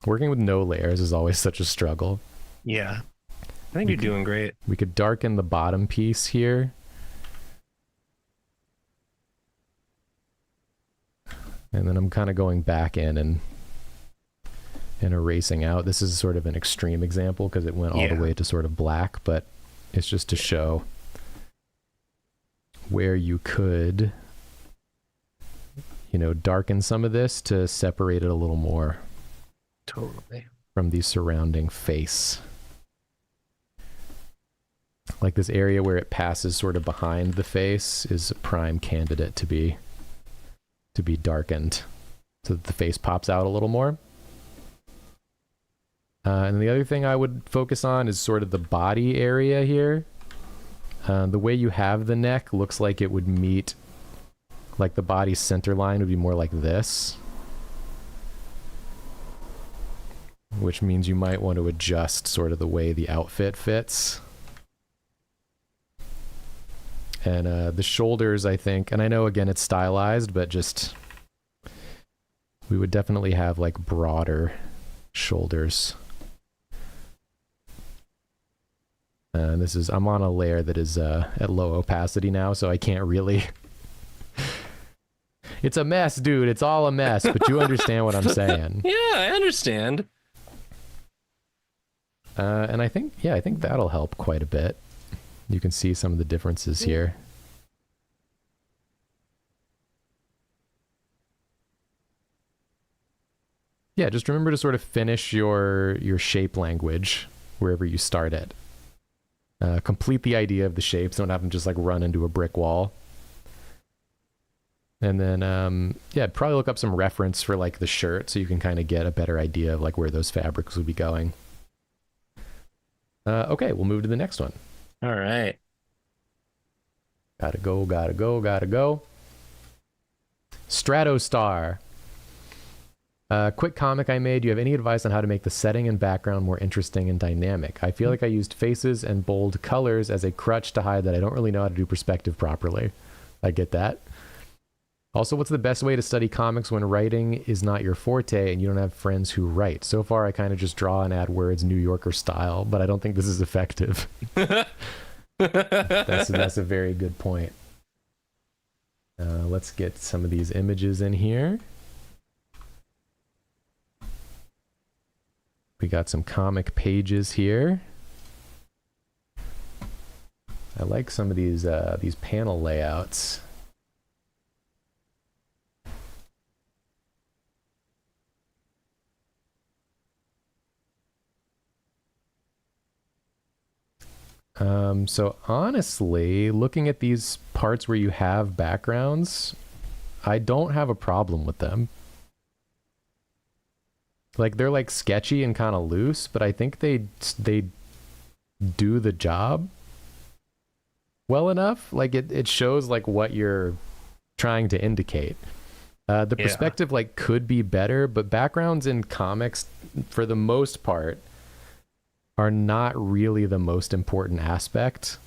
S1: Working with no layers is always such a struggle.
S2: Yeah. I think you're doing great.
S1: We could darken the bottom piece here. And then I'm kind of going back in and erasing out. This is sort of an extreme example because it went all the way to sort of black, but it's just to show where you could, darken some of this to separate it a little more.
S2: Totally. From
S1: the surrounding face. Like this area where it passes sort of behind the face is a prime candidate to be darkened so that the face pops out a little more. And the other thing I would focus on is sort of the body area here. The way you have the neck looks like it would meet, like the body's center line would be more like this. Which means you might want to adjust sort of the way the outfit fits. And the shoulders, I think, and I know again it's stylized, but just we would definitely have like broader shoulders. And I'm on a layer that is at low opacity now, so I can't really. It's a mess, dude. It's all a mess, but you understand what I'm saying.
S2: Yeah, I understand.
S1: And I think that'll help quite a bit. You can see some of the differences here. Yeah, just remember to sort of finish your shape language wherever you start it. Complete the idea of the shapes. Don't have them just like run into a brick wall. And then, probably look up some reference for like the shirt so you can kind of get a better idea of like where those fabrics would be going. Okay, we'll move to the next one.
S2: All right.
S1: Gotta go. Stratostar. Quick comic I made. Do you have any advice on how to make the setting and background more interesting and dynamic? I feel like I used faces and bold colors as a crutch to hide that I don't really know how to do perspective properly. I get that. Also, what's the best way to study comics when writing is not your forte and you don't have friends who write? So far, I kind of just draw and add words New Yorker style, but I don't think this is effective. That's a very good point. Let's get some of these images in here. We got some comic pages here. I like some of these panel layouts. So honestly, looking at these parts where you have backgrounds, I don't have a problem with them. Like they're like sketchy and kind of loose, but I think they do the job well enough. Like it shows like what you're trying to indicate. The perspective like could be better, but backgrounds in comics for the most part are not really the most important aspect.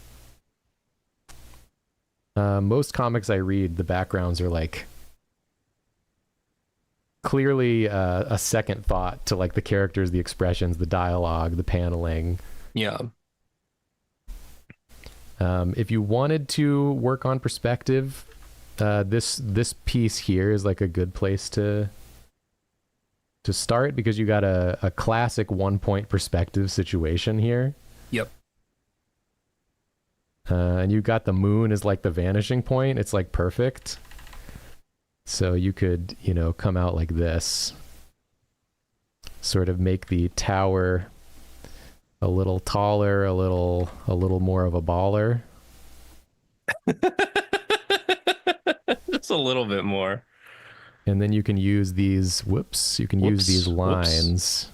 S1: Most comics I read, the backgrounds are like clearly a second thought to like the characters, the expressions, the dialogue, the paneling.
S2: Yeah.
S1: If you wanted to work on perspective, this piece here is like a good place to start because you got a classic 1-point perspective situation here.
S2: Yep.
S1: And you got the moon as like the vanishing point. It's like perfect. So you could, come out like this, sort of make the tower a little taller, a little more of a baller.
S2: Just a little bit more.
S1: And then you can use these, use these lines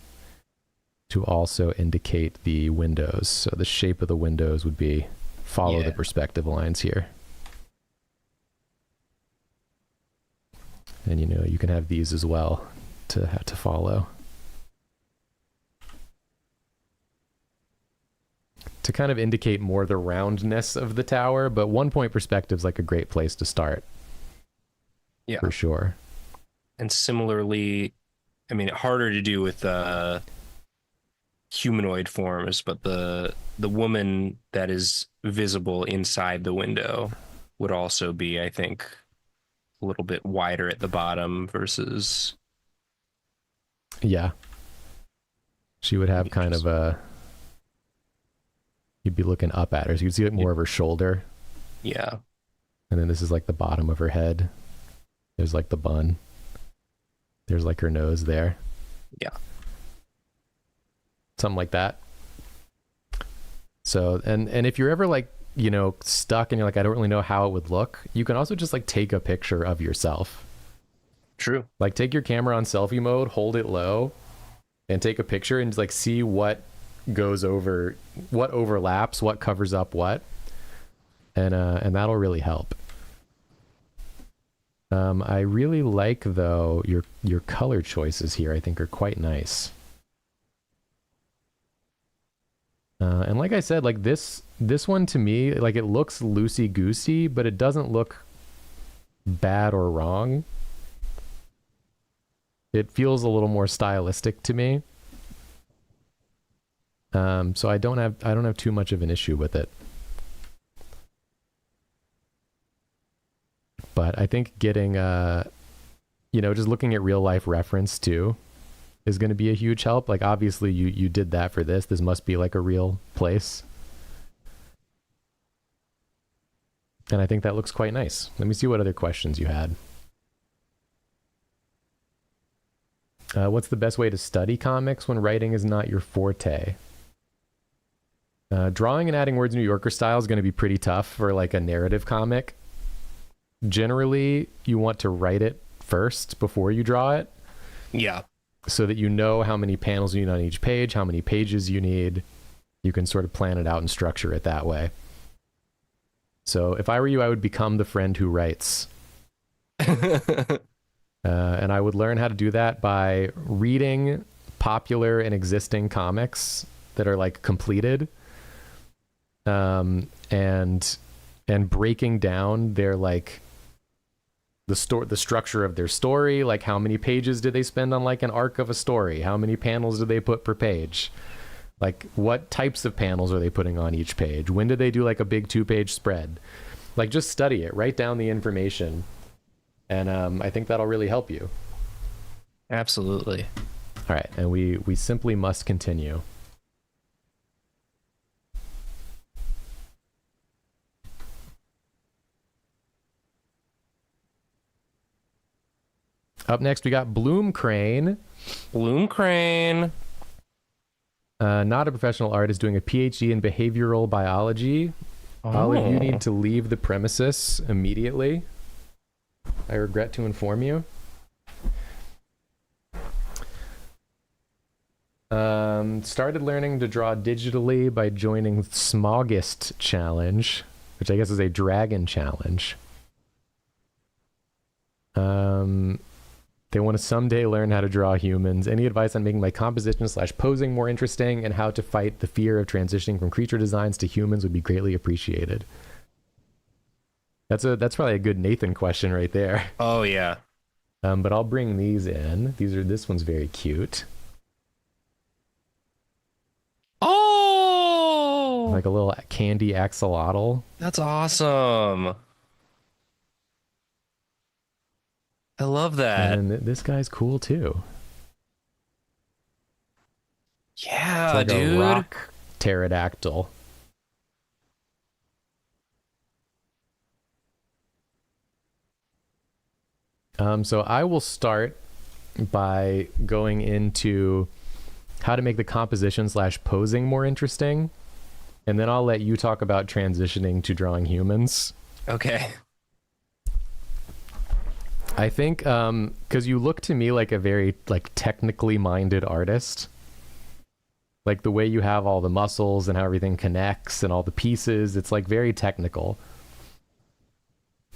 S1: to also indicate the windows. So the shape of the windows would be follow the perspective lines here. And you can have these as well to follow. To kind of indicate more the roundness of the tower, but 1-point perspective is like a great place to start. Yeah. For sure.
S2: And similarly, I mean, harder to do with humanoid forms, but the woman that is visible inside the window would also be, I think, a little bit wider at the bottom versus...
S1: Yeah. She would have kind of a... You'd be looking up at her, so you'd see like more of her shoulder.
S2: Yeah.
S1: And then this is like the bottom of her head. There's like the bun. There's like her nose there.
S2: Yeah.
S1: Something like that. So, and if you're ever like, stuck and you're like, I don't really know how it would look, you can also just like take a picture of yourself.
S2: True.
S1: Like take your camera on selfie mode, hold it low, and take a picture and just like see what goes over, what overlaps, what covers up what. And that'll really help. I really like though your color choices here. I think are quite nice. And like I said, like this one to me, like it looks loosey goosey, but it doesn't look bad or wrong. It feels a little more stylistic to me. So I don't have too much of an issue with it. But I think getting just looking at real life reference too is going to be a huge help. Like, obviously you did that for this. This must be like a real place. And I think that looks quite nice. Let me see what other questions you had. What's the best way to study comics when writing is not your forte? Drawing and adding words New Yorker style is going to be pretty tough for like a narrative comic. Generally, you want to write it first before you draw it.
S2: Yeah.
S1: So that you know how many panels you need on each page, how many pages you need. You can sort of plan it out and structure it that way. So if I were you, I would become the friend who writes. And I would learn how to do that by reading popular and existing comics that are like completed, and breaking down their like the structure of their story, like how many pages did they spend on like an arc of a story, how many panels did they put per page, like what types of panels are they putting on each page, when did they do like a big 2-page spread, like just study it, write down the information. And I think that'll really help you.
S2: Absolutely.
S1: All right, and we simply must continue. Up next, we got Bloom Crane.
S2: Bloom Crane.
S1: Not a professional artist, doing a PhD in behavioral biology.
S2: Oh.
S1: All of you need to leave the premises immediately. I regret to inform you. Started learning to draw digitally by joining Smogist Challenge, which I guess is a dragon challenge. They want to someday learn how to draw humans. Any advice on making my composition/posing more interesting and how to fight the fear of transitioning from creature designs to humans would be greatly appreciated. That's probably a good Nathan question right there.
S2: Oh yeah.
S1: But I'll bring these in. This one's very cute.
S2: Oh,
S1: Like a little candy axolotl.
S2: that's awesome. I love that.
S1: And this guy's cool too.
S2: Yeah,
S1: It's like
S2: dude.
S1: a rock pterodactyl. So I will start by going into how to make the composition/posing more interesting, and then I'll let you talk about transitioning to drawing humans.
S2: Okay.
S1: I think because you look to me like a very like technically minded artist, like the way you have all the muscles and how everything connects and all the pieces, it's like very technical.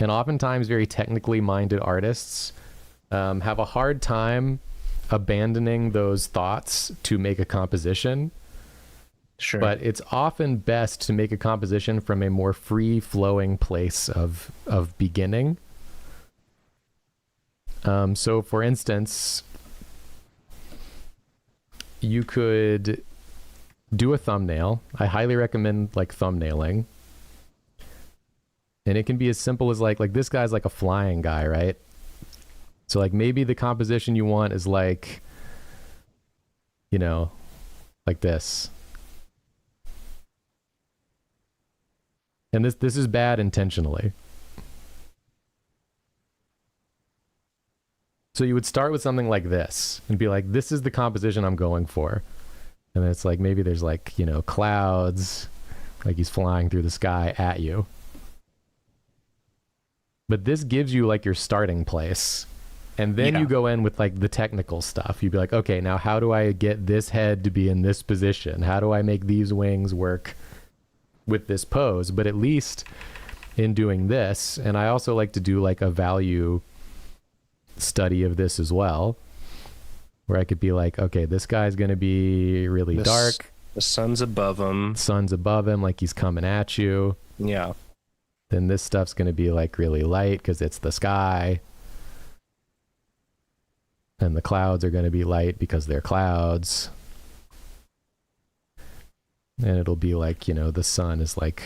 S1: And oftentimes very technically minded artists have a hard time abandoning those thoughts to make a composition.
S2: Sure.
S1: But it's often best to make a composition from a more free-flowing place of beginning. So for instance, you could do a thumbnail. I highly recommend like thumbnailing. And it can be as simple as like this guy's like a flying guy, right? So like maybe the composition you want is like, you know, like this. And this is bad intentionally. So you would start with something like this and be like, this is the composition I'm going for. And then it's like, maybe there's like, you know, clouds, like he's flying through the sky at you. But this gives you like your starting place. And then you go in with like the technical stuff. You'd be like, okay, now how do I get this head to be in this position? How do I make these wings work with this pose? But at least in doing this, and I also like to do like a value study of this as well, where I could be like, okay, this guy's going to be really dark.
S2: The sun's above him.
S1: Sun's above him, like he's coming at you.
S2: Yeah.
S1: Then this stuff's going to be like really light because it's the sky. And the clouds are going to be light because they're clouds. And it'll be like, you know, the sun is like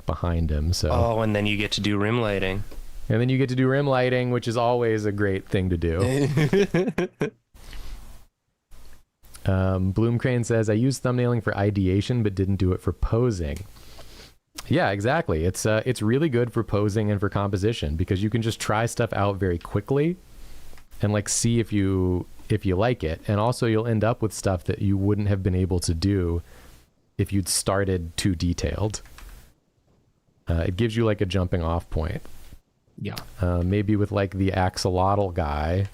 S1: behind him. So.
S2: Oh, and then you get to do rim lighting.
S1: And then you get to do rim lighting, which is always a great thing to do. Bloom Crane says, I use thumbnailing for ideation, but didn't do it for posing. Yeah, exactly. It's really good for posing and for composition because you can just try stuff out very quickly and like see if you like it. And also you'll end up with stuff that you wouldn't have been able to do if you'd started too detailed. It gives you like a jumping off point.
S2: Yeah.
S1: Maybe with like the axolotl guy,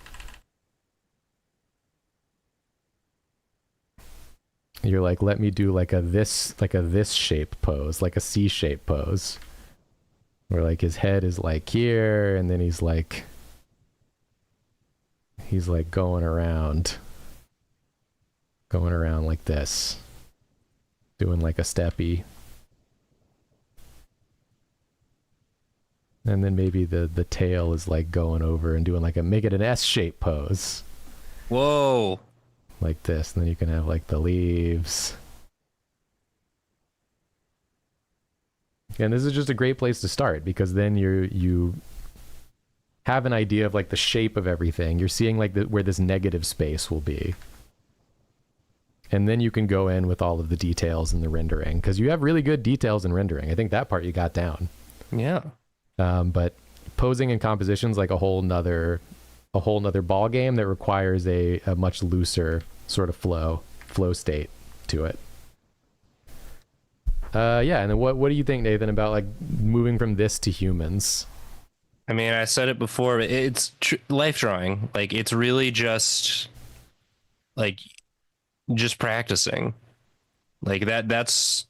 S1: you're like, let me do like a this shape pose, like a C shape pose, where like his head is like here, and then he's like going around like this, doing like a steppy. And then maybe the tail is like going over and doing like make it an S shape pose.
S2: Whoa.
S1: Like this, and then you can have like the leaves. And this is just a great place to start because then you have an idea of like the shape of everything. You're seeing like where this negative space will be. And then you can go in with all of the details in the rendering because you have really good details in rendering. I think that part you got down.
S2: Yeah.
S1: But posing and composition's like a whole nother ball game that requires a much looser sort of flow state to it. Yeah, and then what do you think, Nathan, about like moving from this to humans?
S2: I mean, I said it before, but it's life drawing. Like it's really just practicing. Like that's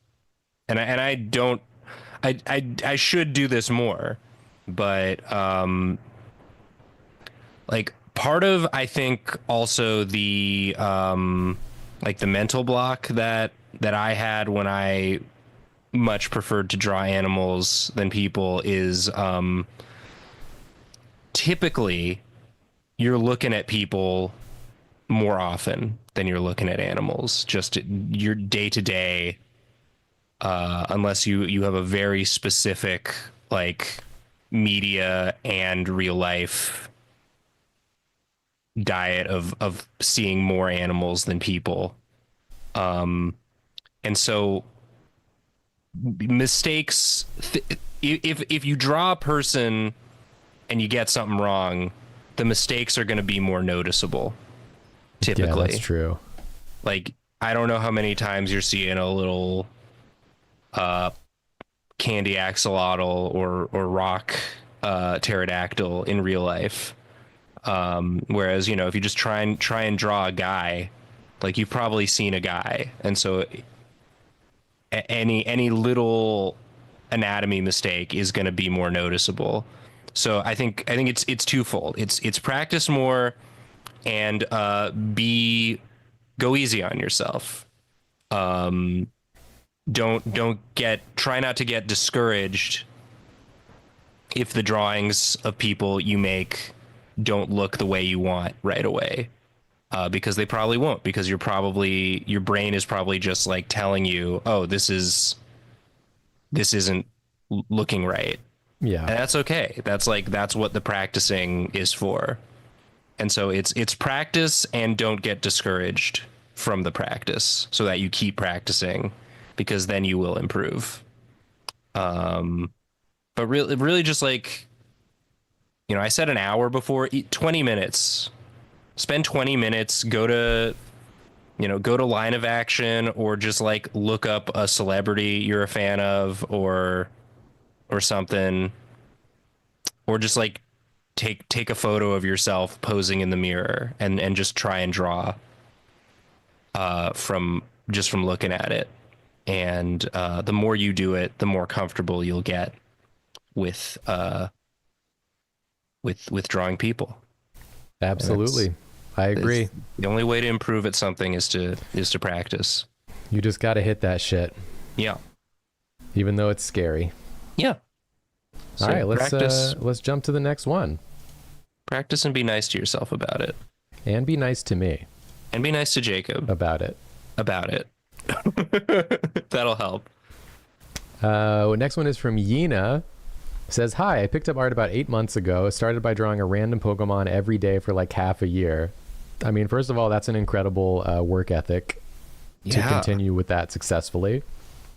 S2: and I don't I should do this more, but like part of, I think also the like the mental block that I had when I much preferred to draw animals than people is typically you're looking at people more often than you're looking at animals, just your day to day, unless you have a very specific like media and real life diet of seeing more animals than people. And so mistakes, if you draw a person and you get something wrong, the mistakes are going to be more noticeable typically.
S1: Yeah, that's true.
S2: Like, I don't know how many times you're seeing a little candy axolotl or rock pterodactyl in real life. Whereas, if you just try and draw a guy, like you've probably seen a guy. And so any little anatomy mistake is going to be more noticeable. So I think it's twofold. It's practice more and go easy on yourself. Try not to get discouraged if the drawings of people you make don't look the way you want right away, because they probably won't, because your brain is probably just like telling you, oh, this isn't looking right.
S1: Yeah.
S2: And that's okay. That's what the practicing is for. And so it's practice, and don't get discouraged from the practice so that you keep practicing, because then you will improve. But really just like, I said an hour before, 20 minutes, spend 20 minutes, go to Line of Action, or just like look up a celebrity you're a fan of or something, or just like take a photo of yourself posing in the mirror and just try and draw from looking at it. And the more you do it, the more comfortable you'll get with drawing people.
S1: Absolutely. I agree.
S2: The only way to improve at something is to practice.
S1: You just got to hit that shit.
S2: Yeah.
S1: Even though it's scary.
S2: Yeah.
S1: All right, let's jump to the next one.
S2: Practice and be nice to yourself about it.
S1: And be nice to me.
S2: And be nice to Jacob.
S1: About it.
S2: That'll help.
S1: Next one is from Yina. Says, hi, I picked up art about 8 months ago. Started by drawing a random Pokemon every day for like half a year. I mean, first of all, that's an incredible work ethic to continue with that successfully.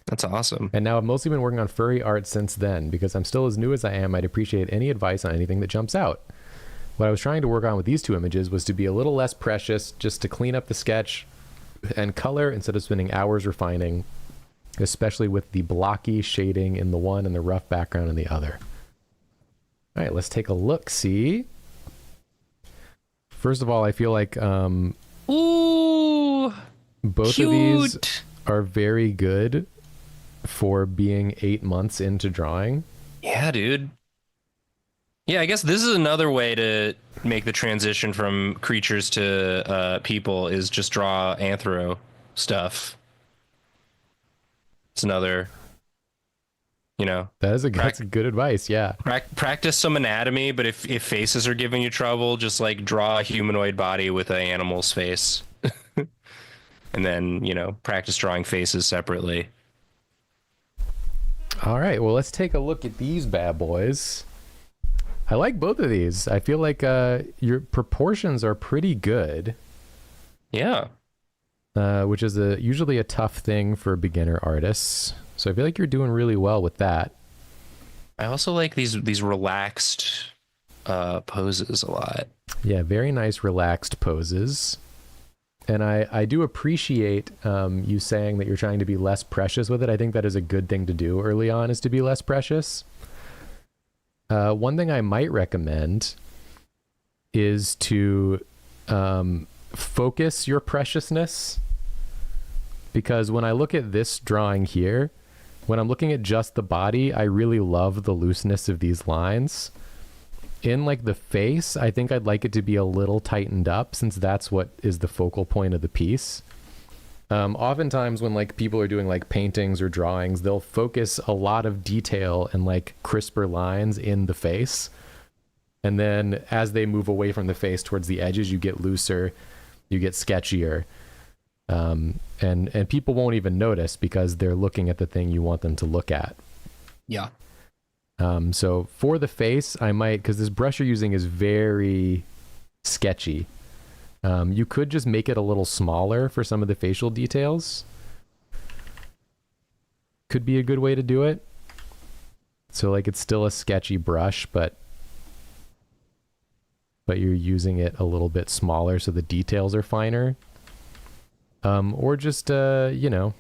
S2: That's awesome.
S1: And now I've mostly been working on furry art since then. Because I'm still as new as I am, I'd appreciate any advice on anything that jumps out. What I was trying to work on with these two images was to be a little less precious, just to clean up the sketch and color instead of spending hours refining, especially with the blocky shading in the one and the rough background in the other. All right, let's take a look. See? First of all, I feel like
S2: ooh,
S1: both
S2: cute.
S1: of these are very good for being 8 months into drawing.
S2: Yeah, dude. Yeah, I guess this is another way to make the transition from creatures to people is just draw anthro stuff. It's another, you know.
S1: That's good advice, yeah.
S2: Practice some anatomy, but if faces are giving you trouble, just like draw a humanoid body with an animal's face. And then, you know, practice drawing faces separately.
S1: All right, well, let's take a look at these bad boys. I like both of these. I feel like your proportions are pretty good.
S2: Yeah.
S1: Which is usually a tough thing for beginner artists. So I feel like you're doing really well with that.
S2: I also like these relaxed poses a lot.
S1: Yeah, very nice relaxed poses. And I do appreciate you saying that you're trying to be less precious with it. I think that is a good thing to do early on, is to be less precious. One thing I might recommend is to focus your preciousness, because when I look at this drawing here, when I'm looking at just the body, I really love the looseness of these lines. In like the face, I think I'd like it to be a little tightened up, since that's what is the focal point of the piece. Oftentimes when like people are doing like paintings or drawings, they'll focus a lot of detail and like crisper lines in the face. And then as they move away from the face towards the edges, you get looser, you get sketchier. And people won't even notice because they're looking at the thing you want them to look at.
S2: Yeah.
S1: So for the face, I might, because this brush you're using is very sketchy. You could just make it a little smaller for some of the facial details. Could be a good way to do it. So like it's still a sketchy brush, but you're using it a little bit smaller so the details are finer. Or just, you know,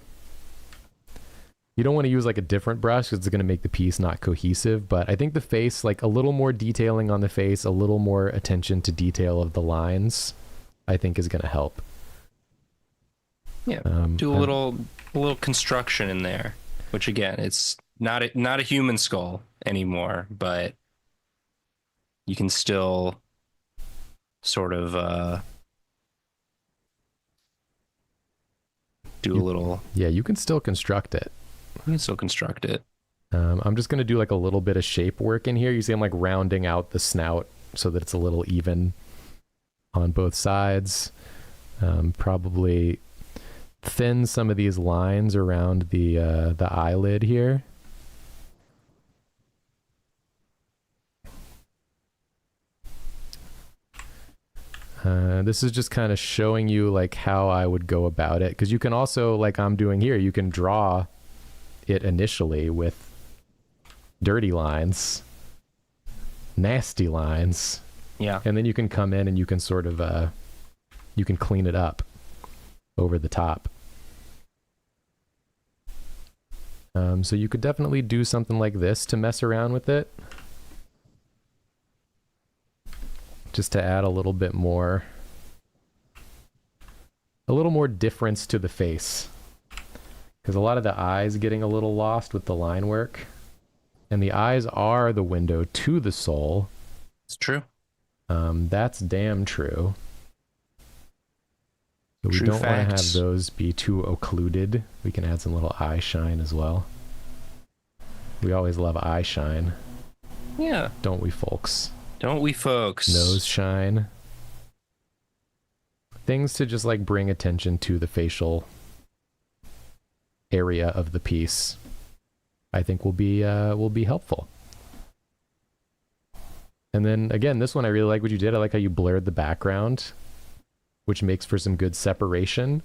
S1: you don't want to use like a different brush because it's going to make the piece not cohesive. But I think the face, like a little more detailing on the face, a little more attention to detail of the lines, I think is going to help.
S2: Yeah, do a little construction in there, which again, it's not a human skull anymore, but you can still sort of do a little.
S1: Yeah, you can still construct it.
S2: You can still construct it.
S1: I'm just going to do like a little bit of shape work in here. You see I'm like rounding out the snout so that it's a little even on both sides. Probably thin some of these lines around the eyelid here. This is just kind of showing you like how I would go about it, because you can also, like I'm doing here, you can draw it initially with dirty lines, nasty lines.
S2: Yeah.
S1: And then you can come in and you can sort of you can clean it up over the top. So you could definitely do something like this to mess around with it, just to add a little more difference to the face, because a lot of the eyes getting a little lost with the line work, and the eyes are the window to the soul.
S2: It's true.
S1: That's damn true. So we
S2: True
S1: don't want to have
S2: facts.
S1: those be too occluded. We can add some little eye shine as well. We always love eye shine.
S2: Yeah.
S1: Don't we, folks?
S2: Don't we, folks?
S1: Nose shine. Things to just like bring attention to the facial area of the piece, I think will be helpful. And then again, this one I really like what you did. I like how you blurred the background. which makes for some good separation.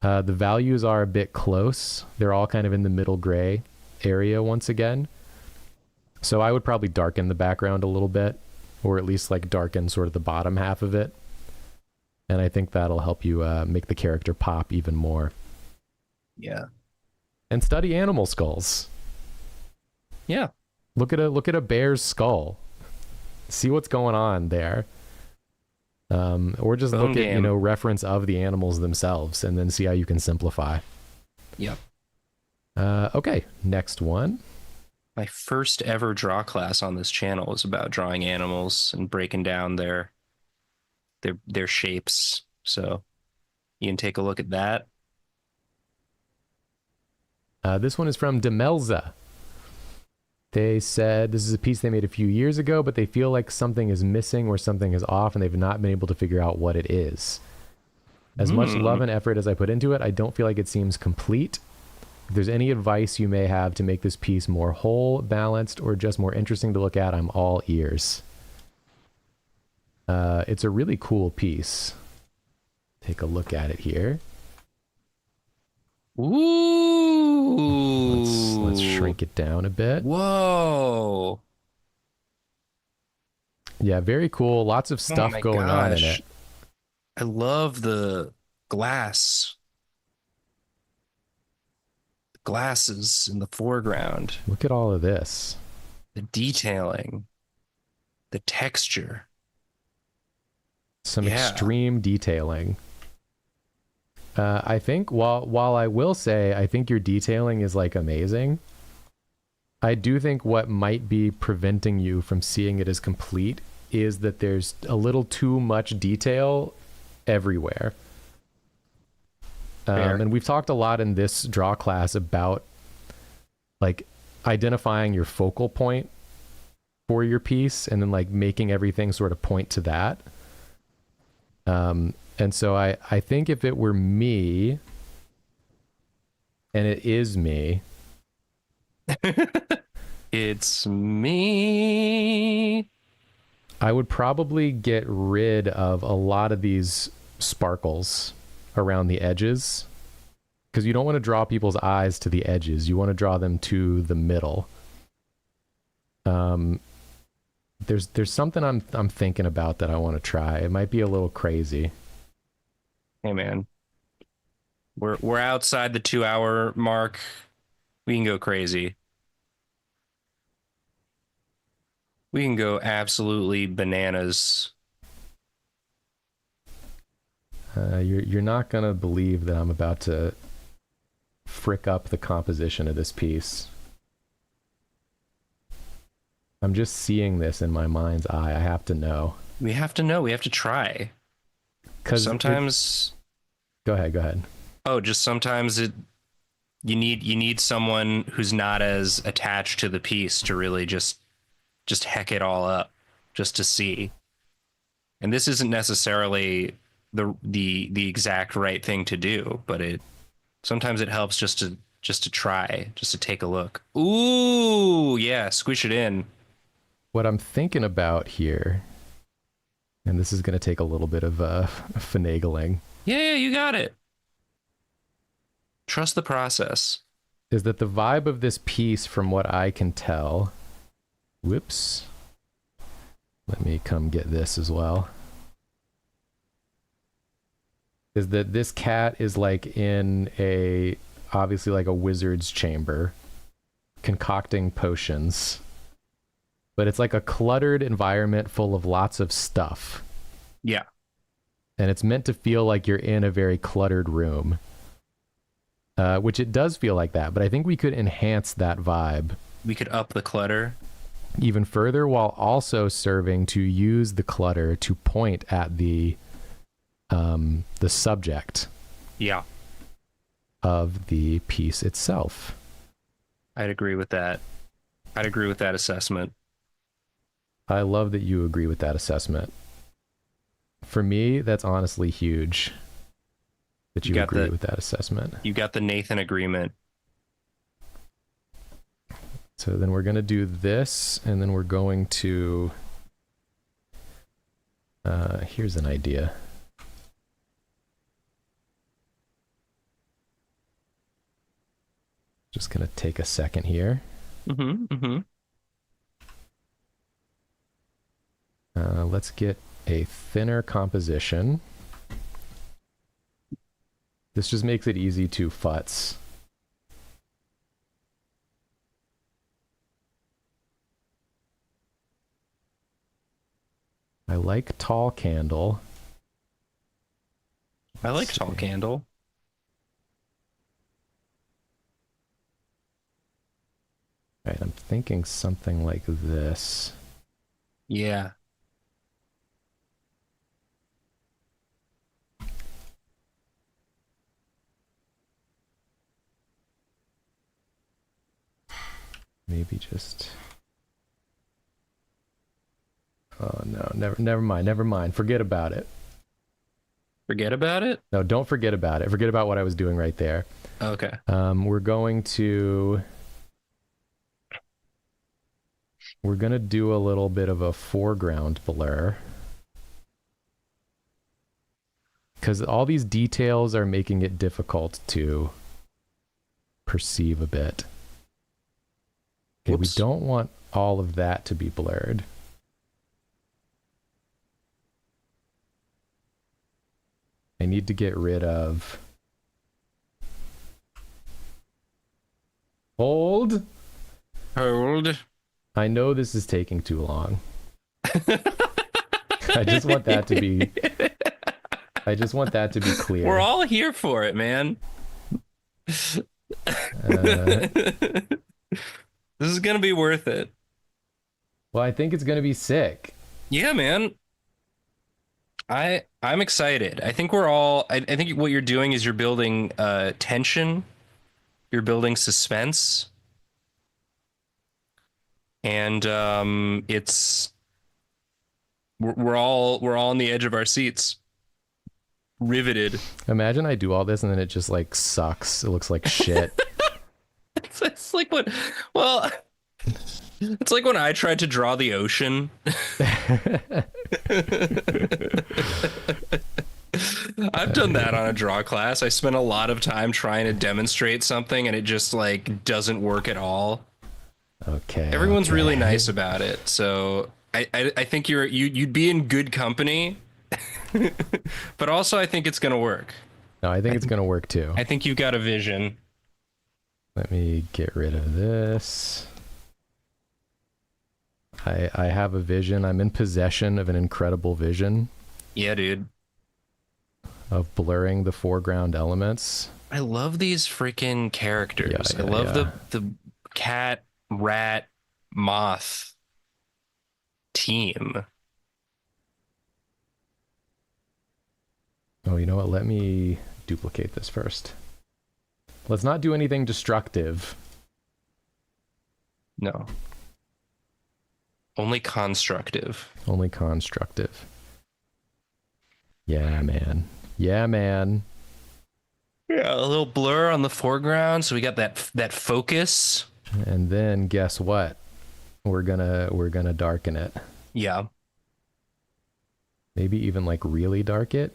S1: The values are a bit close. They're all kind of in the middle gray area once again. So I would probably darken the background a little bit, or at least like darken sort of the bottom half of it. And I think that'll help you make the character pop even more.
S2: Yeah.
S1: And study animal skulls.
S2: Yeah.
S1: Look at a bear's skull. See what's going on there. Or just
S2: Bone
S1: look
S2: game.
S1: at, reference of the animals themselves and then see how you can simplify.
S2: Yep.
S1: Okay, next one.
S2: My first ever draw class on this channel was about drawing animals and breaking down their shapes. So you can take a look at that.
S1: This one is from Demelza. They said this is a piece they made a few years ago, but they feel like something is missing or something is off, and they've not been able to figure out what it is. As much love and effort as I put into it, I don't feel like it seems complete. If there's any advice you may have to make this piece more whole, balanced, or just more interesting to look at, I'm all ears. It's a really cool piece. Take a look at it here.
S2: Ooh.
S1: Let's shrink it down a bit.
S2: Whoa.
S1: Yeah, very cool. Lots of stuff going on in it.
S2: I love the glass. The glasses in the foreground.
S1: Look at all of this.
S2: The detailing. The texture.
S1: Some extreme detailing. I think while I will say I think your detailing is like amazing, I do think what might be preventing you from seeing it as complete is that there's a little too much detail everywhere. And we've talked a lot in this draw class about like identifying your focal point for your piece and then like making everything sort of point to that. And so I think if it were me, and it is me.
S2: It's me.
S1: I would probably get rid of a lot of these sparkles around the edges, because you don't want to draw people's eyes to the edges. You want to draw them to the middle. There's something I'm thinking about that I want to try. It might be a little crazy.
S2: Hey man, we're outside the 2-hour mark. We can go crazy. We can go absolutely bananas.
S1: You're not gonna believe that I'm about to frick up the composition of this piece. I'm just seeing this in my mind's eye. I have to know.
S2: We have to know. We have to try. Because sometimes
S1: go ahead.
S2: Oh, just sometimes you need someone who's not as attached to the piece to really just heck it all up, just to see. And this isn't necessarily the exact right thing to do, but sometimes it helps just to try, just to take a look. Ooh, yeah, squish it in.
S1: What I'm thinking about here, and this is going to take a little bit of finagling.
S2: Yeah, you got it. Trust the process.
S1: Is that the vibe of this piece, from what I can tell? Whoops. Let me come get this as well. Is that this cat is like in obviously like a wizard's chamber, concocting potions. But it's like a cluttered environment full of lots of stuff.
S2: Yeah.
S1: And it's meant to feel like you're in a very cluttered room. Which it does feel like that, but I think we could enhance that vibe.
S2: We could up the clutter
S1: even further while also serving to use the clutter to point at the subject.
S2: Yeah.
S1: Of the piece itself.
S2: I'd agree with that. I'd agree with that assessment.
S1: I love that you agree with that assessment. For me, that's honestly huge. That you agree with that assessment.
S2: You got the Nathan agreement.
S1: So then we're going to do this, and then we're going to... here's an idea. Just gonna take a second here. Let's get a thinner composition. This just makes it easy to futz. I like tall candle.
S2: I like tall candle.
S1: Right, I'm thinking something like this.
S2: Yeah.
S1: Maybe just... Oh no, never mind. Forget about it.
S2: Forget about it?
S1: No, don't forget about it. Forget about what I was doing right there.
S2: Okay.
S1: We're going to do a little bit of a foreground blur. Because all these details are making it difficult to perceive a bit. Okay, we don't want all of that to be blurred. I need to get rid of... Hold. I know this is taking too long. I just want that to be... I just want that to be clear.
S2: We're all here for it, man. This is gonna be worth it.
S1: Well, I think it's gonna be sick.
S2: Yeah, man. I'm excited. I think we're all. I think what you're doing is you're building tension. You're building suspense, and it's we're all on the edge of our seats, riveted.
S1: Imagine I do all this and then it just like sucks. It looks like shit.
S2: It's like what? Well, it's like when I tried to draw the ocean. I've done that on a draw class. I spent a lot of time trying to demonstrate something and it just like doesn't work at all.
S1: Okay.
S2: Everyone's really nice about it. So I think you'd be in good company. But also I think it's going to work.
S1: No, I think it's going to work too.
S2: I think you've got a vision.
S1: Let me get rid of this. I have a vision. I'm in possession of an incredible vision.
S2: Yeah, dude.
S1: Of blurring the foreground elements.
S2: I love these freaking characters. I love the cat, rat, moth team.
S1: Oh, you know what? Let me duplicate this first. Let's not do anything destructive.
S2: No. Only constructive.
S1: Only constructive. Yeah, man. Yeah, man.
S2: Yeah, a little blur on the foreground, so we got that focus.
S1: And then guess what? We're gonna darken it.
S2: Yeah.
S1: Maybe even like really dark it.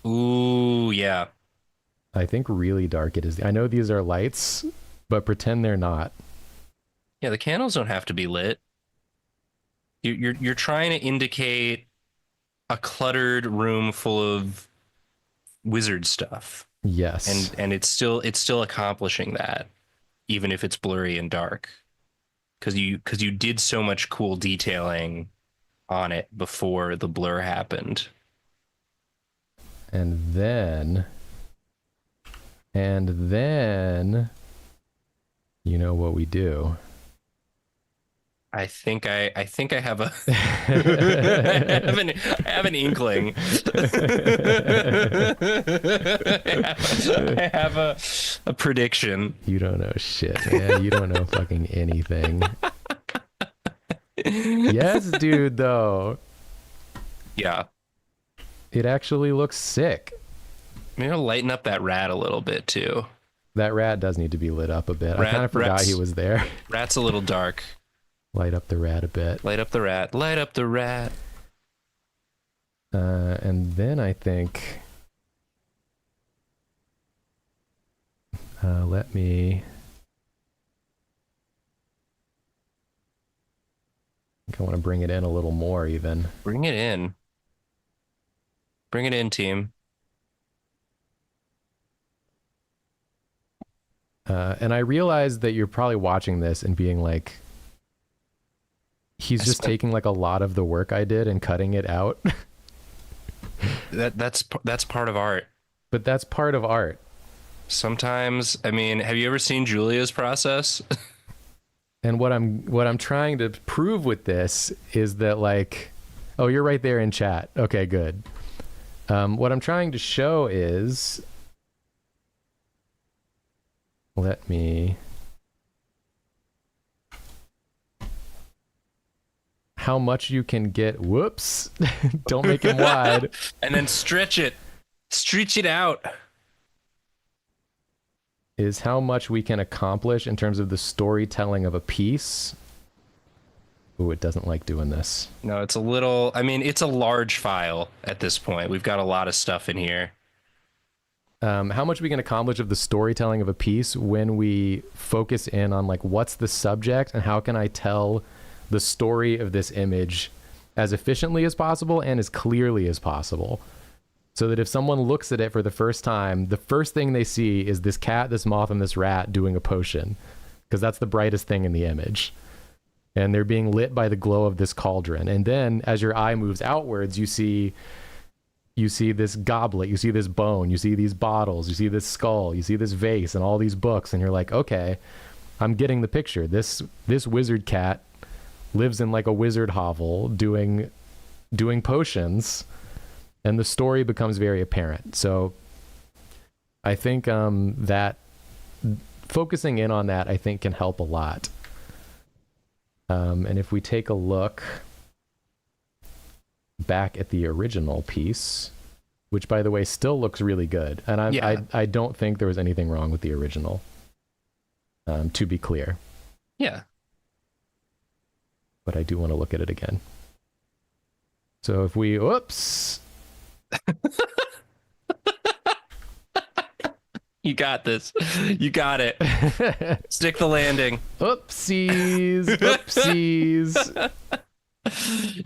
S2: Ooh, yeah.
S1: I think really dark it is. I know these are lights, but pretend they're not.
S2: Yeah, the candles don't have to be lit. You're trying to indicate a cluttered room full of wizard stuff.
S1: Yes.
S2: And it's still accomplishing that, even if it's blurry and dark. Because you did so much cool detailing on it before the blur happened.
S1: And then you know what we do.
S2: I think I have a I have an inkling. I have a prediction.
S1: You don't know shit, man. You don't know fucking anything. Yes, dude, though.
S2: Yeah.
S1: It actually looks sick.
S2: Maybe I'll lighten up that rat a little bit too.
S1: That rat does need to be lit up a bit. I kind of forgot he was there.
S2: Rat's a little dark.
S1: Light up the rat a bit.
S2: Light up the rat. Light up the rat.
S1: And then I think... let me I want to bring it in a little more even.
S2: Bring it in. Bring it in, team.
S1: And I realize that you're probably watching this and being like, he's just taking like a lot of the work I did and cutting it out.
S2: That's part of art.
S1: But that's part of art.
S2: Sometimes, I mean, have you ever seen Julia's process?
S1: And what I'm trying to prove with this is that, like, oh, you're right there in chat. Okay, good. What I'm trying to show is, let me, how much you can get. Whoops. Don't make him wide.
S2: And then stretch it out.
S1: Is how much we can accomplish in terms of the storytelling of a piece. Ooh, it doesn't like doing this.
S2: No, it's a little, I mean, it's a large file at this point. We've got a lot of stuff in here.
S1: How much we can accomplish of the storytelling of a piece when we focus in on, like, what's the subject and how can I tell the story of this image as efficiently as possible and as clearly as possible. So that if someone looks at it for the first time, the first thing they see is this cat, this moth, and this rat doing a potion, because that's the brightest thing in the image. And they're being lit by the glow of this cauldron. And then as your eye moves outwards, you see this goblet, you see this bone, you see these bottles, you see this skull, you see this vase and all these books. And you're like, okay, I'm getting the picture. This wizard cat lives in like a wizard hovel doing potions. And the story becomes very apparent. So I think that focusing in on that, I think, can help a lot. And if we take a look back at the original piece, which, by the way, still looks really good. And I don't think there was anything wrong with the original, to be clear.
S2: Yeah.
S1: But I do want to look at it again. So if we, whoops.
S2: You got this. You got it. Stick the landing.
S1: Oopsies.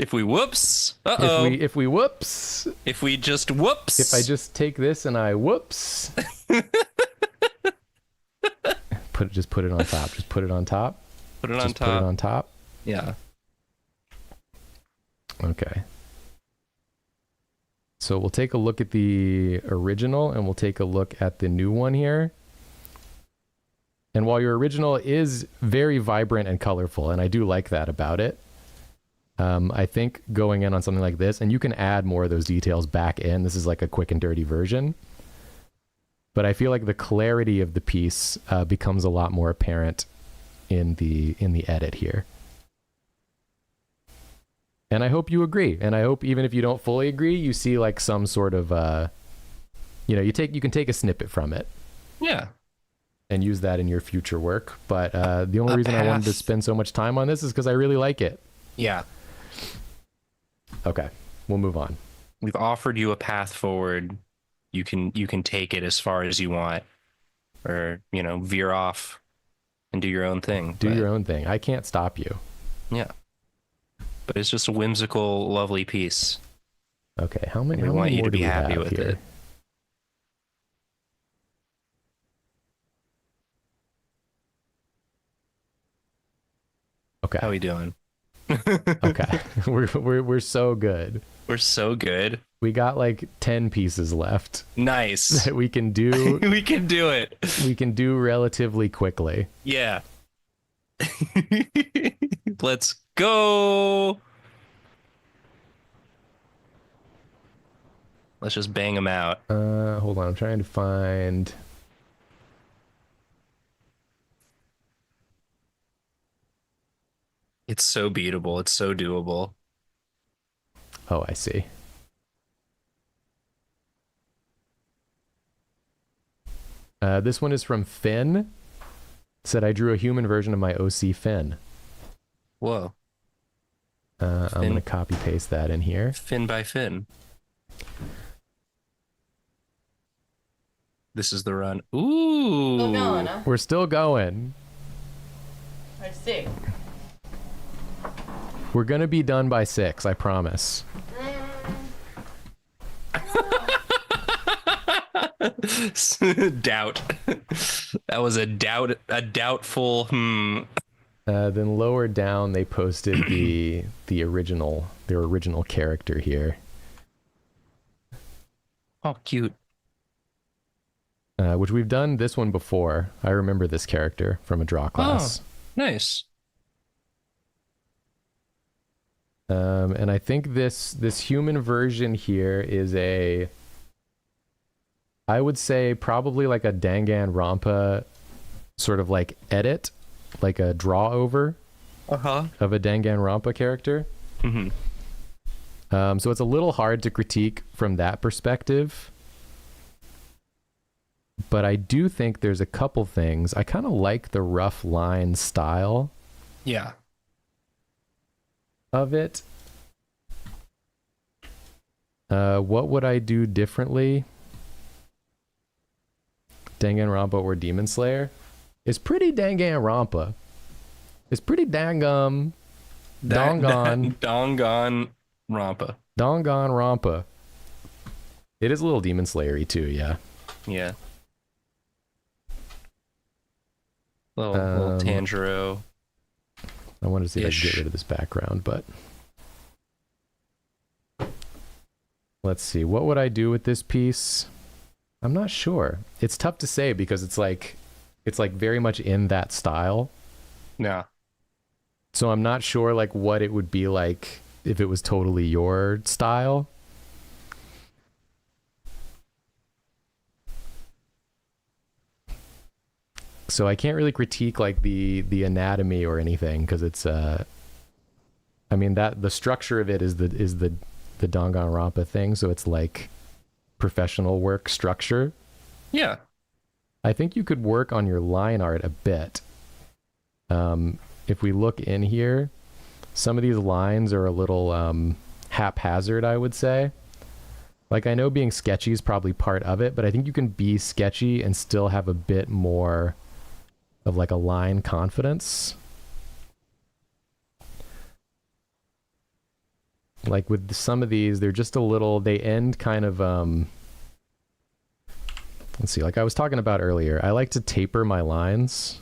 S2: If we whoops. Uh-oh.
S1: If we whoops.
S2: If we just whoops.
S1: If I just take this and I whoops. Just put it on top. Just put it on top.
S2: Put it on top.
S1: Put it on top.
S2: Yeah.
S1: Okay. So we'll take a look at the original and we'll take a look at the new one here. And while your original is very vibrant and colorful, and I do like that about it, I think going in on something like this, and you can add more of those details back in. This is like a quick and dirty version. But I feel like the clarity of the piece becomes a lot more apparent in the edit here. And I hope you agree. And I hope even if you don't fully agree, you see like some sort of, you can take a snippet from it.
S2: Yeah.
S1: And use that in your future work. But the only reason I wanted to spend so much time on this is because I really like it.
S2: Yeah.
S1: Okay, we'll move on.
S2: We've offered you a path forward. You can take it as far as you want, or, veer off and do your own thing.
S1: Do your own thing. I can't stop you.
S2: Yeah. But it's just a whimsical, lovely piece.
S1: Okay, how many?
S2: We want you to be happy
S1: have
S2: with
S1: here?
S2: it.
S1: Okay.
S2: How are we doing?
S1: Okay, we're so good.
S2: We're so good.
S1: We got like 10 pieces left.
S2: Nice.
S1: That we can do.
S2: We can do it.
S1: We can do relatively quickly.
S2: Yeah. Let's go. Let's just bang them out.
S1: Hold on, I'm trying to find.
S2: It's so beatable. It's so doable.
S1: Oh, I see. This one is from Finn. It said, I drew a human version of my OC Finn.
S2: Whoa.
S1: I'm going to copy paste that in here.
S2: Finn by Finn. This is the run. Ooh.
S3: Still going, huh?
S1: We're still going.
S3: I see.
S1: We're going to be done by 6, I promise.
S2: Doubt. That was a doubtful.
S1: Then lower down, they posted their original character here.
S2: Oh, cute.
S1: Which we've done this one before. I remember this character from a DrawClass.
S2: Oh, nice.
S1: And I think this human version here is I would say probably like a Danganronpa sort of like edit, like a draw over of a Danganronpa character.
S2: Mm-hmm.
S1: So it's a little hard to critique from that perspective. But I do think there's a couple things. I kind of like the rough line style.
S2: Yeah.
S1: Of it. What would I do differently? Danganronpa or Demon Slayer? It's pretty Danganronpa. It's pretty Dongon
S2: Rampa.
S1: Danganronpa. It is a little Demon Slayer-y too, yeah.
S2: Yeah. Little Tanjiro.
S1: I wanted to see if I could get rid of this background, but let's see. What would I do with this piece? I'm not sure. It's tough to say because it's like very much in that style.
S2: Yeah.
S1: So I'm not sure like what it would be like if it was totally your style. So I can't really critique like the anatomy or anything because it's I mean that the structure of it is the Danganronpa thing, so it's like professional work structure.
S2: Yeah.
S1: I think you could work on your line art a bit. If we look in here, some of these lines are a little haphazard, I would say. Like I know being sketchy is probably part of it, but I think you can be sketchy and still have a bit more of like a line confidence. Like with some of these, they're just a little, they end kind of, let's see, like I was talking about earlier, I like to taper my lines.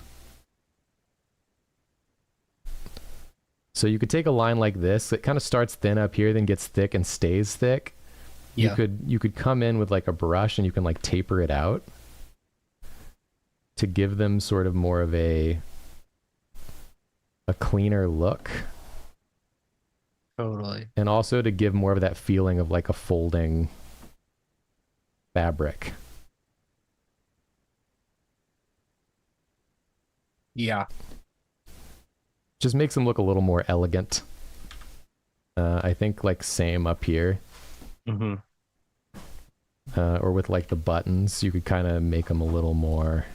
S1: So you could take a line like this, it kind of starts thin up here, then gets thick and stays thick. Yeah. You could come in with like a brush and you can like taper it out to give them sort of more of a cleaner look.
S2: Totally.
S1: And also to give more of that feeling of like a folding fabric.
S2: Yeah.
S1: Just makes them look a little more elegant. I think like same up here.
S2: Mm-hmm.
S1: Or with like the buttons, you could kind of make them a little more.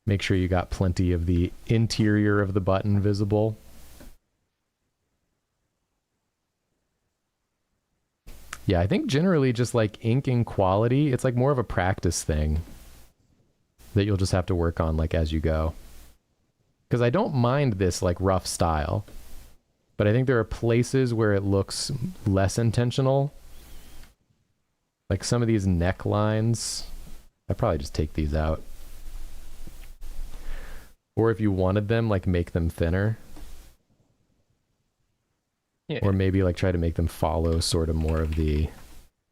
S1: Make sure you got plenty of the interior of the button visible. Yeah, I think generally just like inking quality, it's like more of a practice thing that you'll just have to work on like as you go. Because I don't mind this like rough style, but I think there are places where it looks less intentional. Like some of these necklines, I'd probably just take these out. Or if you wanted them, like make them thinner. Yeah. Or maybe like try to make them follow sort of more of the.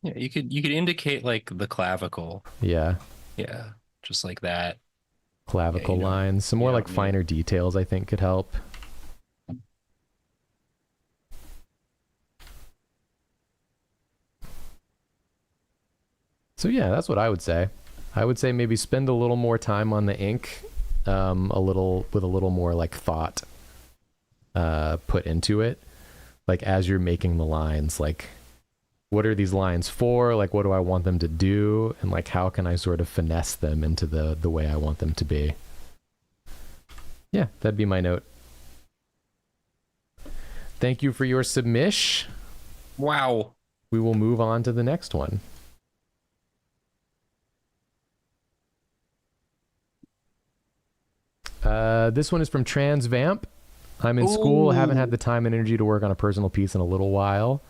S2: Yeah, you could indicate like the clavicle.
S1: Yeah.
S2: Yeah, just like that.
S1: Clavicle lines. Some more like finer details I think could help. So yeah, that's what I would say. I would say maybe spend a little more time on the ink, with a little more like thought put into it. Like as you're making the lines, like what are these lines for? Like what do I want them to do? And like how can I sort of finesse them into the way I want them to be? Yeah, that'd be my note. Thank you for your submission.
S2: Wow.
S1: We will move on to the next one. This one is from Transvamp. I'm in school, haven't had the time and energy to work on a personal piece in a little while,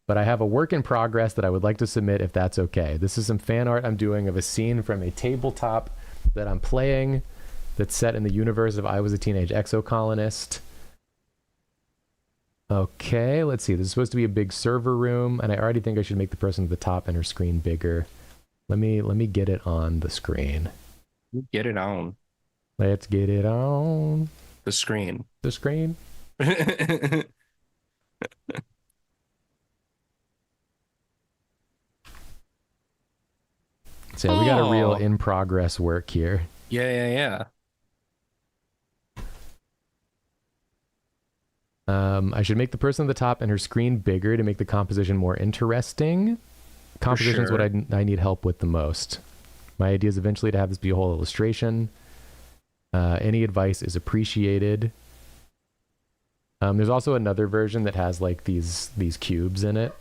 S1: but I have a work in progress that I would like to submit if that's okay. This is some fan art I'm doing of a scene from a tabletop that I'm playing that's set in the universe of I Was a Teenage Exocolonist. Okay, let's see. This is supposed to be a big server room, and I already think I should make the person at the top and her screen bigger. Let me get it on the screen.
S2: Get it on.
S1: Let's get it on.
S2: The screen.
S1: The screen. So we got a real in-progress work here.
S2: Yeah.
S1: I should make the person at the top and her screen bigger to make the composition more interesting. Composition is what I need help with the most. My idea is eventually to have this be a whole illustration. Any advice is appreciated. There's also another version that has like these cubes in it.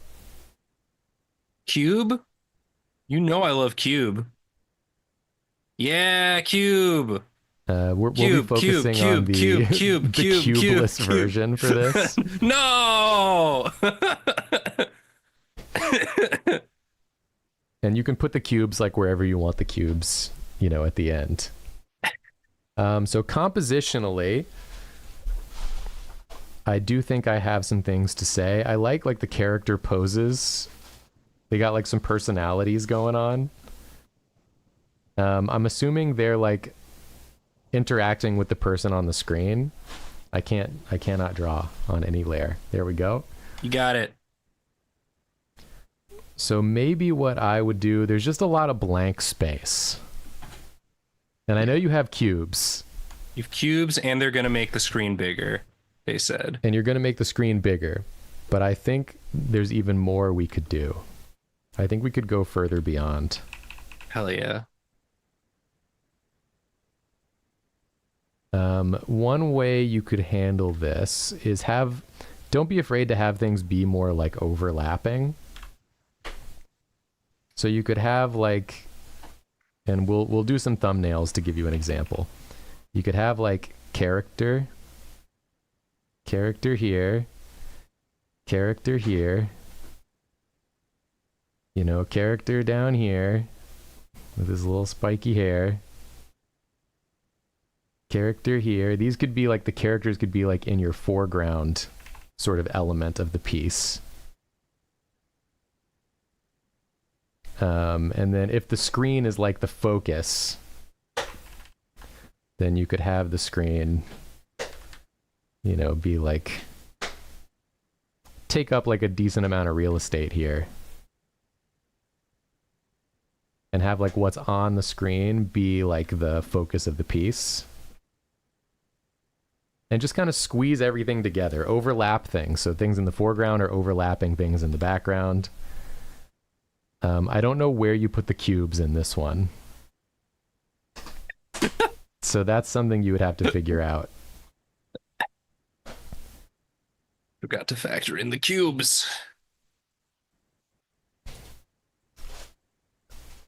S2: Cube? You know I love Cube. Yeah, Cube.
S1: We'll be focusing on the cubeless version for this.
S2: No!
S1: And you can put the cubes like wherever you want the cubes, you know, at the end. So compositionally, I do think I have some things to say. I like the character poses. They got like some personalities going on. I'm assuming they're like interacting with the person on the screen. I cannot draw on any layer. There we go.
S2: You got it.
S1: So maybe what I would do, there's just a lot of blank space. And I know you have cubes.
S2: You have cubes and they're going to make the screen bigger, they said.
S1: And you're going to make the screen bigger. But I think there's even more we could do. I think we could go further beyond.
S2: Hell yeah.
S1: One way you could handle this is don't be afraid to have things be more like overlapping. So you could have like, and we'll do some thumbnails to give you an example. You could have like character here, character here, you know, character down here with his little spiky hair, character here. These could be like, the characters could be like in your foreground sort of element of the piece. And then if the screen is like the focus, then you could have the screen, you know, be like, take up like a decent amount of real estate here. And have like what's on the screen be like the focus of the piece. And just kind of squeeze everything together, overlap things. So things in the foreground are overlapping things in the background. I don't know where you put the cubes in this one. So that's something you would have to figure out.
S2: Forgot to factor in the cubes.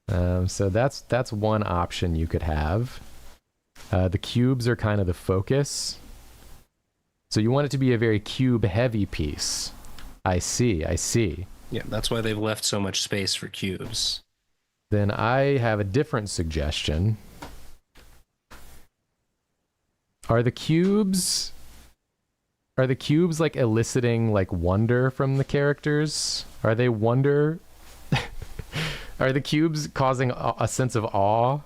S1: So that's one option you could have. The cubes are kind of the focus. So you want it to be a very cube-heavy piece. I see.
S2: Yeah, that's why they've left so much space for cubes.
S1: Then I have a different suggestion. Are the cubes like eliciting like wonder from the characters? Are they wonder? Are the cubes causing a sense of awe?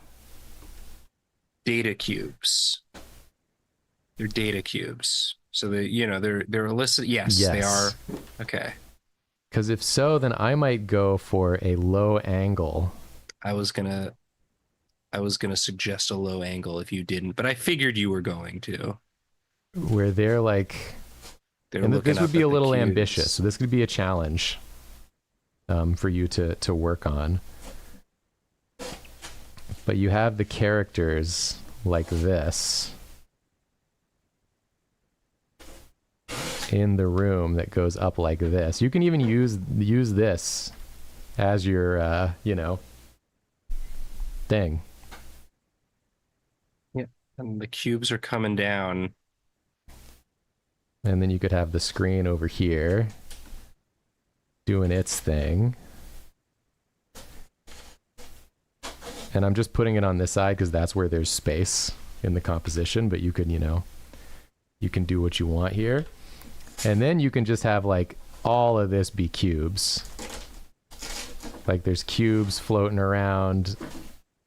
S2: Data cubes. They're data cubes. So they're illicit. Yes, they are. Okay.
S1: Because if so, then I might go for a low angle.
S2: I was gonna suggest a low angle if you didn't, but I figured you were going to.
S1: Where they're like, and this would be a little ambitious. So this could be a challenge for you to work on. But you have the characters like this in the room that goes up like this. You can even use this as your thing.
S2: Yeah, and the cubes are coming down.
S1: And then you could have the screen over here doing its thing. And I'm just putting it on this side because that's where there's space in the composition, but you can, you can do what you want here. And then you can just have like all of this be cubes. Like there's cubes floating around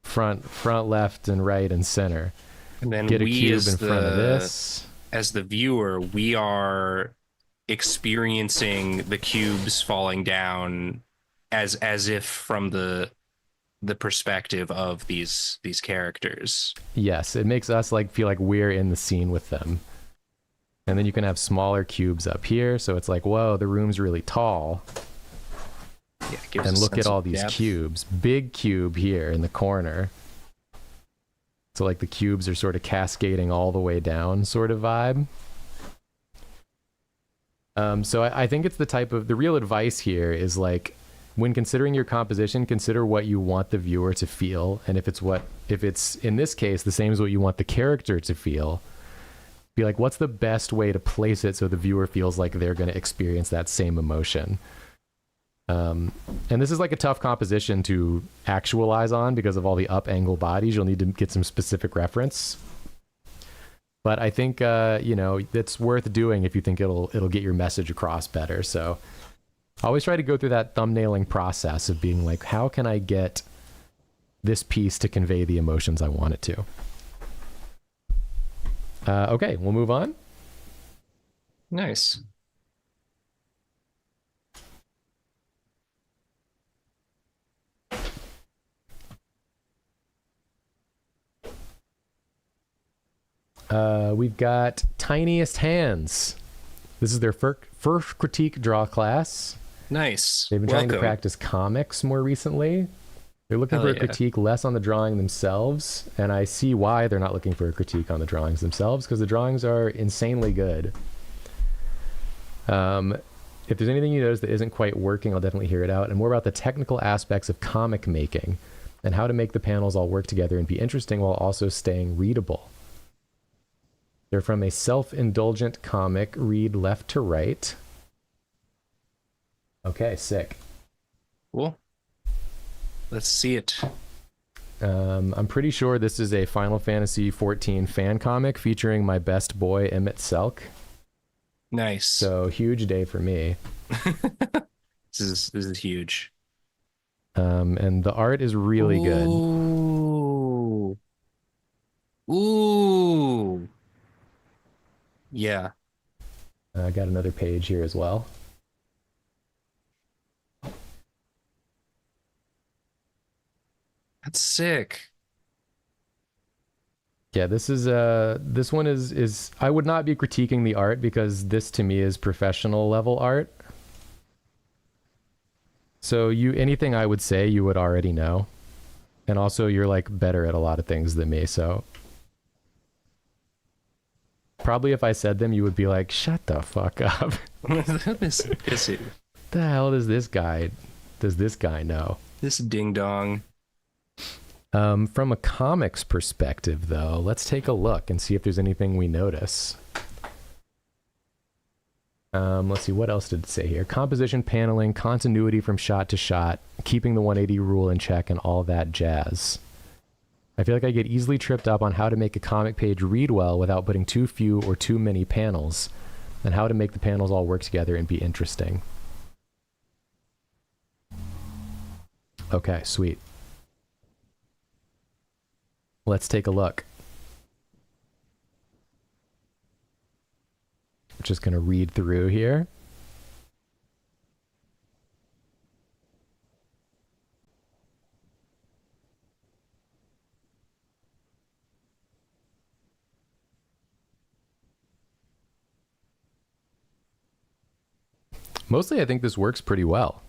S1: front, left, and right, and center.
S2: And then
S1: get a cube in front of this.
S2: As the viewer, we are experiencing the cubes falling down as if from the perspective of these characters.
S1: Yes, it makes us like feel like we're in the scene with them. And then you can have smaller cubes up here, so it's like, whoa, the room's really tall.
S2: Yeah,
S1: and look at all these cubes. Big cube here in the corner. So like the cubes are sort of cascading all the way down sort of vibe. So I think it's the real advice here is like, when considering your composition, consider what you want the viewer to feel. And if it's in this case, the same as what you want the character to feel, be like, what's the best way to place it so the viewer feels like they're going to experience that same emotion? And this is like a tough composition to actualize on because of all the up angle bodies. You'll need to get some specific reference. But I think, it's worth doing if you think it'll get your message across better. So I always try to go through that thumbnailing process of being like, how can I get this piece to convey the emotions I want it to? Okay, we'll move on.
S2: Nice.
S1: We've got Tiniest Hands. This is their first critique draw class.
S2: Nice.
S1: They've been trying to practice comics more recently. They're looking for a critique less on the drawing themselves, and I see why they're not looking for a critique on the drawings themselves, because the drawings are insanely good. If there's anything you notice that isn't quite working, I'll definitely hear it out, and more about the technical aspects of comic making and how to make the panels all work together and be interesting while also staying readable. They're from a self-indulgent comic, read left to right. Okay, sick.
S2: Cool. Let's see it.
S1: I'm pretty sure this is a Final Fantasy XIV fan comic featuring my best boy, Emmett Selk.
S2: Nice.
S1: So, huge day for me.
S2: This is huge.
S1: And the art is really good.
S2: Ooh. Yeah.
S1: I got another page here as well.
S2: That's sick.
S1: Yeah, this one is I would not be critiquing the art because this to me is professional level art. So anything I would say you would already know. And also you're like better at a lot of things than me, so probably if I said them you would be like, shut the fuck up.
S2: The
S1: hell does this guy know?
S2: This ding dong.
S1: From a comics perspective, though, let's take a look and see if there's anything we notice. Let's see, what else did it say here? Composition, paneling, continuity from shot to shot, keeping the 180 rule in check, and all that jazz. I feel like I get easily tripped up on how to make a comic page read well without putting too few or too many panels, and how to make the panels all work together and be interesting. Okay, sweet. Let's take a look. I'm just going to read through here. Mostly, I think this works pretty well.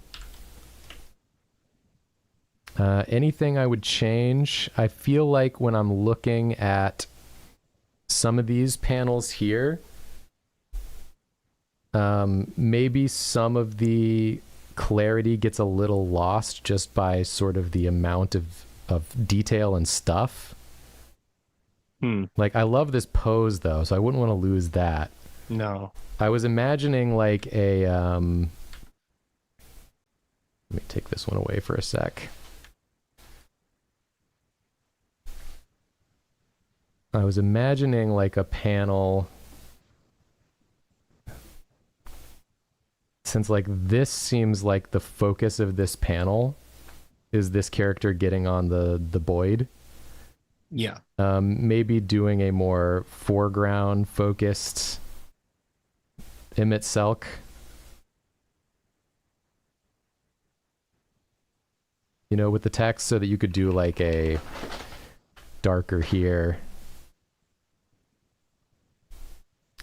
S1: Anything I would change? I feel like when I'm looking at some of these panels here, maybe some of the clarity gets a little lost just by sort of the amount of detail and stuff. Like, I love this pose, though, so I wouldn't want to lose that.
S2: No.
S1: I was imagining like a let me take this one away for a sec. I was imagining like a panel, since like this seems like the focus of this panel is this character getting on the Boyd.
S2: Yeah.
S1: Maybe doing a more foreground focused Emmett Selk. You know, with the text, so that you could do like a darker here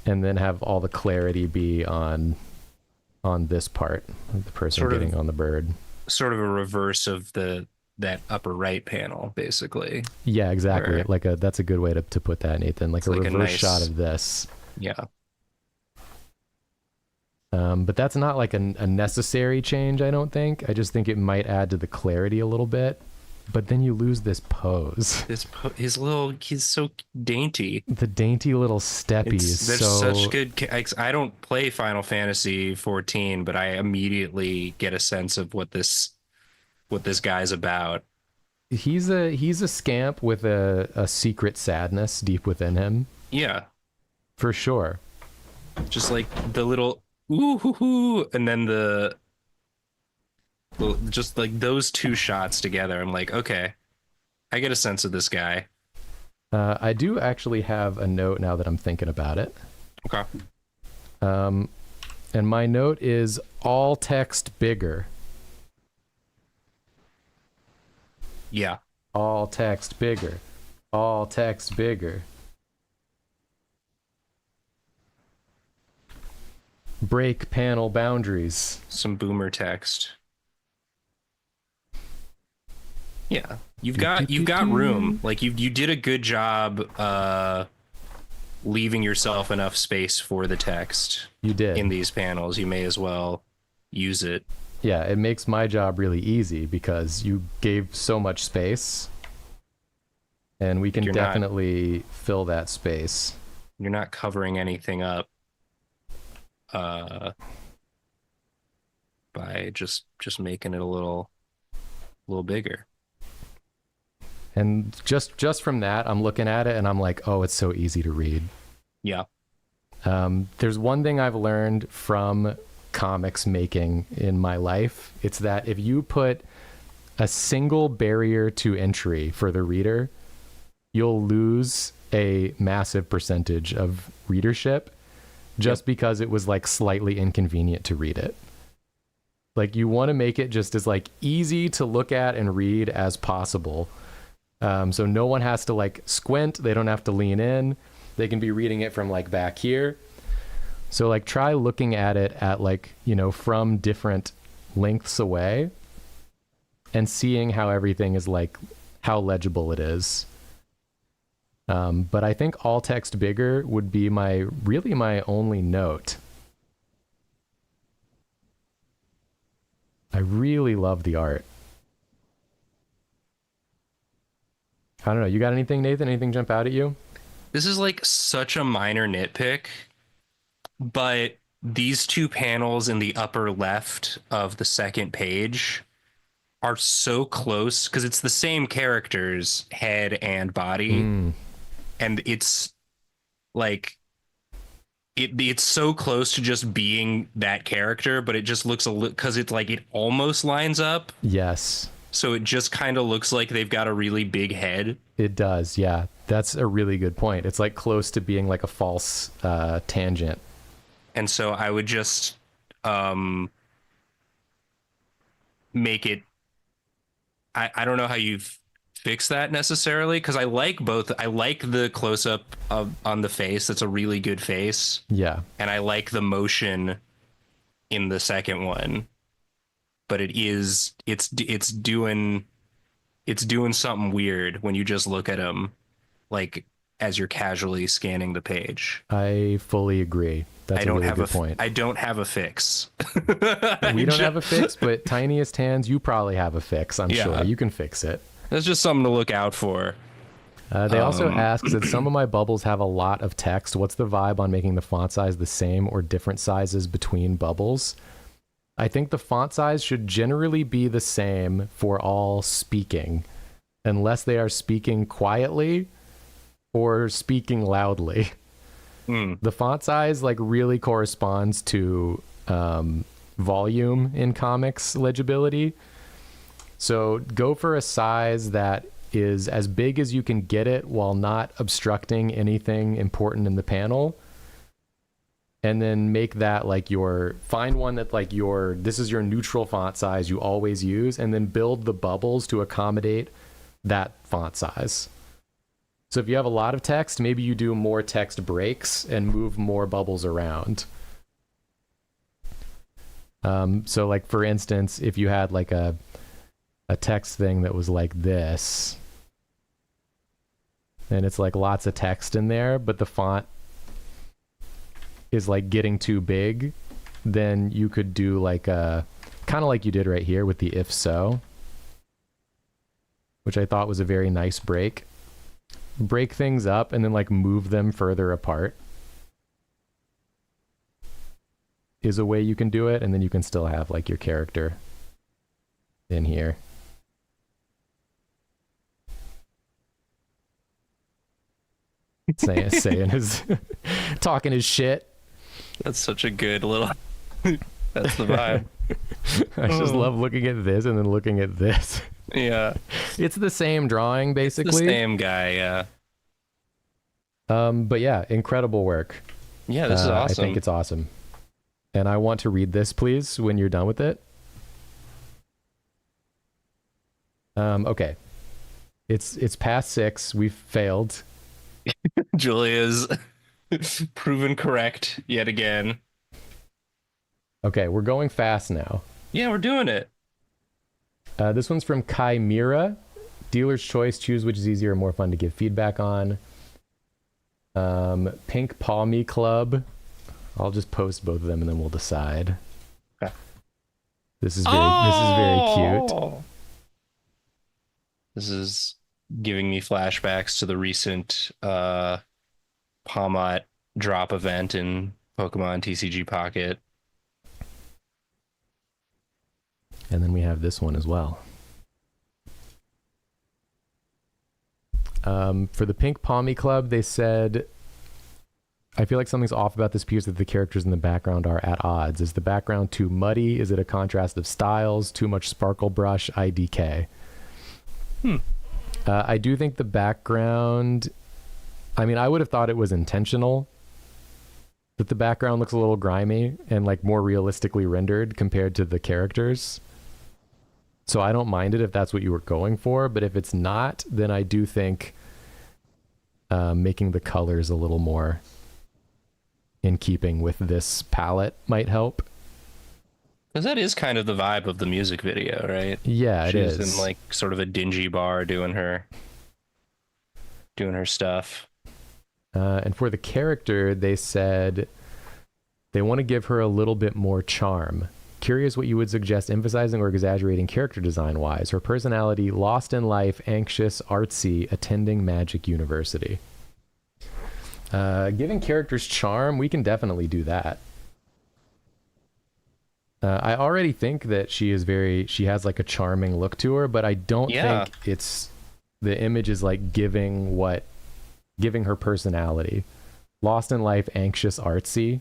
S1: and then have all the clarity be on this part, the person
S2: sort
S1: getting
S2: of,
S1: on the bird.
S2: Sort of a reverse of that upper right panel, basically.
S1: Yeah, exactly.
S2: Where,
S1: like that's a good way to put that, Nathan. Like a
S2: like
S1: reverse
S2: a nice
S1: shot of this.
S2: Yeah.
S1: But that's not like a necessary change, I don't think. I just think it might add to the clarity a little bit. But then you lose this pose.
S2: He's so dainty.
S1: The dainty little steppy is
S2: There's
S1: so...
S2: such good... I don't play Final Fantasy 14, but I immediately get a sense of what this guy's about.
S1: He's a scamp with a secret sadness deep within him.
S2: Yeah.
S1: For sure.
S2: Just like the little ooh hoo hoo, and then just like those two shots together, I'm like, okay, I get a sense of this guy.
S1: I do actually have a note now that I'm thinking about it.
S2: Okay.
S1: And my note is all text bigger.
S2: Yeah.
S1: All text bigger. All text bigger. Break panel boundaries.
S2: Some boomer text. Yeah. You've got room. Like you did a good job leaving yourself enough space for the text.
S1: You did.
S2: In these panels. You may as well use it.
S1: Yeah, it makes my job really easy because you gave so much space, and we can definitely fill that space.
S2: You're not covering anything up by just making it a little bigger.
S1: And just from that, I'm looking at it and I'm like, oh, it's so easy to read.
S2: Yeah.
S1: There's one thing I've learned from comics making in my life. It's that if you put a single barrier to entry for the reader, you'll lose a massive percentage of readership just because it was like slightly inconvenient to read it. Like you want to make it just as like easy to look at and read as possible. So no one has to like squint. They don't have to lean in. They can be reading it from like back here. So like try looking at it at like, you know, from different lengths away and seeing how everything is like, how legible it is. But I think all text bigger would be my only note. I really love the art. I don't know. You got anything, Nathan? Anything jump out at you?
S2: This is like such a minor nitpick, but these two panels in the upper left of the second page are so close because it's the same character's head and body. And it's like it's so close to just being that character, but it just looks a little, because it's like it almost lines up.
S1: Yes.
S2: So it just kind of looks like they've got a really big head.
S1: It does, yeah. That's a really good point. It's like close to being like a false tangent.
S2: And so I would just make it... I don't know how you've fixed that necessarily, because I like both. I like the close-up on the face. That's a really good face.
S1: Yeah.
S2: And I like the motion in the second one. But it's doing something weird when you just look at them, like as you're casually scanning the page.
S1: I fully agree. That's a really good point.
S2: I don't have a fix.
S1: We don't have a fix, but Tiniest Hands, you probably have a fix. I'm sure you can fix it.
S2: That's just something to look out for.
S1: They also ask that some of my bubbles have a lot of text. What's the vibe on making the font size the same or different sizes between bubbles? I think the font size should generally be the same for all speaking, unless they are speaking quietly or speaking loudly. The font size like really corresponds to volume in comics legibility. So go for a size that is as big as you can get it while not obstructing anything important in the panel. And then make that like find one that like this is your neutral font size you always use, and then build the bubbles to accommodate that font size. So if you have a lot of text, maybe you do more text breaks and move more bubbles around. So like for instance, if you had like a text thing that was like this, and it's like lots of text in there, but the font is like getting too big, then you could do like kind of like you did right here with the if so, which I thought was a very nice break. Break things up and then like move them further apart is a way you can do it, and then you can still have like your character in here. saying his talking his shit.
S2: That's such a good little that's the vibe.
S1: I just love looking at this and then looking at this.
S2: Yeah,
S1: it's the same drawing basically.
S2: It's the same guy, yeah.
S1: But yeah, incredible work.
S2: Yeah, this is awesome.
S1: I think it's awesome, and I want to read this, please, when you're done with it. Okay, it's past 6. We've failed.
S2: Julia's proven correct yet again.
S1: Okay, we're going fast now.
S2: Yeah, we're doing it.
S1: This one's from Chimera. Dealer's choice. Choose which is easier or more fun to give feedback on. Pink Palmy Club. I'll just post both of them and then we'll decide.
S2: Okay.
S1: This is very cute.
S2: This is giving me flashbacks to the recent Palmot drop event in Pokemon TCG Pocket.
S1: And then we have this one as well. For the Pink Palmy Club, they said, I feel like something's off about this piece that the characters in the background are at odds. Is the background too muddy? Is it a contrast of styles? Too much sparkle brush? IDK. I do think the background, I mean, I would have thought it was intentional that the background looks a little grimy and like more realistically rendered compared to the characters. So I don't mind it if that's what you were going for, but if it's not, then I do think making the colors a little more in keeping with this palette might help.
S2: Because that is kind of the vibe of the music video, right?
S1: Yeah, it is.
S2: She's in like sort of a dingy bar doing her stuff.
S1: And for the character, they said they want to give her a little bit more charm. Curious what you would suggest emphasizing or exaggerating character design-wise. Her personality, lost in life, anxious, artsy, attending Magic University. Giving characters charm, we can definitely do that. I already think that she has like a charming look to her, but I don't think the image is like giving her personality. Lost in life, anxious, artsy.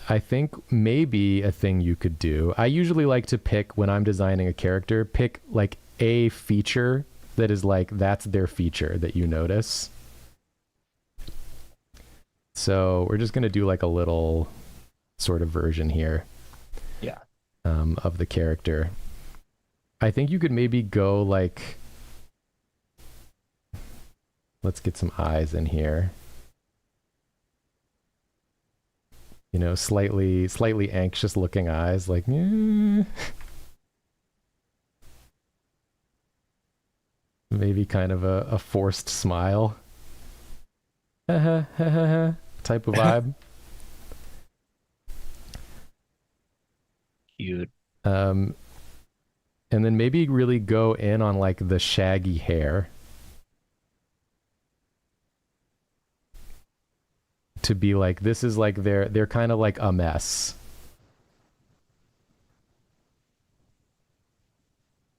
S1: I think maybe a thing you could do, I usually like to pick, when I'm designing a character, pick like a feature that is like, that's their feature that you notice. So we're just going to do like a little sort of version here.
S2: Yeah.
S1: Of the character. I think you could maybe go like, let's get some eyes in here. You know, slightly anxious looking eyes, like, maybe kind of a forced smile. Type of vibe.
S2: Cute.
S1: And And then maybe really go in on like the shaggy hair to be like, this is like they're kind of like a mess.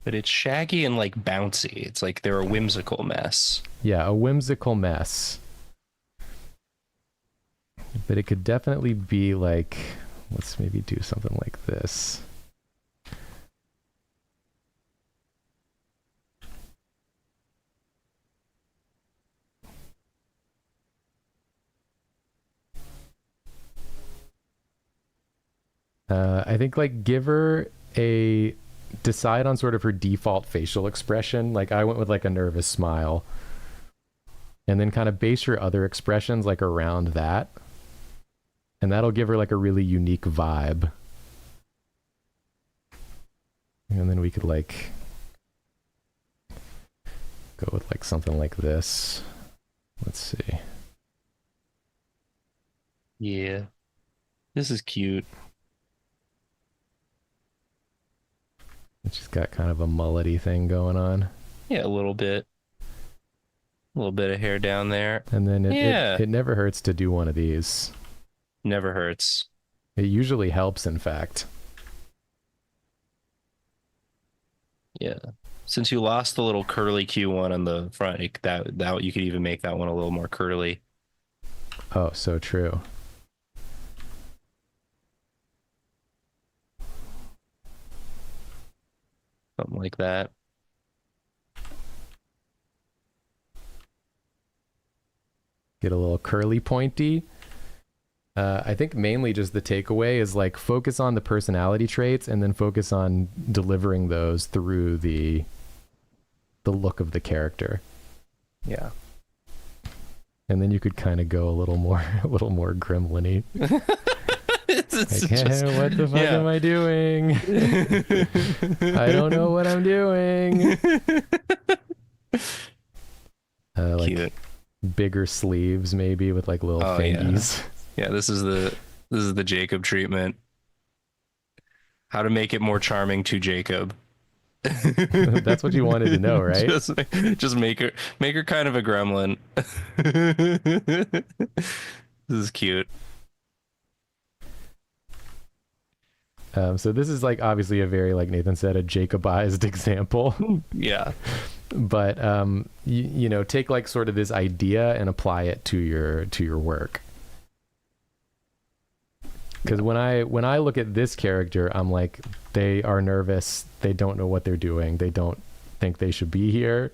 S2: But it's shaggy and like bouncy. It's like they're a whimsical mess.
S1: Yeah, a whimsical mess. But it could definitely be like, let's maybe do something like this. I think like give her decide on sort of her default facial expression. Like I went with like a nervous smile, and then kind of base your other expressions like around that. And that'll give her like a really unique vibe. And then we could like go with like something like this. Let's see.
S2: Yeah. This is cute.
S1: She's got kind of a mullety thing going on.
S2: Yeah, a little bit. A little bit of hair down there.
S1: And then it never hurts to do one of these.
S2: Never hurts.
S1: It usually helps, in fact.
S2: Yeah. Since you lost the little curly Q one on the front, that you could even make that one a little more curly.
S1: Oh, so true.
S2: Something like that.
S1: Get a little curly pointy. I think mainly just the takeaway is like focus on the personality traits and then focus on delivering those through the look of the character.
S2: Yeah.
S1: And then you could kind of go a little more gremlin-y. Like, hey, what the fuck am I doing? I don't know what I'm doing. Like
S2: cute.
S1: Bigger sleeves maybe with like little fingies.
S2: Yeah, this is the Jacob treatment. How to make it more charming to Jacob.
S1: That's what you wanted to know, right?
S2: Just make her kind of a gremlin. This is cute.
S1: So this is like obviously a very, like Nathan said, a Jacobized example.
S2: Yeah.
S1: But you know, take like sort of this idea and apply it to your work. Because when I look at this character, I'm like, they are nervous. They don't know what they're doing. They don't think they should be here.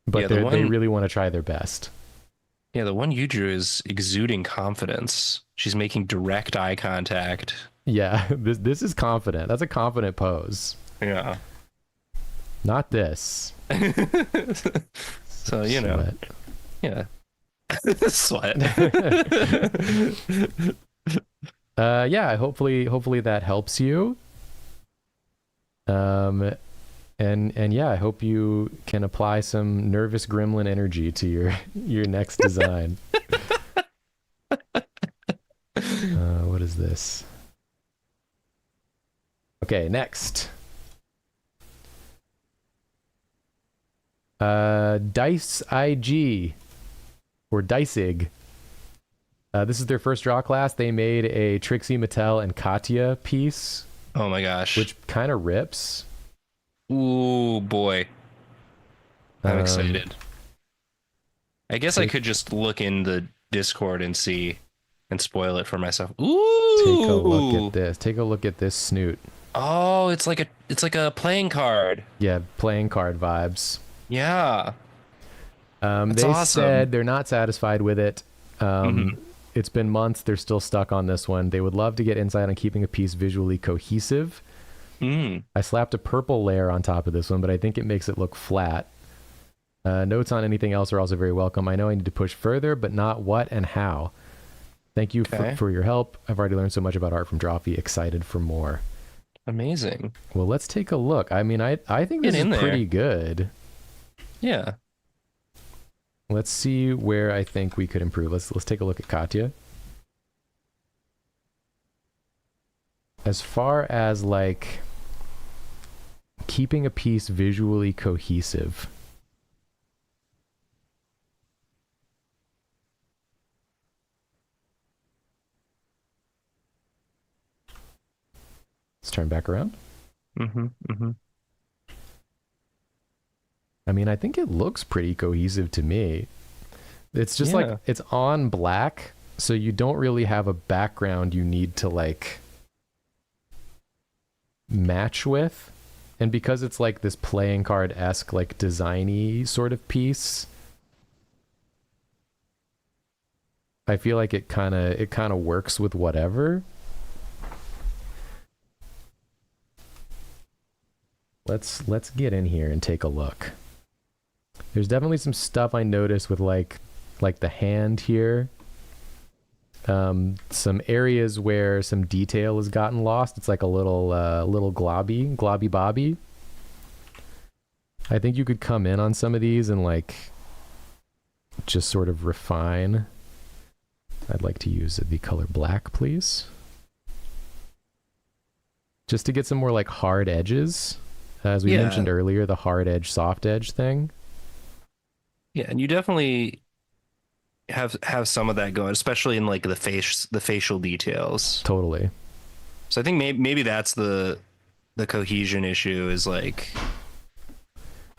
S1: But they really want to try their best.
S2: Yeah, the one you drew is exuding confidence. She's making direct eye contact.
S1: Yeah, this is confident. That's a confident pose.
S2: Yeah.
S1: Not this.
S2: So, you know. Yeah. Sweat.
S1: Yeah, hopefully that helps you. And yeah, I hope you can apply some nervous gremlin energy to your next design. What is this? Okay, next. Dice IG or Dicig. This is their first draw class. They made a Trixie Mattel and Katya piece.
S2: Oh my gosh.
S1: Which kind of rips.
S2: Ooh, boy. I'm excited. I guess I could just look in the Discord and see and spoil it for myself. Ooh.
S1: Take a look at this. Take a look at this snoot.
S2: Oh, it's like a playing card.
S1: Yeah, playing card vibes.
S2: Yeah.
S1: They
S2: awesome.
S1: said they're not satisfied with it. It's been months. They're still stuck on this one. They would love to get insight on keeping a piece visually cohesive. I slapped a purple layer on top of this one, but I think it makes it look flat. Notes on anything else are also very welcome. I know I need to push further, but not what and how. Thank you for your help. I've already learned so much about art from Drawfee. Excited for more.
S2: Amazing.
S1: Well, let's take a look. I mean, I think this is pretty good.
S2: Yeah.
S1: Let's see where I think we could improve. Let's take a look at Katya. As far as like keeping a piece visually cohesive. Let's turn back around. I mean, I think it looks pretty cohesive to me. It's just like, it's on black, so you don't really have a background you need to like match with. And because it's like this playing card-esque, like designy sort of piece, I feel like it kind of works with whatever. Let's get in here and take a look. There's definitely some stuff I noticed with like the hand here. Some areas where some detail has gotten lost. It's like a little globby bobby. I think you could come in on some of these and like just sort of refine. I'd like to use the color black, please. Just to get some more like hard edges. As we mentioned earlier, the hard edge, soft edge thing.
S2: Yeah, and you definitely have some of that going, especially in like the facial details.
S1: Totally.
S2: So I think maybe that's the cohesion issue, is like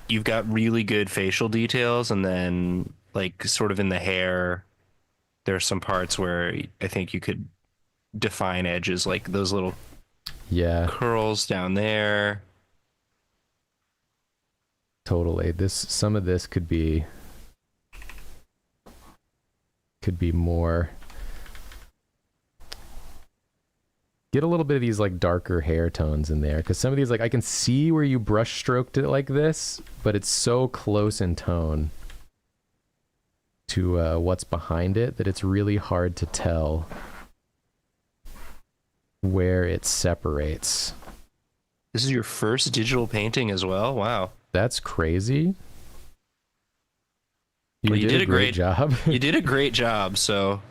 S2: you've got really good facial details, and then like sort of in the hair, there's some parts where I think you could define edges, like those little curls down there.
S1: Totally. Some of this could be more. Get a little bit of these like darker hair tones in there, because some of these, like, I can see where you brush stroked it like this, but it's so close in tone to what's behind it that it's really hard to tell where it separates.
S2: This is your first digital painting as well? Wow.
S1: That's crazy. You
S2: did
S1: a great job.
S2: You did a great job, so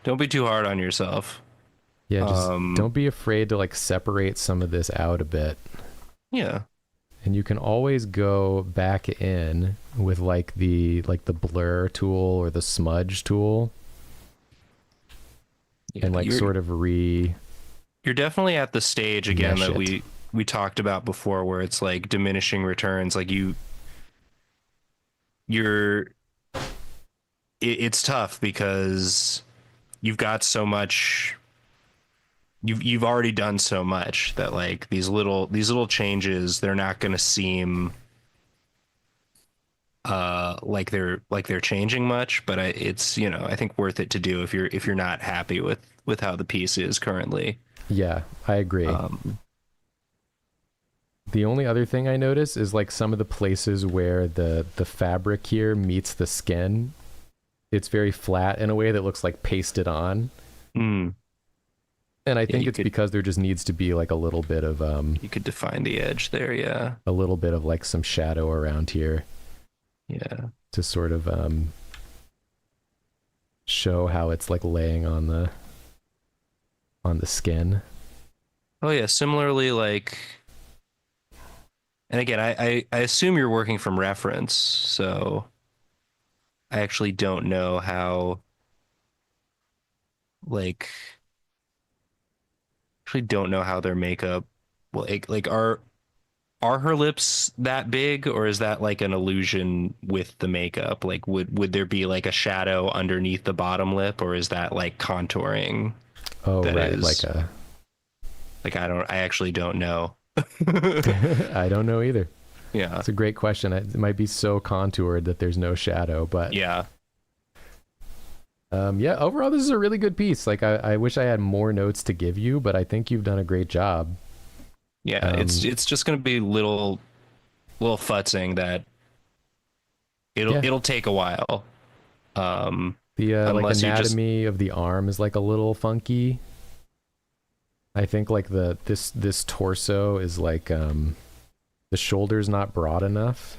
S2: don't be too hard on yourself.
S1: Yeah, just don't be afraid to like separate some of this out a bit.
S2: Yeah.
S1: And you can always go back in with like the blur tool or the smudge tool. Yeah, and like sort of You're
S2: definitely at the stage again that we talked about before, where it's like diminishing returns. Like it's tough because you've got so much. You've already done so much that like these little changes, they're not going to seem like they're changing much, but it's, you know, I think worth it to do if you're not happy with how the piece is currently.
S1: Yeah, I agree. The only other thing I notice is like some of the places where the fabric here meets the skin, it's very flat in a way that looks like pasted on. And I think it's because there just needs to be like a little bit of
S2: you could define the edge there, yeah.
S1: A little bit of like some shadow around here.
S2: Yeah.
S1: To sort of show how it's like laying on the skin.
S2: Oh yeah, similarly, like, and again, I assume you're working from reference, so I actually don't know how, like, don't know how their makeup, well, like are her lips that big, or is that like an illusion with the makeup? Like would there be like a shadow underneath the bottom lip, or is that like contouring?
S1: Oh, right,
S2: like I actually don't know.
S1: I don't know either.
S2: Yeah,
S1: it's a great question. It might be so contoured that there's no shadow, but
S2: yeah.
S1: Yeah, overall, this is a really good piece. Like, I wish I had more notes to give you, but I think you've done a great job.
S2: Yeah, it's just going to be little futzing that it'll take a while.
S1: The like anatomy of the arm is like a little funky. I think like this torso is like the shoulder's not broad enough.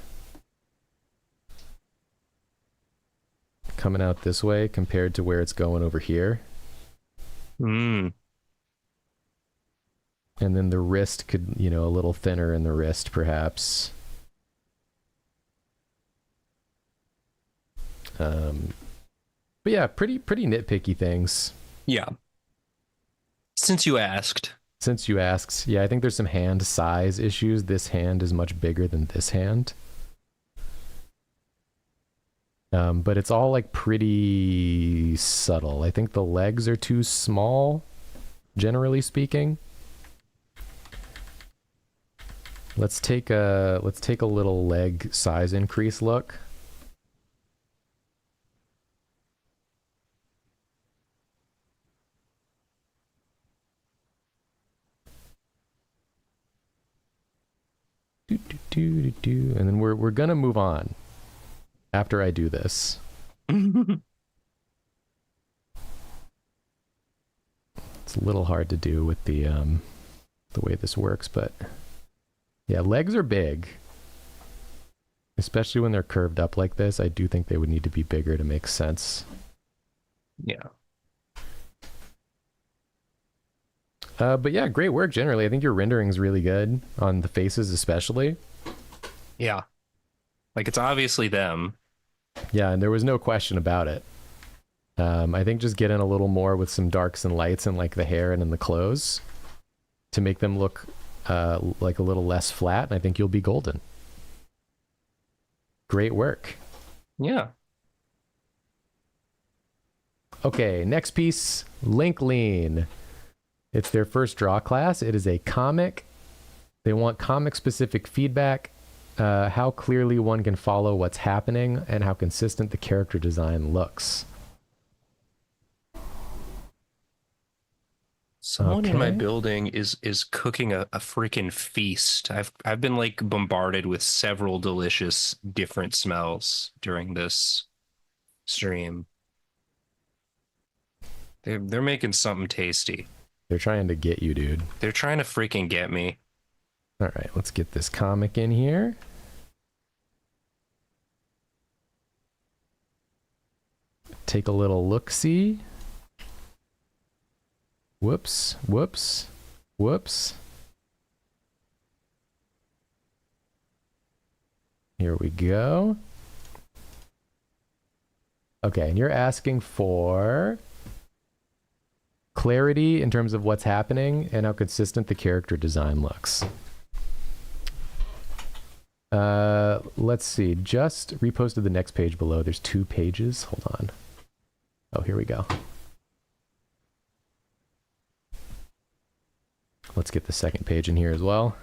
S1: Coming out this way compared to where it's going over here. And then the wrist could, a little thinner in the wrist, perhaps. But yeah, pretty nitpicky things.
S2: Yeah. Since you asked.
S1: Yeah, I think there's some hand size issues. This hand is much bigger than this hand. But it's all like pretty subtle. I think the legs are too small, generally speaking. Let's take a little leg size increase look. And then we're gonna move on after I do this. It's a little hard to do with the way this works, but yeah, legs are big, especially when they're curved up like this. I do think they would need to be bigger to make sense.
S2: Yeah.
S1: But yeah, great work generally. I think your rendering is really good on the faces, especially.
S2: Yeah. Like, it's obviously them.
S1: Yeah, and there was no question about it. I think just get in a little more with some darks and lights in like the hair and in the clothes to make them look like a little less flat, and I think you'll be golden. Great work.
S2: Yeah.
S1: Okay, next piece, Link Lean. It's their first draw class. It is a comic. They want comic-specific feedback, how clearly one can follow what's happening, and how consistent the character design looks.
S2: Someone in my building is cooking a freaking feast. I've been like bombarded with several delicious different smells during this stream. They're making something tasty.
S1: They're trying to get you, dude.
S2: They're trying to freaking get me.
S1: All right, let's get this comic in here. Take a little look-see. Whoops, whoops, whoops. Here we go. Okay, and you're asking for clarity in terms of what's happening and how consistent the character design looks. Let's see. Just reposted the next page below. There's 2 pages. Hold on. Oh, here we go. Let's get the second page in here as well.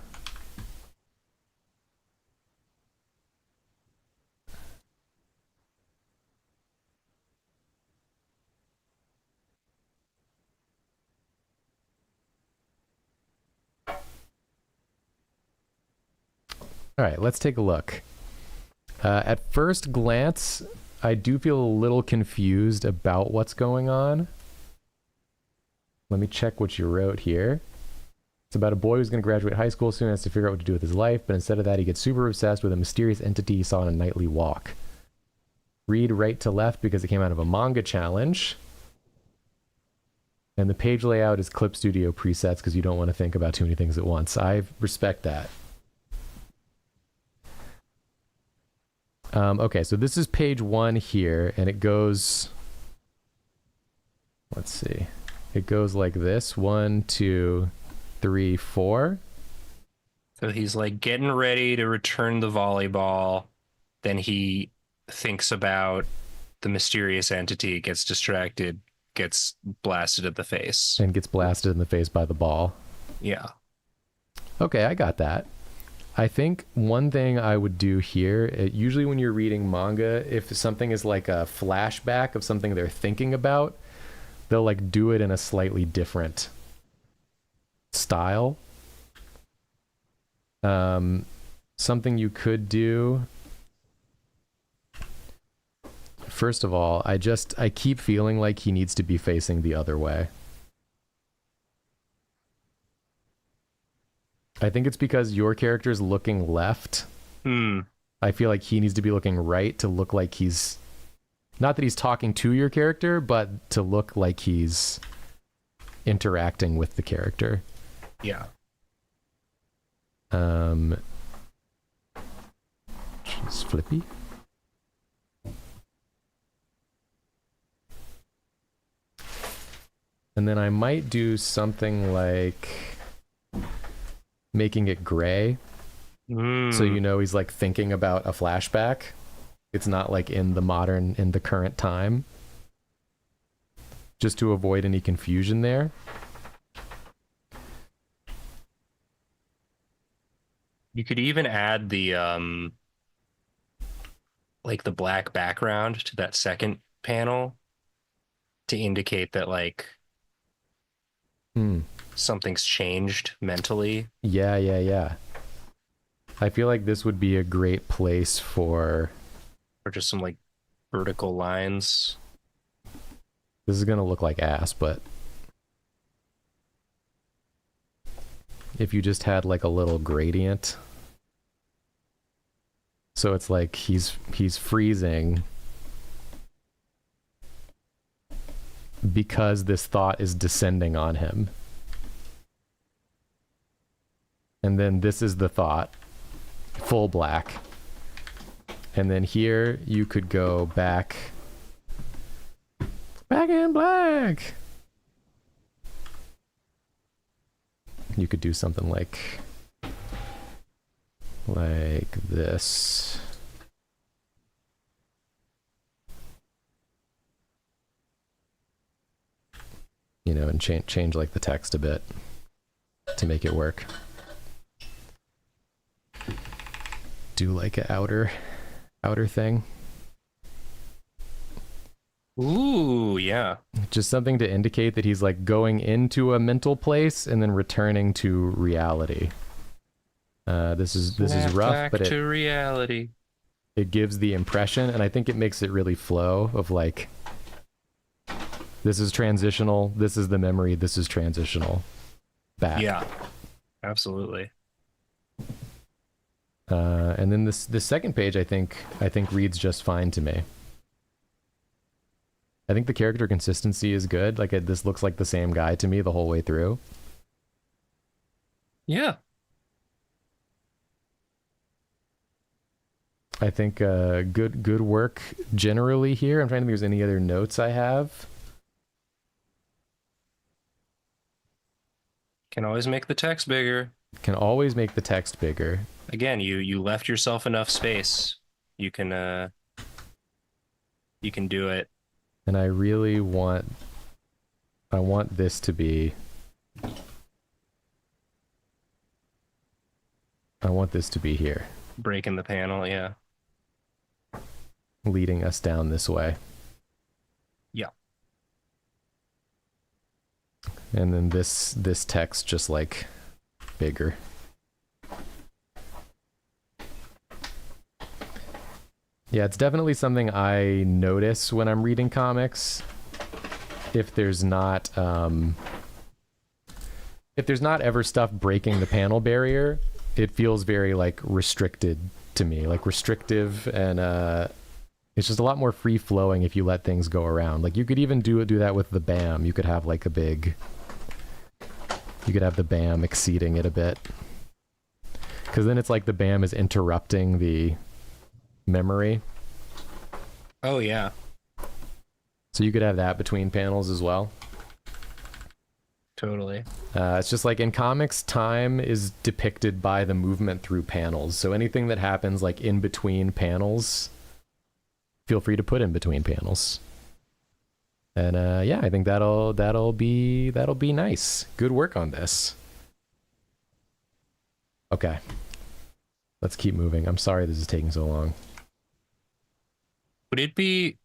S1: All right, let's take a look. At first glance, I do feel a little confused about what's going on. Let me check what you wrote here. It's about a boy who's going to graduate high school soon and has to figure out what to do with his life, but instead of that, he gets super obsessed with a mysterious entity he saw on a nightly walk. Read right to left because it came out of a manga challenge. And the page layout is Clip Studio presets because you don't want to think about too many things at once. I respect that. Okay, so this is page 1 here, and it goes... Let's see. It goes like this. 1, 2, 3, 4.
S2: So he's like getting ready to return the volleyball. Then he thinks about the mysterious entity, gets distracted, gets blasted in the face.
S1: And gets blasted in the face by the ball.
S2: Yeah.
S1: Okay, I got that. I think one thing I would do here, usually when you're reading manga, if something is like a flashback of something they're thinking about, they'll like do it in a slightly different style. Something you could do, first of all, I keep feeling like he needs to be facing the other way. I think it's because your character's looking left. I feel like he needs to be looking right to look like he's... Not that he's talking to your character, but to look like he's interacting with the character.
S2: Yeah.
S1: Just flippy. And then I might do something like making it gray. So you know he's like thinking about a flashback. It's not like in the current time. Just to avoid any confusion there.
S2: You could even add the like the black background to that second panel to indicate that like something's changed mentally.
S1: Yeah. I feel like this would be a great place for
S2: just some like vertical lines.
S1: This is gonna look like ass, but if you just had like a little gradient, so it's like he's freezing because this thought is descending on him, and then this is the thought, full black, and then here you could go back in black. You could do something like this. You know, and change like the text a bit to make it work. Do like an outer thing.
S2: Ooh, yeah. Just
S1: something to indicate that he's like going into a mental place and then returning to reality. This is rough, but
S2: to reality.
S1: It gives the impression, and I think it makes it really flow of like, this is transitional, this is the memory, this is transitional. Back.
S2: Yeah, absolutely.
S1: And then this second page, I think reads just fine to me. I think the character consistency is good. Like this looks like the same guy to me the whole way through.
S2: Yeah.
S1: I think good work generally here. I'm trying to think if there's any other notes I have.
S2: Can always make the text bigger.
S1: Can always make the text bigger.
S2: Again, you left yourself enough space. You can do it.
S1: And I really want this to be here.
S2: Breaking the panel, yeah.
S1: Leading us down this way.
S2: Yeah.
S1: And then this text just like bigger. Yeah, it's definitely something I notice when I'm reading comics. If there's not ever stuff breaking the panel barrier, it feels very like restricted to me, like restrictive, and it's just a lot more free flowing if you let things go around. Like you could even do that with the BAM. You could have like you could have the BAM exceeding it a bit, because then it's like the BAM is interrupting the memory.
S2: Oh yeah.
S1: So you could have that between panels as well.
S2: Totally.
S1: It's just like in comics, time is depicted by the movement through panels. So anything that happens like in between panels, feel free to put in between panels. And yeah, I think that'll be nice. Good work on this. Okay. Let's keep moving. I'm sorry this is taking so long.
S2: Would it be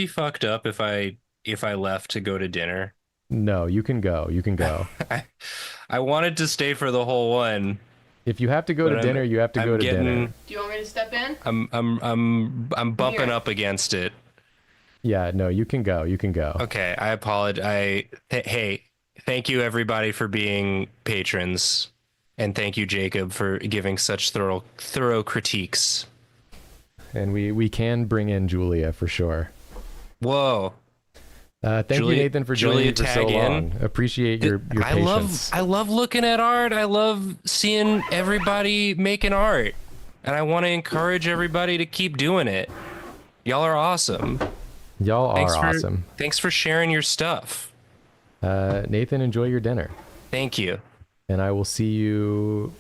S2: fucked up if I left to go to dinner?
S1: No, you can go. You can go.
S2: I wanted to stay for the whole one.
S1: If you have to go to dinner, you have to go to dinner.
S3: Do you want me to step in?
S2: I'm bumping up against it.
S1: Yeah, no, you can go. You can go.
S2: Okay, I apologize. Hey, thank you everybody for being patrons, and thank you Jacob for giving such thorough critiques.
S1: And we can bring in Julia for sure.
S2: Whoa.
S1: Thank you, Nathan, for joining me for so long. Appreciate your patience.
S2: I love looking at art. I love seeing everybody making art. And I want to encourage everybody to keep doing it. Y'all are awesome.
S1: Y'all are awesome.
S2: Thanks for sharing your stuff.
S1: Nathan, enjoy your dinner.
S2: Thank you.
S1: And I will see you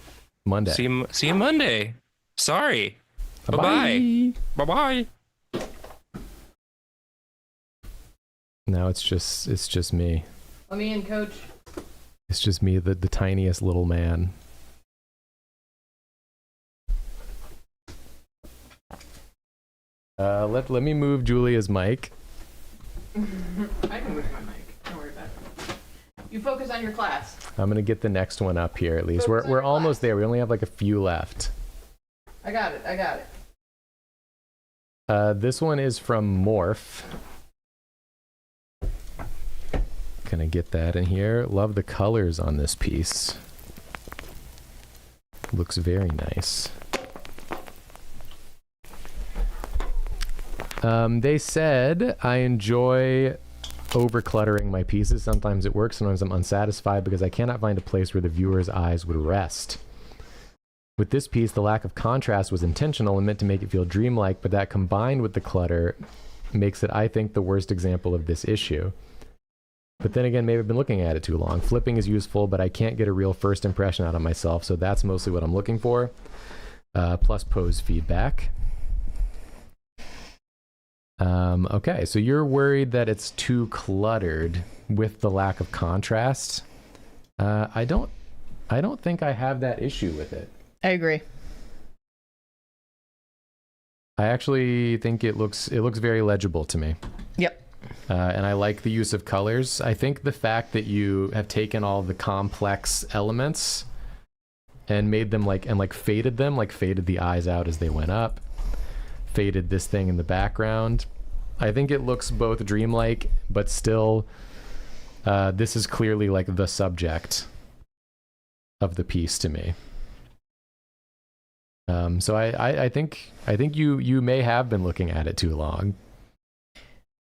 S1: Monday.
S2: See you Monday. Sorry. Bye-bye. Bye-bye.
S1: Now it's just me.
S3: Let me in, coach.
S1: It's just me, the tiniest little man. Let me move Julia's mic.
S3: I can move my mic. Don't worry about it. You focus on your class.
S1: I'm gonna get the next one up here at least. We're almost there. We only have like a few left.
S3: I got it.
S1: This one is from Morph. Gonna get that in here. Love the colors on this piece. Looks very nice. They said, I enjoy over-cluttering my pieces. Sometimes it works, sometimes I'm unsatisfied because I cannot find a place where the viewer's eyes would rest. With this piece, the lack of contrast was intentional and meant to make it feel dreamlike, but that combined with the clutter makes it, I think, the worst example of this issue. But then again, maybe I've been looking at it too long. Flipping is useful, but I can't get a real first impression out of myself, so that's mostly what I'm looking for. Plus pose feedback. Okay, so you're worried that it's too cluttered with the lack of contrast. I don't think I have that issue with it.
S3: I agree.
S1: I actually think it looks very legible to me.
S3: Yep.
S1: And I like the use of colors. I think the fact that you have taken all the complex elements and made them faded them, like faded the eyes out as they went up, faded this thing in the background. I think it looks both dreamlike, but still, this is clearly like the subject of the piece to me. So I think you may have been looking at it too long.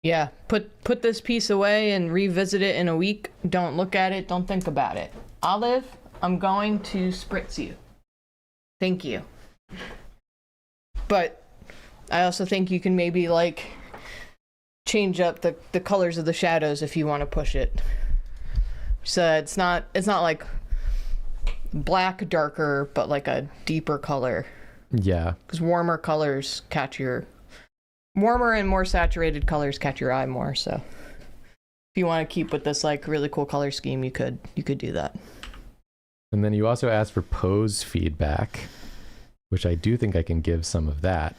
S3: Yeah, put this piece away and revisit it in a week. Don't look at it. Don't think about it. Olive, I'm going to spritz you. Thank you. But I also think you can maybe like change up the colors of the shadows if you want to push it. So it's not like black darker, but like a deeper color.
S1: Yeah.
S3: Because warmer and more saturated colors catch your eye more. So if you want to keep with this like really cool color scheme, you could do that.
S1: And then you also asked for pose feedback, which I do think I can give some of that.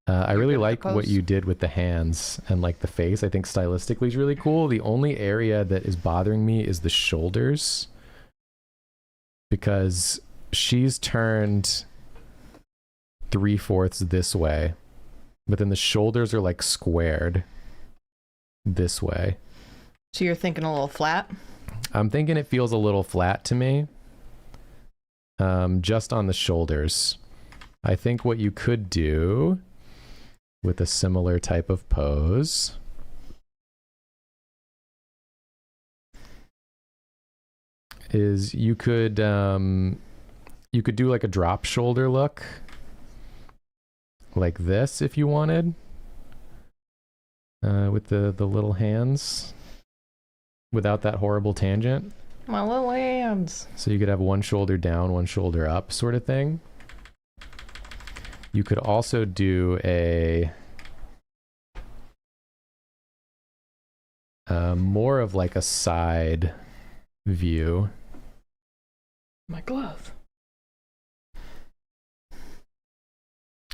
S1: I really like what you did with the hands and like the face. I think stylistically is really cool. The only area that is bothering me is the shoulders, because she's turned 3/4 this way, but then the shoulders are like squared this way.
S3: So you're thinking a little flat?
S1: I'm thinking it feels a little flat to me, just on the shoulders. I think what you could do with a similar type of pose is you could do like a drop shoulder look like this if you wanted, with the little hands without that horrible tangent.
S3: My little hands.
S1: So you could have one shoulder down, one shoulder up sort of thing. You could also do a more of like a side view.
S3: My glove.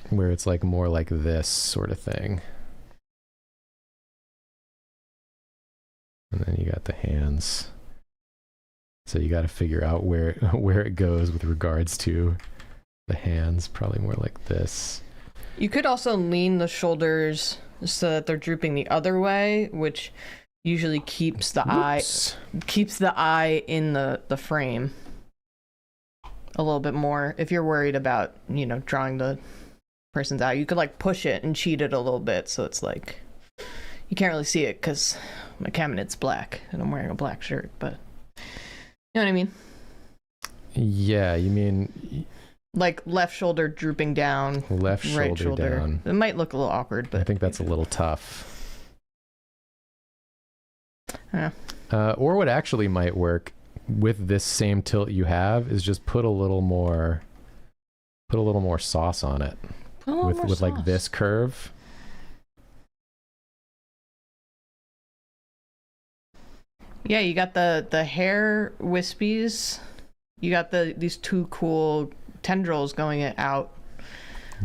S1: Where it's like more like this sort of thing. And then you got the hands. So you got to figure out where it goes with regards to the hands. Probably more like this.
S3: You could also lean the shoulders so that they're drooping the other way, which usually keeps the eye in the frame a little bit more. If you're worried about, drawing the person's eye, you could like push it and cheat it a little bit, so it's like You can't really see it because my cabinet's black and I'm wearing a black shirt, but you know what I mean?
S1: Yeah, you mean
S3: like left shoulder drooping down,
S1: left
S3: right
S1: shoulder down.
S3: It might look a little awkward, but
S1: I think that's a little tough.
S3: Yeah.
S1: Or what actually might work with this same tilt you have is just put a little more sauce on it with like this curve.
S3: Yeah, you got the hair wispies. You got these two cool tendrils going out.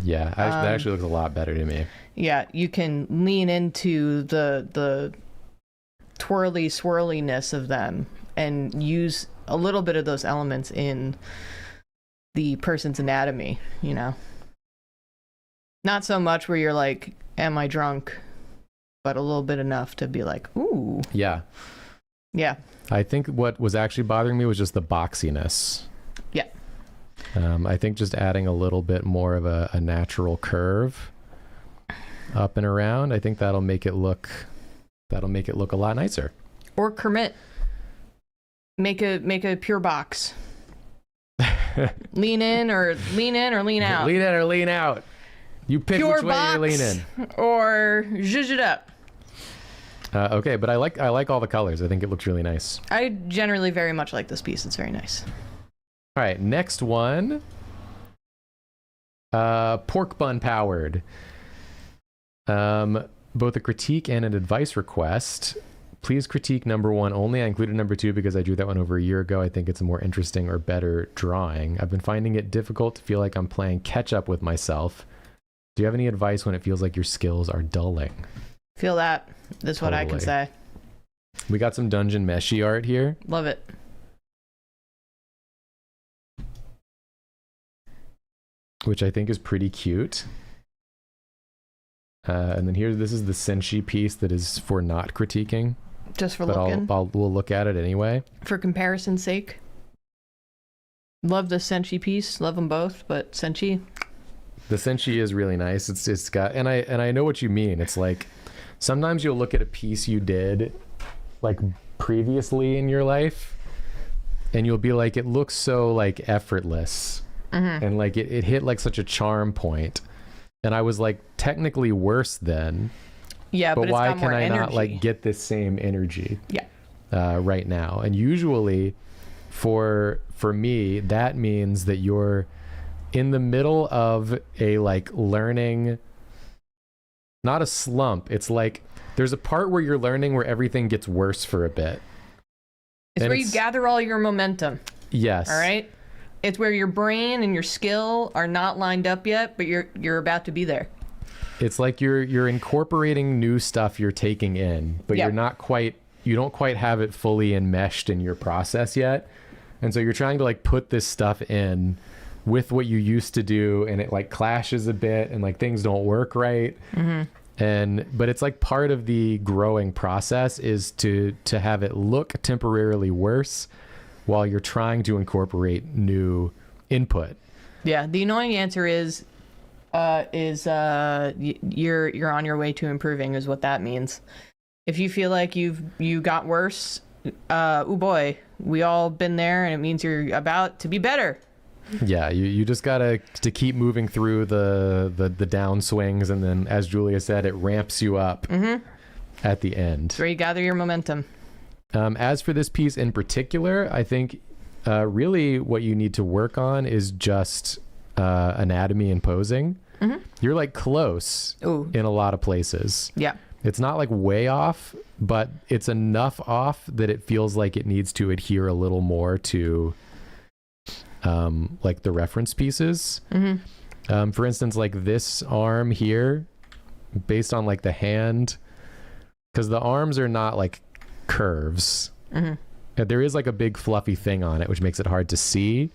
S1: Yeah, that actually looks a lot better to me.
S3: Yeah, you can lean into the twirly swirliness of them and use a little bit of those elements in the person's anatomy, you know? Not so much where you're like, am I drunk? But a little bit enough to be like, ooh.
S1: Yeah.
S3: Yeah.
S1: I think what was actually bothering me was just the boxiness.
S3: Yeah.
S1: I think just adding a little bit more of a natural curve up and around, I think that'll make it look a lot nicer.
S3: Or Kermit. Make a pure box. lean in or lean out.
S1: Lean in or lean out. You pick
S3: pure
S1: which way you're leaning.
S3: Or zhuzh it up.
S1: Okay, but I like all the colors. I think it looks really nice.
S3: I generally very much like this piece. It's very nice.
S1: All right, next one. Pork bun powered. Both a critique and an advice request. Please critique number 1 only. I included number 2 because I drew that one over a year ago. I think it's a more interesting or better drawing. I've been finding it difficult to feel like I'm playing catch up with myself. Do you have any advice when it feels like your skills are dulling?
S3: Feel that. That's what I can say.
S1: We got some dungeon meshy art here.
S3: Love it.
S1: Which I think is pretty cute. And then this is the Senshi piece that is for not critiquing.
S3: Just for looking.
S1: We'll look at it anyway.
S3: For comparison's sake. Love the Senshi piece. Love them both, but Senshi.
S1: The Senshi is really nice. It's got, and I know what you mean. It's like, sometimes you'll look at a piece you did like previously in your life and you'll be like, it looks so like effortless. Mm-hmm. And like it hit like such a charm point. And I was like technically worse then.
S3: Yeah, but
S1: why
S3: it's got more
S1: can I
S3: energy.
S1: not like get this same energy?
S3: Yeah.
S1: Right now. And usually for me, that means that you're in the middle of a like learning, not a slump. It's like there's a part where you're learning where everything gets worse for a bit.
S3: It's where you gather all your momentum.
S1: Yes.
S3: All right. It's where your brain and your skill are not lined up yet, but you're about to be there.
S1: It's like you're incorporating new stuff you're taking in, but you don't quite have it fully enmeshed in your process yet. And so you're trying to like put this stuff in with what you used to do, and it like clashes a bit and like things don't work right. Mm-hmm. But it's like part of the growing process is to have it look temporarily worse while you're trying to incorporate new input. Yeah,
S3: the annoying answer is you're on your way to improving is what that means. If you feel like you got worse, oh boy, we all been there, and it means you're about to be better.
S1: Yeah, you just gotta to keep moving through the down swings, and then as Julia said, it ramps you up at the end.
S3: It's where you gather your momentum.
S1: As for this piece in particular, I think really what you need to work on is just anatomy and posing. Mm-hmm. You're like close in a lot of places.
S3: Yeah.
S1: It's not like way off, but it's enough off that it feels like it needs to adhere a little more to like the reference pieces. Mm-hmm. For instance, like this arm here, based on like the hand, because the arms are not like curves. Mm-hmm. There is like a big fluffy thing on it, which makes it hard to see.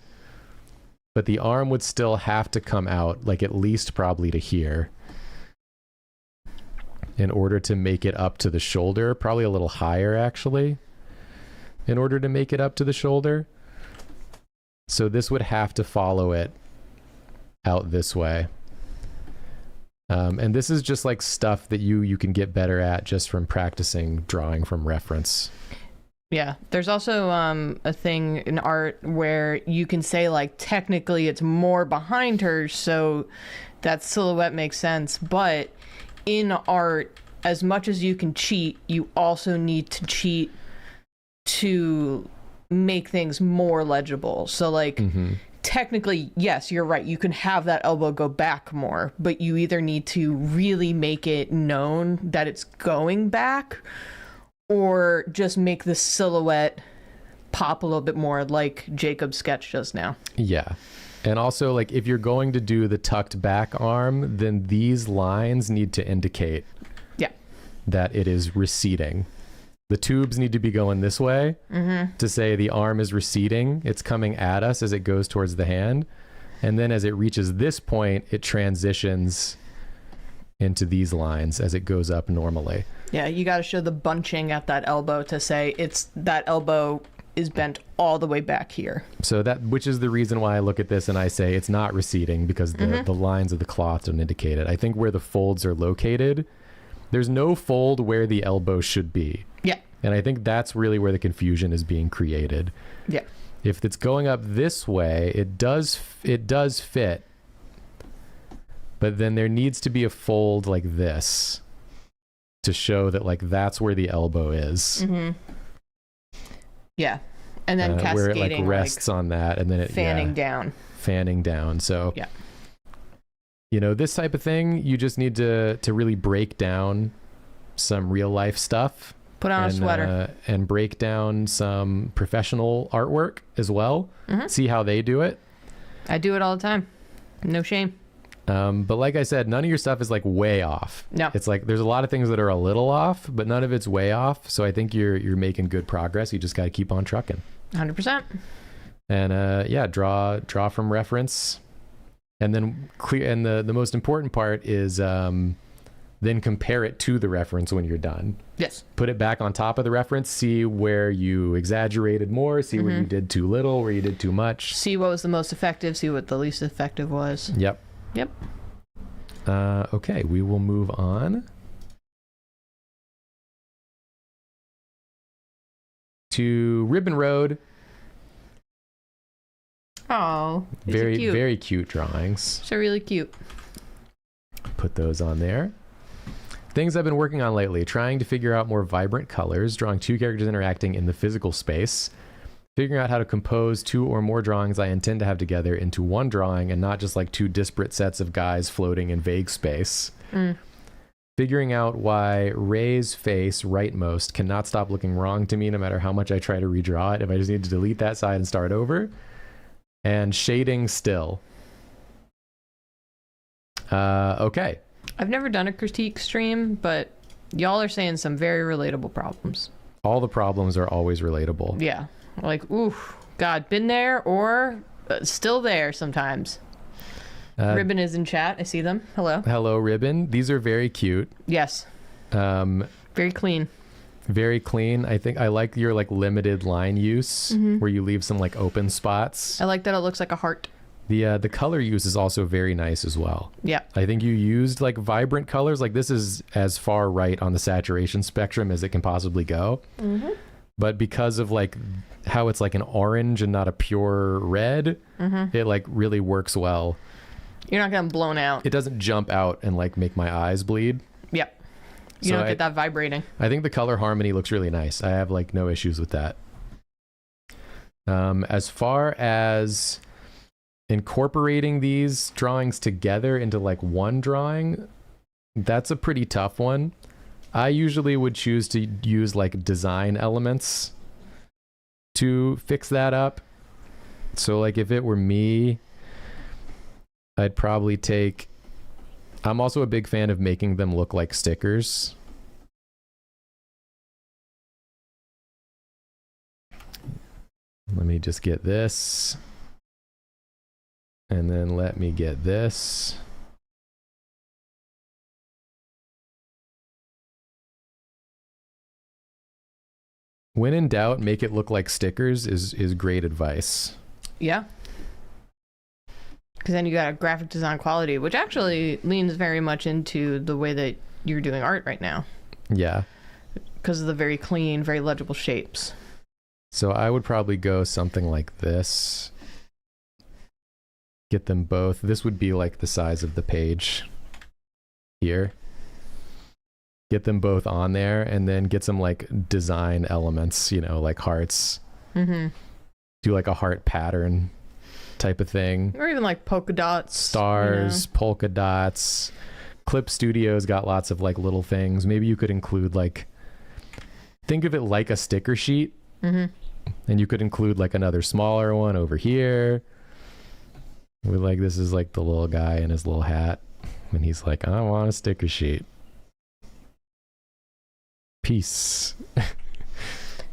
S1: But the arm would still have to come out like at least probably to here in order to make it up to the shoulder, probably a little higher actually, in order to make it up to the shoulder. So this would have to follow it out this way. And this is just like stuff that you can get better at just from practicing drawing from reference.
S3: Yeah, there's also a thing in art where you can say like technically it's more behind her, so that silhouette makes sense. But in art, as much as you can cheat, you also need to cheat to make things more legible. So like technically, yes, you're right. You can have that elbow go back more, but you either need to really make it known that it's going back, or just make the silhouette pop a little bit more like Jacob's sketch does now.
S1: Yeah. And also, like, if you're going to do the tucked back arm, then these lines need to indicate that it is receding. The tubes need to be going this way to say the arm is receding. It's coming at us as it goes towards the hand. And then as it reaches this point, it transitions into these lines as it goes up normally.
S3: Yeah, you got to show the bunching at that elbow to say that elbow is bent all the way back here.
S1: So which is the reason why I look at this and I say it's not receding, because the lines of the cloth don't indicate it. I think where the folds are located, there's no fold where the elbow should be.
S3: Yeah.
S1: And I think that's really where the confusion is being created.
S3: Yeah.
S1: If it's going up this way, it does fit. But then there needs to be a fold like this to show that like that's where the elbow is.
S3: Yeah. And then cascading,
S1: where it like rests on that, and then it
S3: fanning down.
S1: Fanning down. So
S3: yeah.
S1: You know, this type of thing, you just need to really break down some real life stuff.
S3: Put on a sweater.
S1: And break down some professional artwork as well. See how they do it.
S3: I do it all the time. No shame.
S1: But like I said, none of your stuff is like way off.
S3: No.
S1: It's like there's a lot of things that are a little off, but none of it's way off. So I think you're making good progress. You just got to keep on trucking.
S3: 100%.
S1: And draw from reference. And then the most important part is then compare it to the reference when you're done.
S3: Yes.
S1: Put it back on top of the reference, see where you exaggerated more, see where you did too little, where you did too much.
S3: See what was the most effective, see what the least effective was.
S1: Yep. Okay, we will move on to Ribbon Road.
S3: Oh,
S1: very
S3: cute.
S1: Very cute drawings.
S3: So really cute.
S1: Put those on there. Things I've been working on lately: trying to figure out more vibrant colors, drawing two characters interacting in the physical space, figuring out how to compose two or more drawings I intend to have together into one drawing and not just like two disparate sets of guys floating in vague space. Figuring out why Ray's face rightmost cannot stop looking wrong to me no matter how much I try to redraw it, if I just need to delete that side and start over. And shading still. Okay.
S3: I've never done a critique stream, but y'all are saying some very relatable problems.
S1: All the problems are always relatable.
S3: Yeah. Like, oof, God, been there or still there sometimes. Ribbon is in chat. I see them. Hello.
S1: Hello, Ribbon. These are very cute.
S3: Yes. Very clean.
S1: Very clean. I think I like your like limited line use where you leave some like open spots.
S3: I like that it looks like a heart.
S1: The color use is also very nice as well.
S3: Yeah.
S1: I think you used like vibrant colors. Like this is as far right on the saturation spectrum as it can possibly go. But because of like how it's like an orange and not a pure red, it like really works well.
S3: You're not getting blown out.
S1: It doesn't jump out and like make my eyes bleed.
S3: Yep. You don't get that vibrating.
S1: I think the color harmony looks really nice. I have like no issues with that. As far as incorporating these drawings together into like one drawing, that's a pretty tough one. I usually would choose to use like design elements to fix that up. So like if it were me, I'd probably I'm also a big fan of making them look like stickers. Let me just get this. And then let me get this. When in doubt, make it look like stickers is great advice.
S3: Yeah. Because then you got a graphic design quality, which actually leans very much into the way that you're doing art right now.
S1: Yeah.
S3: Because of the very clean, very legible shapes.
S1: So I would probably go something like this. Get them both. This would be like the size of the page here. Get them both on there and then get some like design elements, you know, like hearts. Mm-hmm. Do like a heart pattern type of thing.
S3: Or even like polka dots.
S1: Stars, polka dots. Clip Studio's got lots of like little things. Maybe you could include like, think of it like a sticker sheet. Mm-hmm. And you could include like another smaller one over here. With like, this is like the little guy in his little hat. And he's like, I want a sticker sheet. Peace.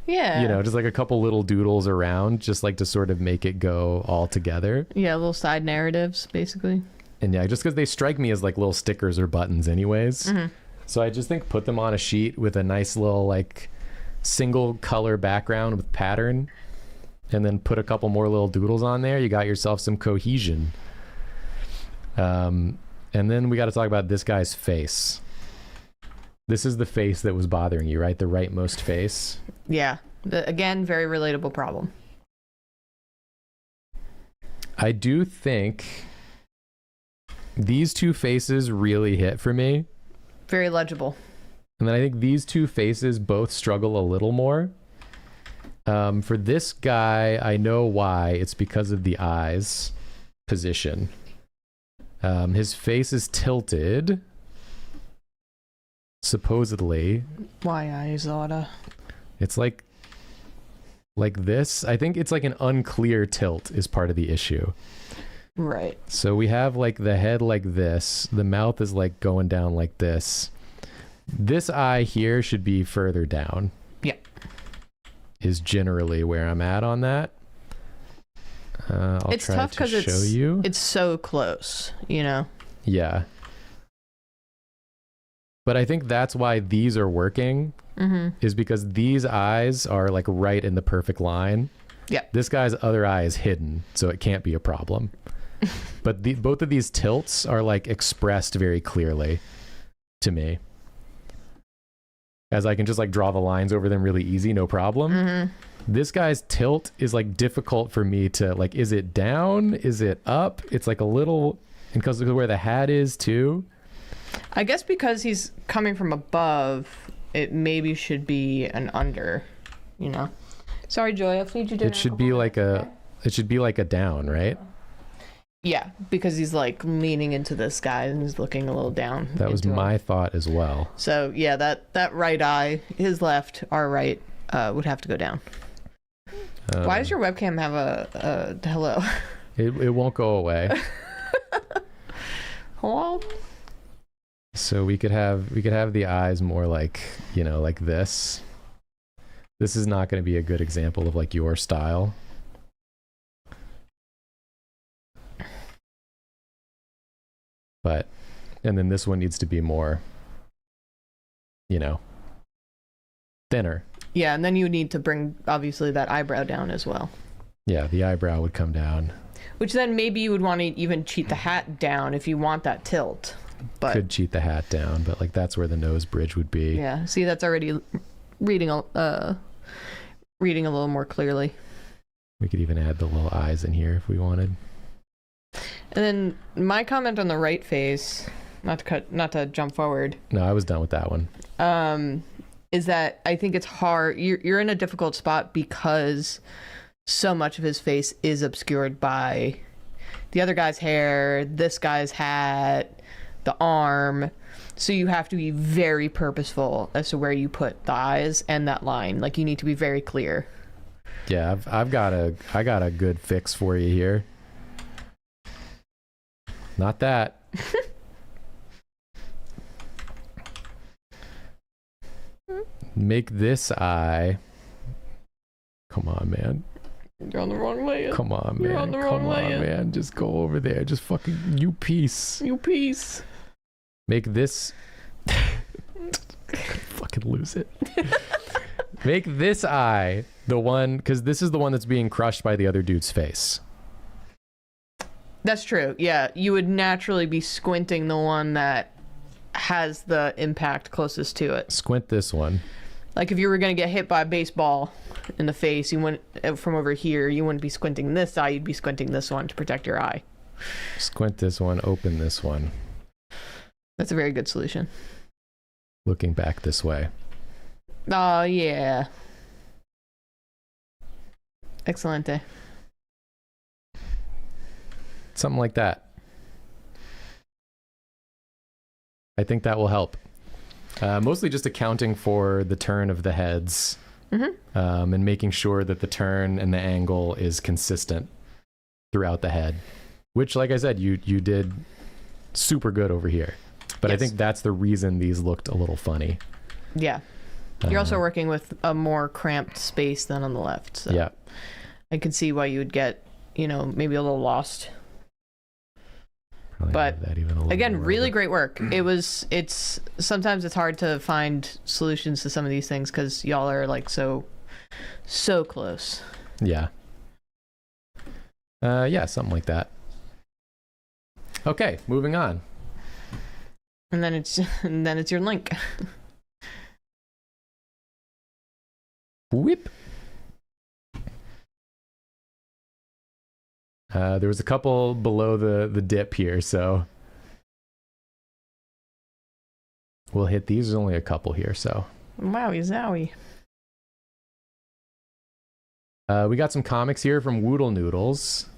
S3: Yeah.
S1: You know, just like a couple little doodles around, just like to sort of make it go all together.
S3: Yeah, little side narratives, basically.
S1: And yeah, just because they strike me as like little stickers or buttons anyways. Mm-hmm. So I just think put them on a sheet with a nice little like single color background with pattern. And then put a couple more little doodles on there. You got yourself some cohesion. And then we got to talk about this guy's face. This is the face that was bothering you, right? The rightmost face.
S3: Yeah. Again, very relatable problem.
S1: I do think these two faces really hit for me.
S3: Very legible.
S1: And then I think these two faces both struggle a little more. For this guy, I know why. It's because of the eyes position. His face is tilted. Supposedly.
S3: Why eyes, Otta?
S1: It's like this. I think it's like an unclear tilt is part of the issue.
S3: Right.
S1: So we have like the head like this. The mouth is like going down like this. This eye here should be further down.
S3: Yeah.
S1: Is generally where I'm at on that.
S3: It's tough because it's so close, you know?
S1: Yeah. But I think that's why these are working, is because these eyes are like right in the perfect line.
S3: Yeah.
S1: This guy's other eye is hidden, so it can't be a problem. But both of these tilts are like expressed very clearly to me. As I can just like draw the lines over them really easy, no problem. Mm-hmm. This guy's tilt is like difficult for me to like, is it down? Is it up? It's like a little, and because of where the hat is too.
S3: I guess because he's coming from above, it maybe should be an under, you know? Sorry, Joy, I'll feed you dinner.
S1: It should be like a down, right?
S3: Yeah, because he's like leaning into this guy and he's looking a little down.
S1: That was my thought as well.
S3: So yeah, that right eye, his left, our right, would have to go down. Why does your webcam have a hello?
S1: It won't go away.
S3: Hello?
S1: So we could have the eyes more like, you know, like this. This is not going to be a good example of like your style. But, and then this one needs to be more, you know, thinner.
S3: Yeah, and then you need to bring, obviously, that eyebrow down as well.
S1: Yeah, the eyebrow would come down.
S3: Which then maybe you would want to even cheat the hat down if you want that tilt. But
S1: could cheat the hat down, but like that's where the nose bridge would be.
S3: Yeah, see, that's already reading a little more clearly.
S1: We could even add the little eyes in here if we wanted.
S3: And then my comment on the right face, not to jump forward.
S1: No, I was done with that one.
S3: Is that I think it's hard. You're in a difficult spot because so much of his face is obscured by the other guy's hair, this guy's hat, the arm. So you have to be very purposeful as to where you put the eyes and that line. Like you need to be very clear.
S1: Yeah, I got a good fix for you here. Not that. Make this eye. Come on, man.
S3: You're on the wrong layer.
S1: Come on, man.
S3: You're on the wrong layer.
S1: Come on, man. Just go over there. Just fucking you piece.
S3: You piece.
S1: Make this. Fucking lose it. Make this eye the one, because this is the one that's being crushed by the other dude's face.
S3: That's true. Yeah, you would naturally be squinting the one that has the impact closest to it.
S1: Squint this one.
S3: Like if you were going to get hit by a baseball in the face, you wouldn't, from over here, you wouldn't be squinting this eye, you'd be squinting this one to protect your eye.
S1: Squint this one, open this one.
S3: That's a very good solution.
S1: Looking back this way.
S3: Oh, yeah. Excelente.
S1: Something like that. I think that will help. Mostly just accounting for the turn of the heads, and making sure that the turn and the angle is consistent throughout the head, which, like I said, you did super good over here. But yes. I think that's the reason these looked a little funny.
S3: Yeah. You're also working with a more cramped space than on the left. So
S1: yeah.
S3: I could see why you would get, maybe a little lost.
S1: Probably
S3: but
S1: that even a
S3: again, really great work. It's sometimes it's hard to find solutions to some of these things because y'all are like so close.
S1: Yeah. Yeah, something like that. Okay, moving on.
S3: And then it's your link.
S1: Whip. There was a couple below the dip here, so we'll hit these. There's only a couple here, so.
S3: Wowie zowie.
S1: We got some comics here from Woodle Noodles.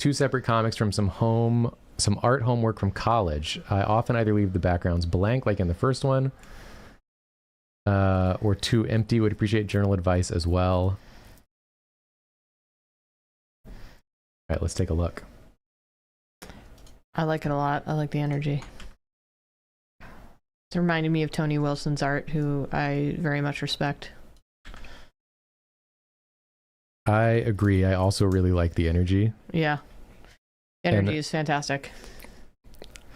S1: 2 separate comics from some art homework from college. I often either leave the backgrounds blank, like in the first one, or too empty. Would appreciate journal advice as well. All right, let's take a look.
S3: I like it a lot. I like the energy. It's reminding me of Tony Wilson's art, who I very much respect.
S1: I agree. I also really like the energy.
S3: Yeah. Energy is fantastic.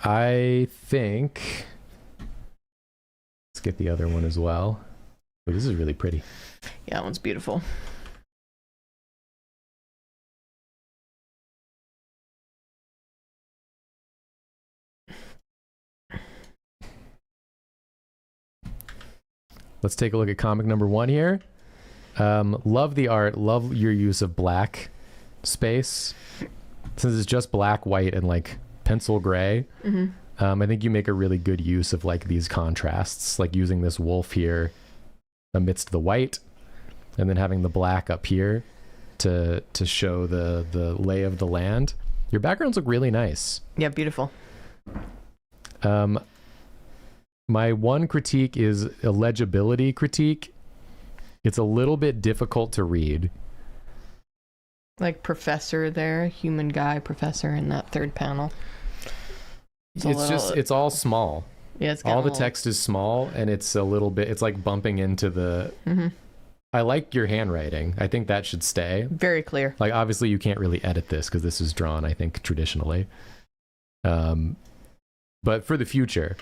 S1: I think... Let's get the other one as well. Oh, this is really pretty.
S3: Yeah, that one's beautiful.
S1: Let's take a look at comic number 1 here. Love the art. Love your use of black space. Since it's just black, white, and like pencil gray, I think you make a really good use of like these contrasts, like using this wolf here amidst the white, and then having the black up here to show the lay of the land. Your backgrounds look really nice.
S3: Yeah, beautiful.
S1: My one critique is a legibility critique. It's a little bit difficult to read.
S3: Like professor there, human guy professor in that third panel.
S1: It's all small.
S3: Yeah, it's
S1: all the text is small, and it's a little bit, it's like bumping into the... I like your handwriting. I think that should stay.
S3: Very clear.
S1: Like, obviously you can't really edit this because this is drawn, I think, traditionally. But for the future,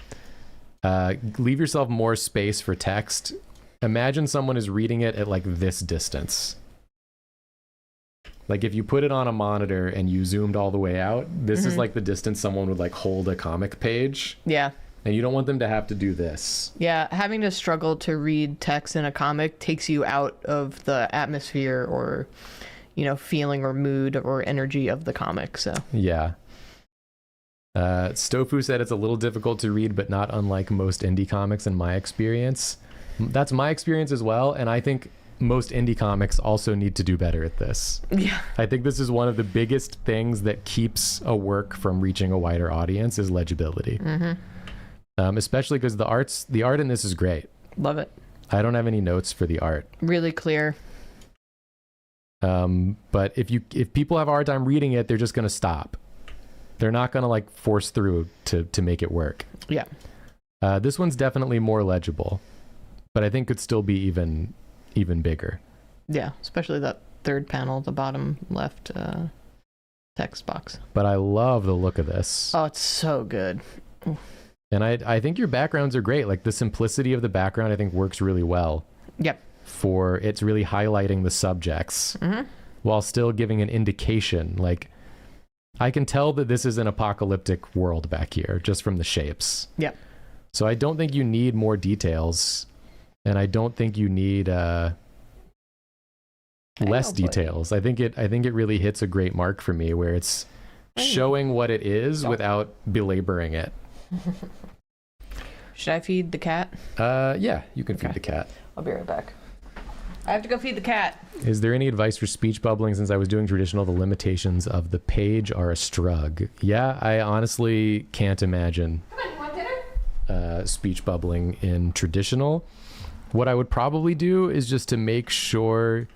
S1: leave yourself more space for text. Imagine someone is reading it at like this distance. Like if you put it on a monitor and you zoomed all the way out, this is like the distance someone would like hold a comic page.
S3: Yeah.
S1: And you don't want them to have to do this.
S3: Yeah, having to struggle to read text in a comic takes you out of the atmosphere or, feeling or mood or energy of the comic, so.
S1: Yeah. Stofu said it's a little difficult to read, but not unlike most indie comics in my experience. That's my experience as well, and I think most indie comics also need to do better at this.
S3: Yeah.
S1: I think this is one of the biggest things that keeps a work from reaching a wider audience is legibility. Especially because the art in this is great.
S3: Love it.
S1: I don't have any notes for the art.
S3: Really clear.
S1: But if people have a hard time reading it, they're just going to stop. They're not going to like force through to make it work.
S3: Yeah.
S1: This one's definitely more legible, but I think could still be even bigger.
S3: Yeah, especially that third panel, the bottom left text box.
S1: But I love the look of this.
S3: Oh, it's so good.
S1: And I think your backgrounds are great. Like the simplicity of the background, I think works really well.
S3: Yep.
S1: For it's really highlighting the subjects while still giving an indication. Like I can tell that this is an apocalyptic world back here just from the shapes.
S3: Yeah.
S1: So I don't think you need more details, and I don't think you need less details. I think it really hits a great mark for me where it's showing what it is without belaboring it.
S3: Should I feed the cat?
S1: Yeah, you can feed the cat.
S3: I'll be right back. I have to go feed the cat.
S1: Is there any advice for speech bubbling? Since I was doing traditional, the limitations of the page are a strug. Yeah, I honestly can't imagine speech bubbling in traditional. What I would probably do is just to make sure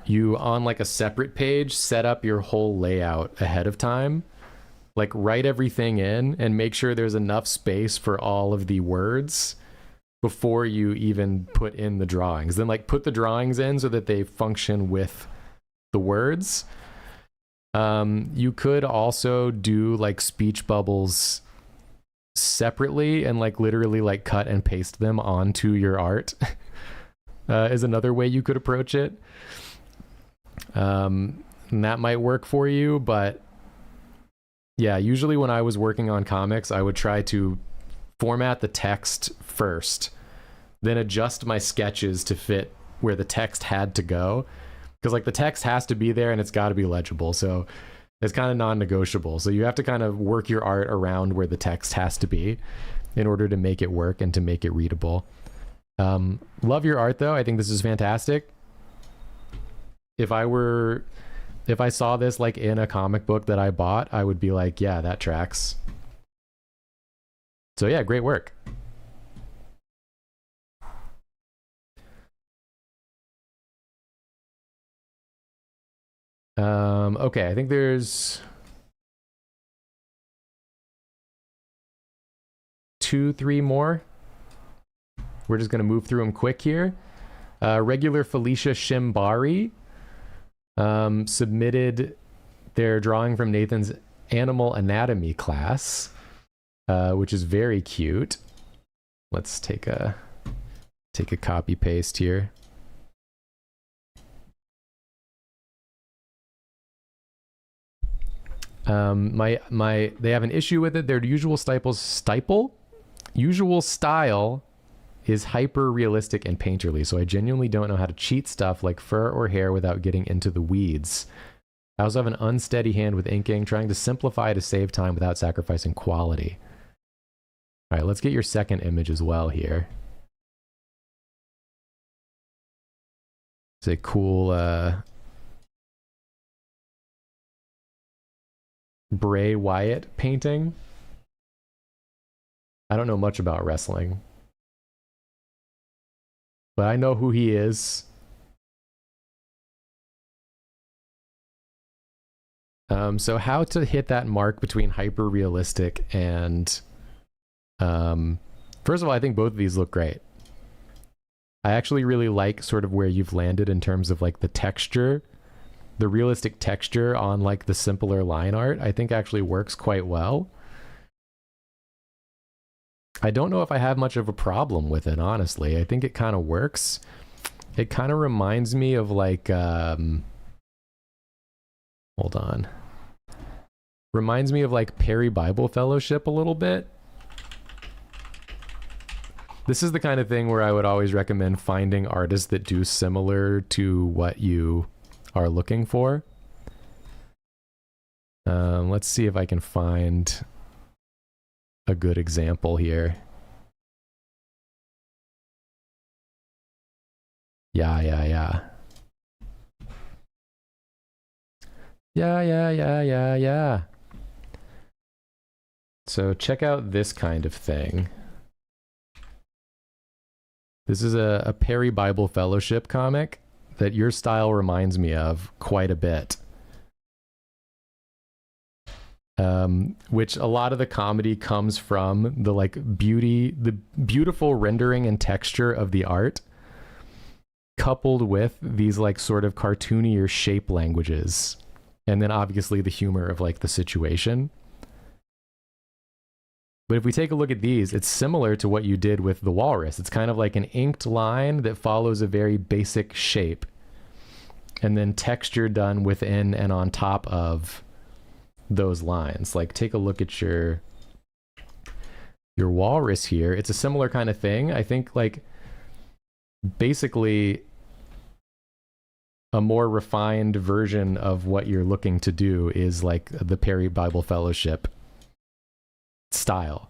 S1: you, on like a separate page, set up your whole layout ahead of time. Like write everything in and make sure there's enough space for all of the words before you even put in the drawings. Then like put the drawings in so that they function with the words. You could also do like speech bubbles separately and like literally like cut and paste them onto your art is another way you could approach it. And that might work for you, but yeah, usually when I was working on comics, I would try to format the text first, then adjust my sketches to fit where the text had to go. Because like the text has to be there and it's got to be legible. So it's kind of non-negotiable. So you have to kind of work your art around where the text has to be in order to make it work and to make it readable. Love your art though. I think this is fantastic. If I saw this like in a comic book that I bought, I would be like, yeah, that tracks. So yeah, great work. Okay, I think there's 2-3 more. We're just gonna move through them quick here. Regular Felicia Shimbari submitted their drawing from Nathan's animal anatomy class, which is very cute. Let's take a copy paste here. They have an issue with it. Their usual style is hyper realistic and painterly, so I genuinely don't know how to cheat stuff like fur or hair without getting into the weeds. I also have an unsteady hand with inking, trying to simplify to save time without sacrificing quality. All right, let's get your second image as well here. It's a cool Bray Wyatt painting. I don't know much about wrestling, but I know who he is. So how to hit that mark between hyper realistic and first of all, I think both of these look great. I actually really like sort of where you've landed in terms of like the texture, the realistic texture on like the simpler line art. I think actually works quite well. I don't know if I have much of a problem with it, honestly. I think it kind of works. It kind of reminds me of like, hold on. Reminds me of like Perry Bible Fellowship a little bit. This is the kind of thing where I would always recommend finding artists that do similar to what you are looking for. Let's see if I can find a good example here. Yeah. So check out this kind of thing. This is a Perry Bible Fellowship comic that your style reminds me of quite a bit. Which a lot of the comedy comes from the like the beautiful rendering and texture of the art, coupled with these like sort of cartoonier shape languages, and then obviously the humor of like the situation. But if we take a look at these, it's similar to what you did with the walrus. It's kind of like an inked line that follows a very basic shape, and then texture done within and on top of those lines. Like take a look at your walrus here. It's a similar kind of thing. I think like basically a more refined version of what you're looking to do is like the Perry Bible Fellowship style.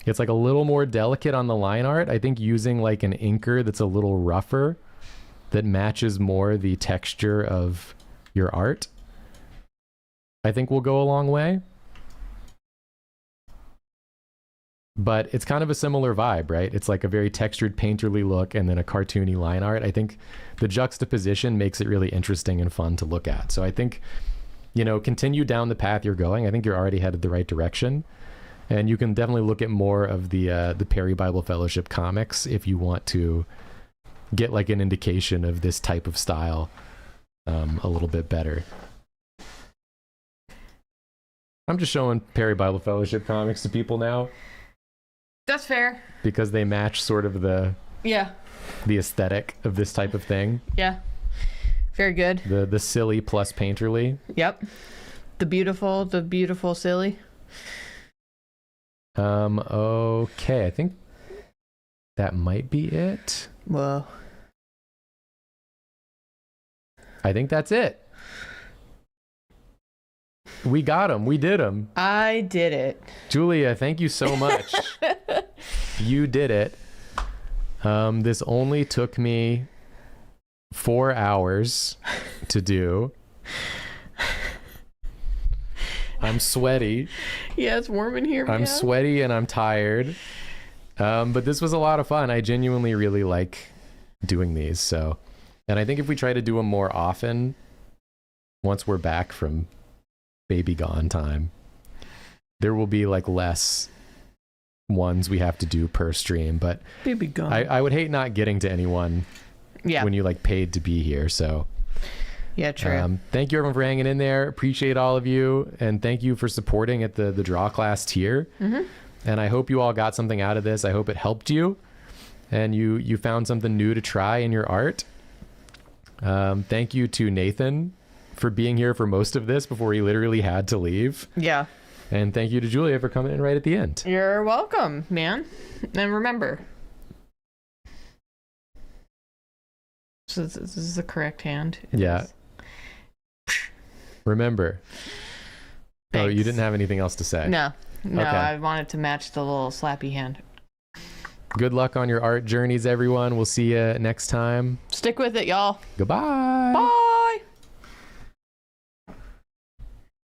S1: It's like a little more delicate on the line art. I think using like an inker that's a little rougher, that matches more the texture of your art, I think will go a long way. But it's kind of a similar vibe, right? It's like a very textured, painterly look and then a cartoony line art. I think the juxtaposition makes it really interesting and fun to look at. So I think, you know, continue down the path you're going. I think you're already headed the right direction. And you can definitely look at more of the Perry Bible Fellowship comics if you want to get like an indication of this type of style a little bit better. I'm just showing Perry Bible Fellowship comics to people now.
S3: That's fair.
S1: Because they match sort of the aesthetic of this type of thing.
S3: Yeah. Very good.
S1: The silly plus painterly.
S3: Yep. The beautiful silly.
S1: Okay, I think that might be it.
S3: Whoa.
S1: I think that's it. We got him. We did him.
S3: I did it.
S1: Julia, thank you so much. You did it. This only took me 4 hours to do. I'm sweaty.
S3: Yeah, it's warm in here.
S1: I'm sweaty and I'm tired. But this was a lot of fun. I genuinely really like doing these. So, and I think if we try to do them more often, once we're back from baby gone time, there will be like less ones we have to do per stream. But
S3: baby gone.
S1: I would hate not getting to anyone when you like paid to be here. So
S3: yeah, true.
S1: Thank you everyone for hanging in there. Appreciate all of you, and thank you for supporting at the DrawClass tier.
S3: Mm-hmm.
S1: And I hope you all got something out of this. I hope it helped you and you found something new to try in your art. Thank you to Nathan for being here for most of this before he literally had to leave.
S3: Yeah.
S1: And thank you to Julia for coming in right at the end.
S3: You're welcome, man. And remember, so this is the correct hand. It is. Remember.
S1: Thanks. Oh, you didn't have anything else to say?
S3: No, okay.
S1: I
S3: wanted to match the little slappy hand.
S1: Good luck on your art journeys, everyone. We'll see you next time.
S3: Stick with it, y'all.
S1: Goodbye.
S3: Bye.